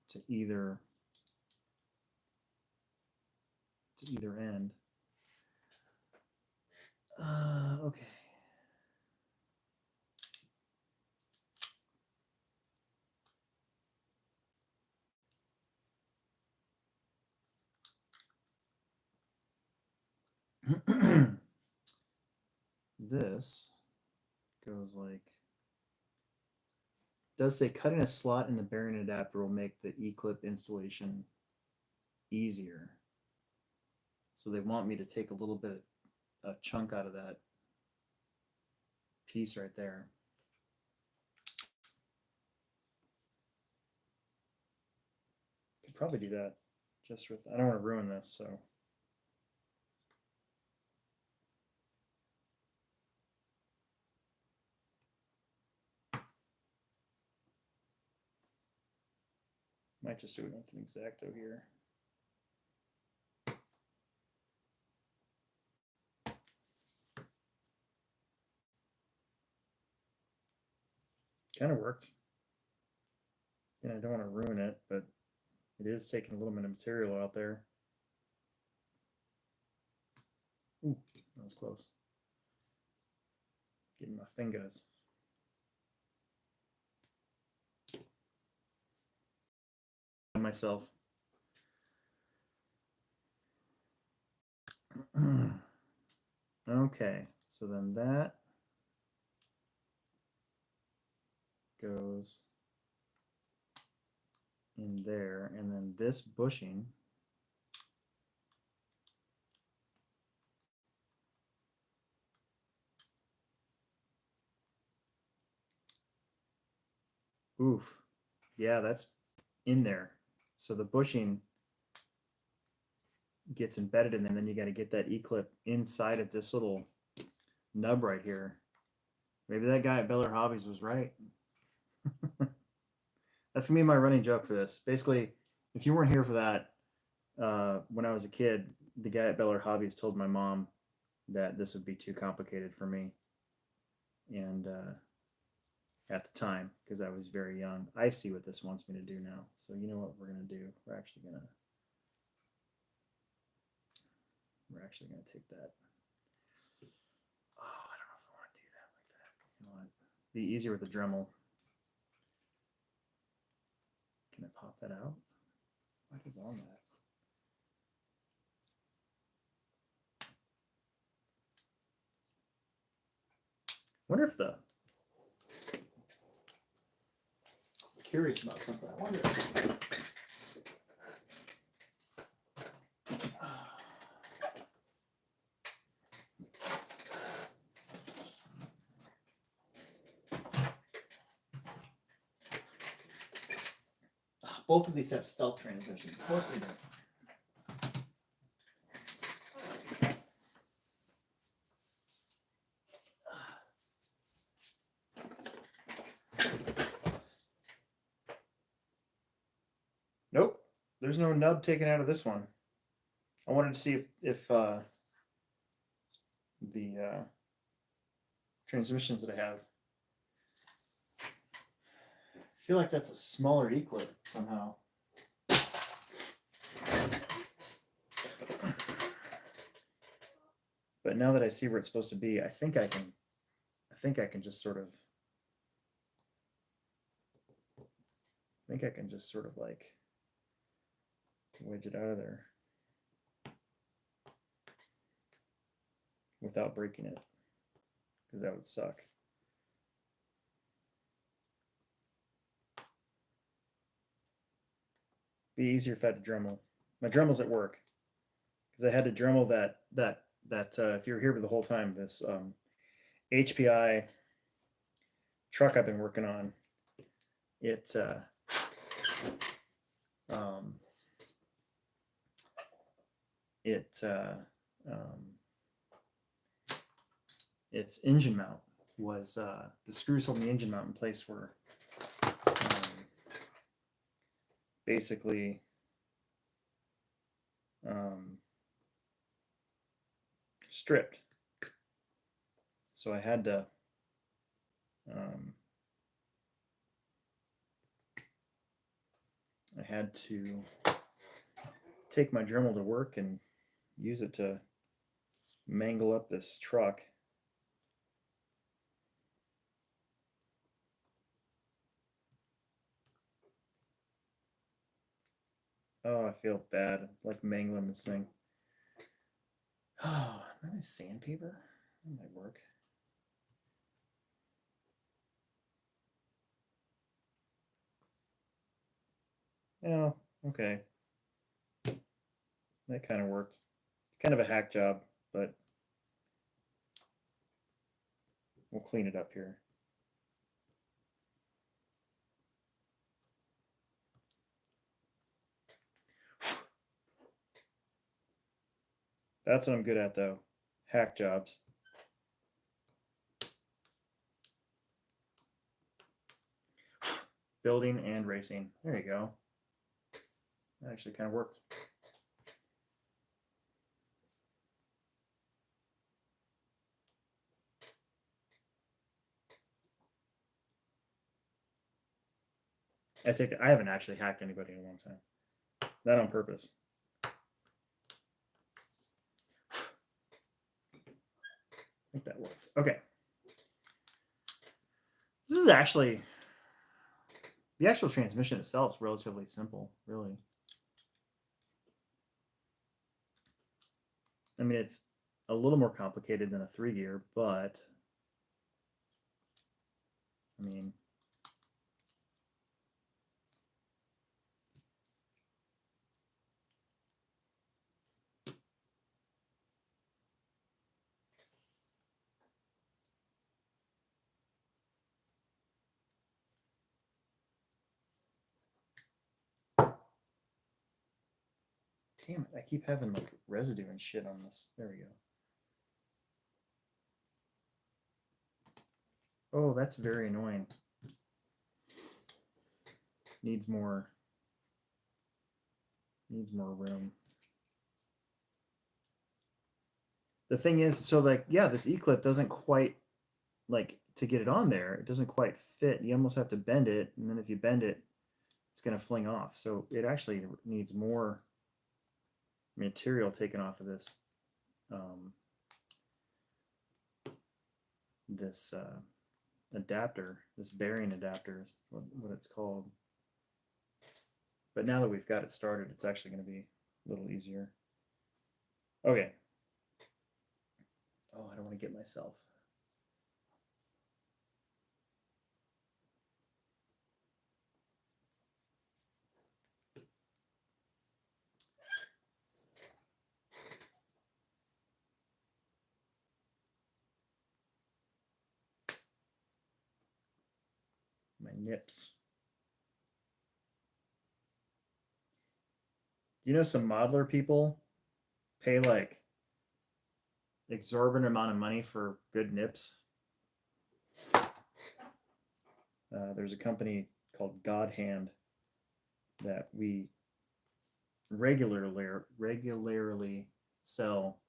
to either end. Okay. This goes like, does say cutting a slot in the bearing adapter will make the E-clip installation easier. So they want me to take a little bit, a chunk out of that piece right there. Could probably do that just with, I don't want to ruin this, so. Might just do it with an X-Acto here. Kind of worked. And I don't want to ruin it, but it is taking a little bit of material out there. Ooh, that was close. Getting my fingers. Myself. Okay, so then that goes in there, and then this bushing oof, yeah, that's in there. So the bushing gets embedded in there, and then you got to get that E-clip inside of this little nub right here. Maybe that guy at Beller Hobbies was right. That's gonna be my running joke for this. Basically, if you weren't here for that, when I was a kid, the guy at Beller Hobbies told my mom that this would be too complicated for me. And at the time, because I was very young, I see what this wants me to do now. So you know what we're gonna do? We're actually gonna take that. Oh, I don't know if I want to do that like that. You know what? Be easier with the Dremel. Can I pop that out? What is on that? Wonder if the, I'm curious about something. I wonder if, both of these have stealth transmissions. Of course they do. Nope, there's no nub taken out of this one. I wanted to see if the transmissions that I have, I feel like that's a smaller E-clip somehow. But now that I see where it's supposed to be, I think I can just sort of, like wedge it out of there without breaking it, because that would suck. Be easier if I had to Dremel. My Dremel's at work, because I had to Dremel that if you were here for the whole time, this HPI truck I've been working on, it's its engine mount was the screws holding the engine mount in place were basically stripped. So I had to take my Dremel to work and use it to mangle up this truck. Oh, I feel bad, like mangling this thing. Oh, maybe sandpaper? That might work. Oh, okay. That kind of worked. It's kind of a hack job, but we'll clean it up here. That's what I'm good at, though. Hack jobs. Building and racing. There you go. That actually kind of worked. I haven't actually hacked anybody in a long time. That on purpose. I think that works. Okay. This is actually, the actual transmission itself is relatively simple, really. I mean, it's a little more complicated than a 3-gear, but I mean, damn it, I keep having like residue and shit on this. There we go. Oh, that's very annoying. Needs more room. The thing is, so like, yeah, this E-clip doesn't quite, like, to get it on there, it doesn't quite fit. You almost have to bend it, and then if you bend it, it's going to fling off. So it actually needs more material taken off of this adapter, this bearing adapter is what it's called. But now that we've got it started, it's actually going to be a little easier. Okay. Oh, I don't want to get myself. My nips. You know, some modeler people pay like exorbitant amount of money for good nips. There's a company called God Hand that we regularly sell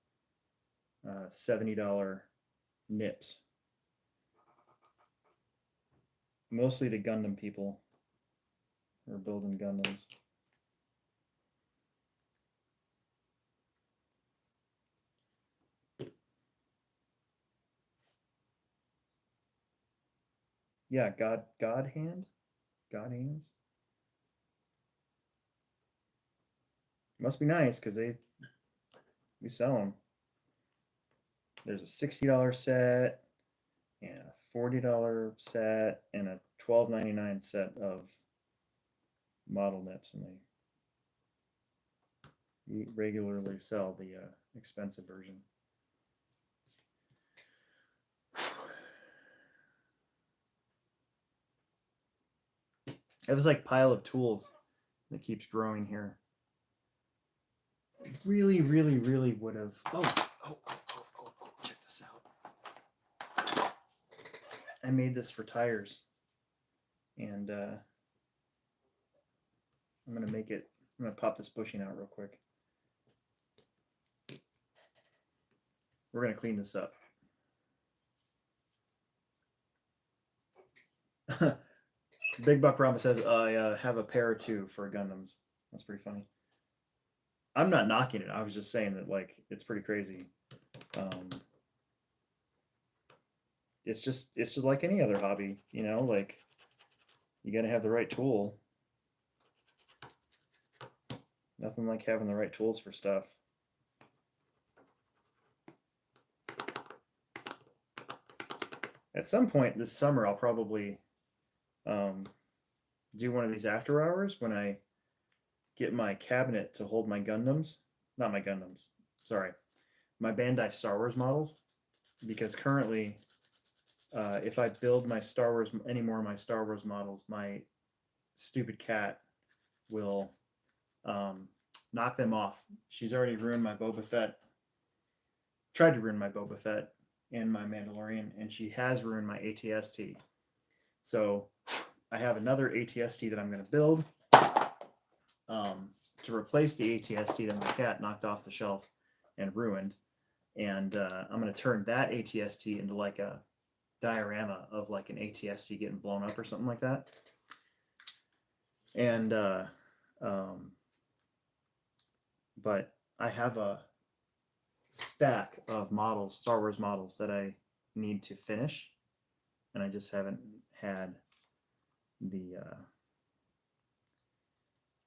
$70 nips, mostly to Gundam people who are building Gundams. Yeah, God Hands. Must be nice because we sell them. There's a $60 set and a $40 set and a $12.99 set of model nips, and we regularly sell the expensive version. I have this like pile of tools that keeps growing here. Really would have. Oh, check this out. I made this for tires, and I'm gonna make it. I'm gonna pop this bushing out real quick. We're gonna clean this up. Big Buck Rama says, I have a pair or two for Gundams. That's pretty funny. I'm not knocking it. I was just saying that, like, it's pretty crazy. It's just like any other hobby, you know, like you got to have the right tool. Nothing like having the right tools for stuff. At some point this summer, I'll probably do one of these after hours when I get my cabinet to hold my Gundams. Not my Gundams, sorry. My Bandai Star Wars models. Because currently, if I build my Star Wars, any more of my Star Wars models, my stupid cat will knock them off. She's already ruined my Boba Fett. Tried to ruin my Boba Fett and my Mandalorian, and she has ruined my ATST. So I have another ATST that I'm going to build to replace the ATST that my cat knocked off the shelf and ruined. And I'm going to turn that ATST into like a diorama of like an ATST getting blown up or something like that. And but I have a stack of models, Star Wars models, that I need to finish, and I just haven't had the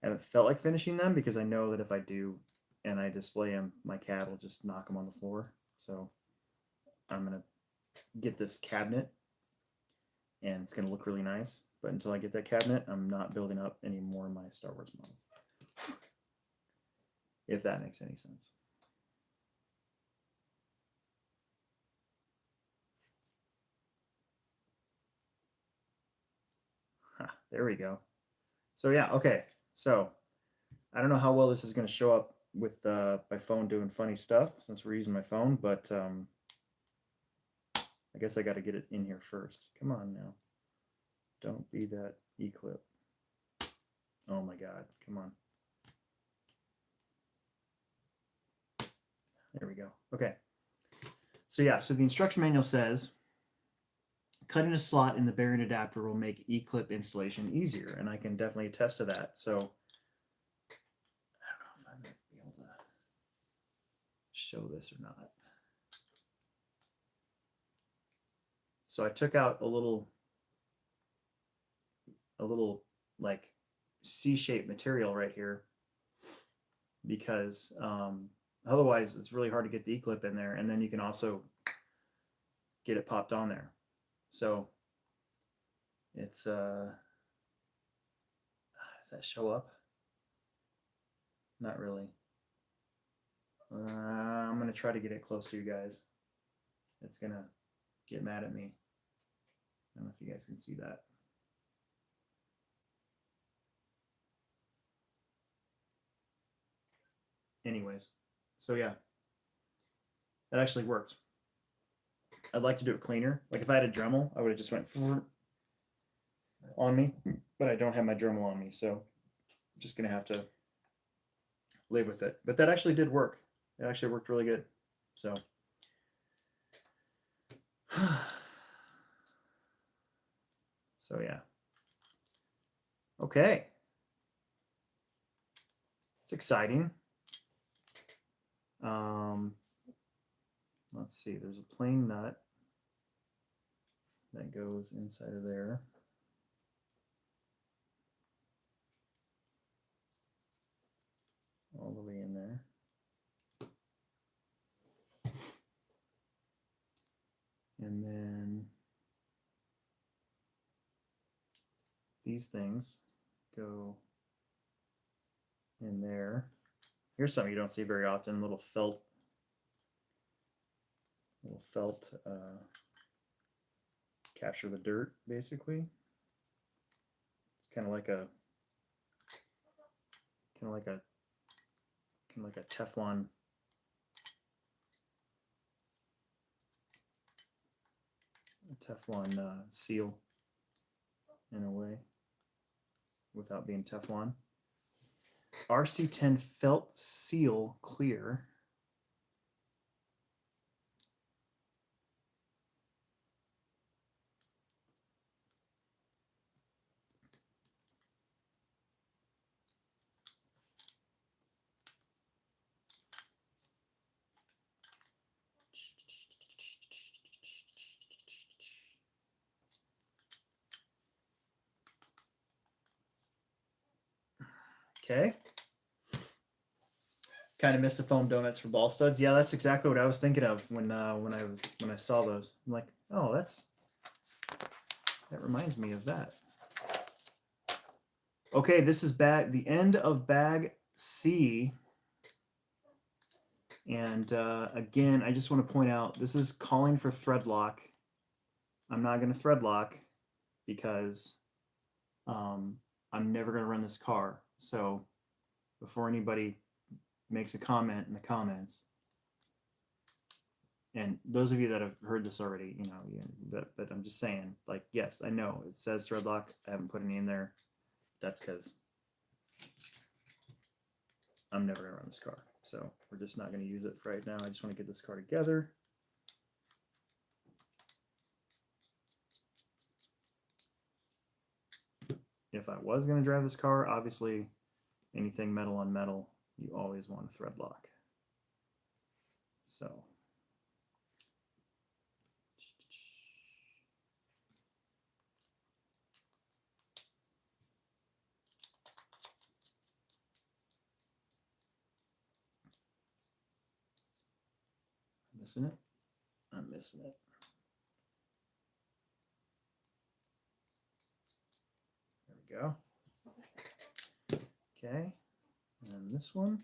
haven't felt like finishing them, because I know that if I do and I display them, my cat will just knock them on the floor. So I'm gonna get this cabinet, and it's gonna look really nice. But until I get that cabinet, I'm not building up any more of my Star Wars models. If that makes any sense. There we go. So yeah, okay. So I don't know how well this is going to show up with my phone doing funny stuff, since we're using my phone, but I guess I got to get it in here first. Come on now. Don't be that e-clip. Oh my God, come on. There we go. Okay. So yeah, so the instruction manual says, cutting a slot in the bearing adapter will make e-clip installation easier, and I can definitely attest to that. So I don't know if I'm going to be able to show this or not. So I took out a little like C-shaped material right here, because otherwise it's really hard to get the e-clip in there, and then you can also get it popped on there. So it's does that show up? Not really. I'm gonna try to get it close to you guys. It's gonna get mad at me. I don't know if you guys can see that. Anyways, so yeah, that actually worked. I'd like to do it cleaner. Like if I had a Dremel, I would have just went on me, but I don't have my Dremel on me, so I'm just gonna have to live with it. But that actually did work. It actually worked really good. So so yeah. Okay. It's exciting. Let's see, there's a plain nut that goes inside of there. All the way in there. And then these things go in there. Here's something you don't see very often, little felt capture the dirt, basically. It's kind of like a Teflon seal in a way, without being Teflon. RC10 Felt Seal Clear. Okay. Kind of missed the foam donuts for ball studs. Yeah, that's exactly what I was thinking of when I saw those. I'm like, oh, that's that reminds me of that. Okay, this is the end of bag C. And again, I just want to point out, this is calling for thread lock. I'm not going to thread lock because I'm never going to run this car. So before anybody makes a comment in the comments, and those of you that have heard this already, you know, but I'm just saying, like, yes, I know it says thread lock. I haven't put any in there. That's because I'm never going to run this car. So we're just not going to use it for right now. I just want to get this car together. If I was going to drive this car, obviously anything metal on metal, you always want a thread lock. So missing it. I'm missing it. There we go. Okay, and this one,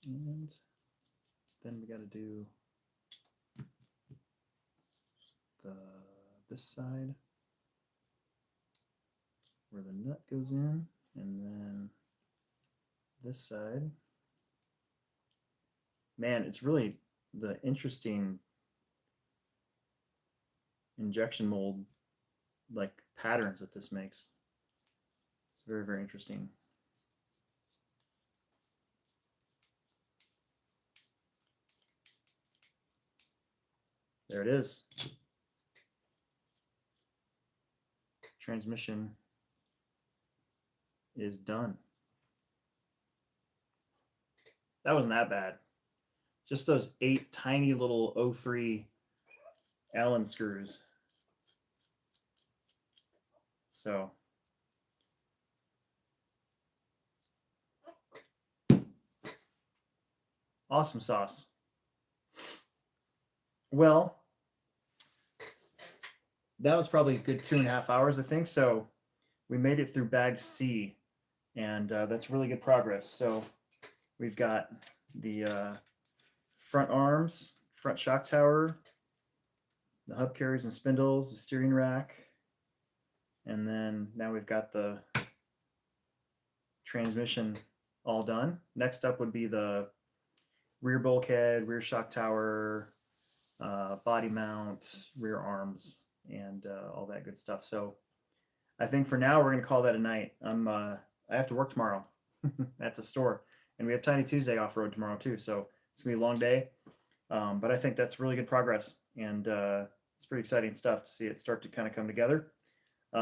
and then we got to do this side where the nut goes in, and then this side. Man, it's really the interesting injection mold like patterns that this makes. It's very, very interesting. There it is. Transmission is done. That wasn't that bad. Just those 8 tiny little 03 Allen screws. So awesome sauce. Well, that was probably a good 2.5 hours, I think. So we made it through bag C, and that's really good progress. So we've got the front arms, front shock tower, the hub carriers and spindles, the steering rack, and then now we've got the transmission all done. Next up would be the rear bulkhead, rear shock tower, body mount, rear arms, and all that good stuff. So I think for now we're going to call that a night. I have to work tomorrow at the store, and we have Tiny Tuesday off-road tomorrow too. So it's going to be a long day, but I think that's really good progress, and it's pretty exciting stuff to see it start to kind of come together.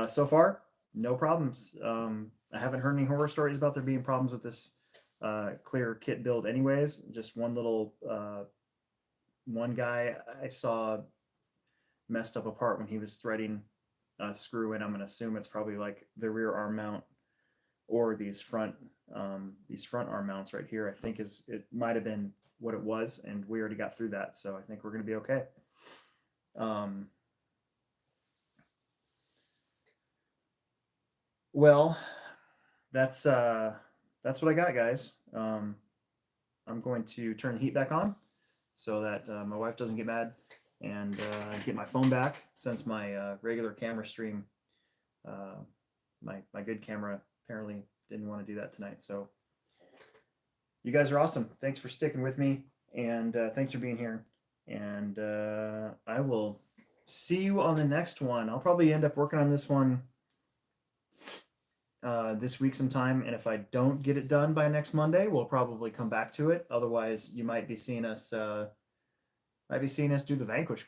So far, no problems. I haven't heard any horror stories about there being problems with this clear kit build anyways. Just one little one guy I saw messed up a part when he was threading a screw in. I'm going to assume it's probably like the rear arm mount or these front arm mounts right here. I think it might have been what it was, and we already got through that, so I think we're going to be okay. Well, that's what I got, guys. I'm going to turn the heat back on so that my wife doesn't get mad, and get my phone back, since my regular camera stream, my good camera apparently didn't want to do that tonight. So you guys are awesome. Thanks for sticking with me, and thanks for being here. And I will see you on the next one. I'll probably end up working on this one this week sometime, and if I don't get it done by next Monday, we'll probably come back to it. Otherwise, you might be seeing us do the Vanquish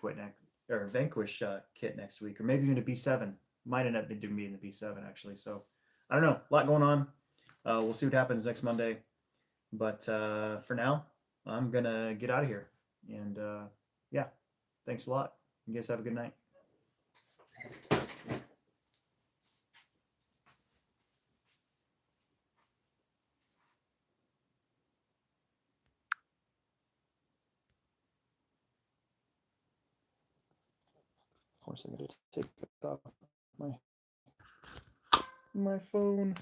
kit next week, or maybe even a B7. Might end up doing me in the B7 actually. So I don't know, a lot going on. We'll see what happens next Monday, but for now, I'm gonna get out of here. And yeah, thanks a lot. You guys have a good night. course, I got to take it off my phone.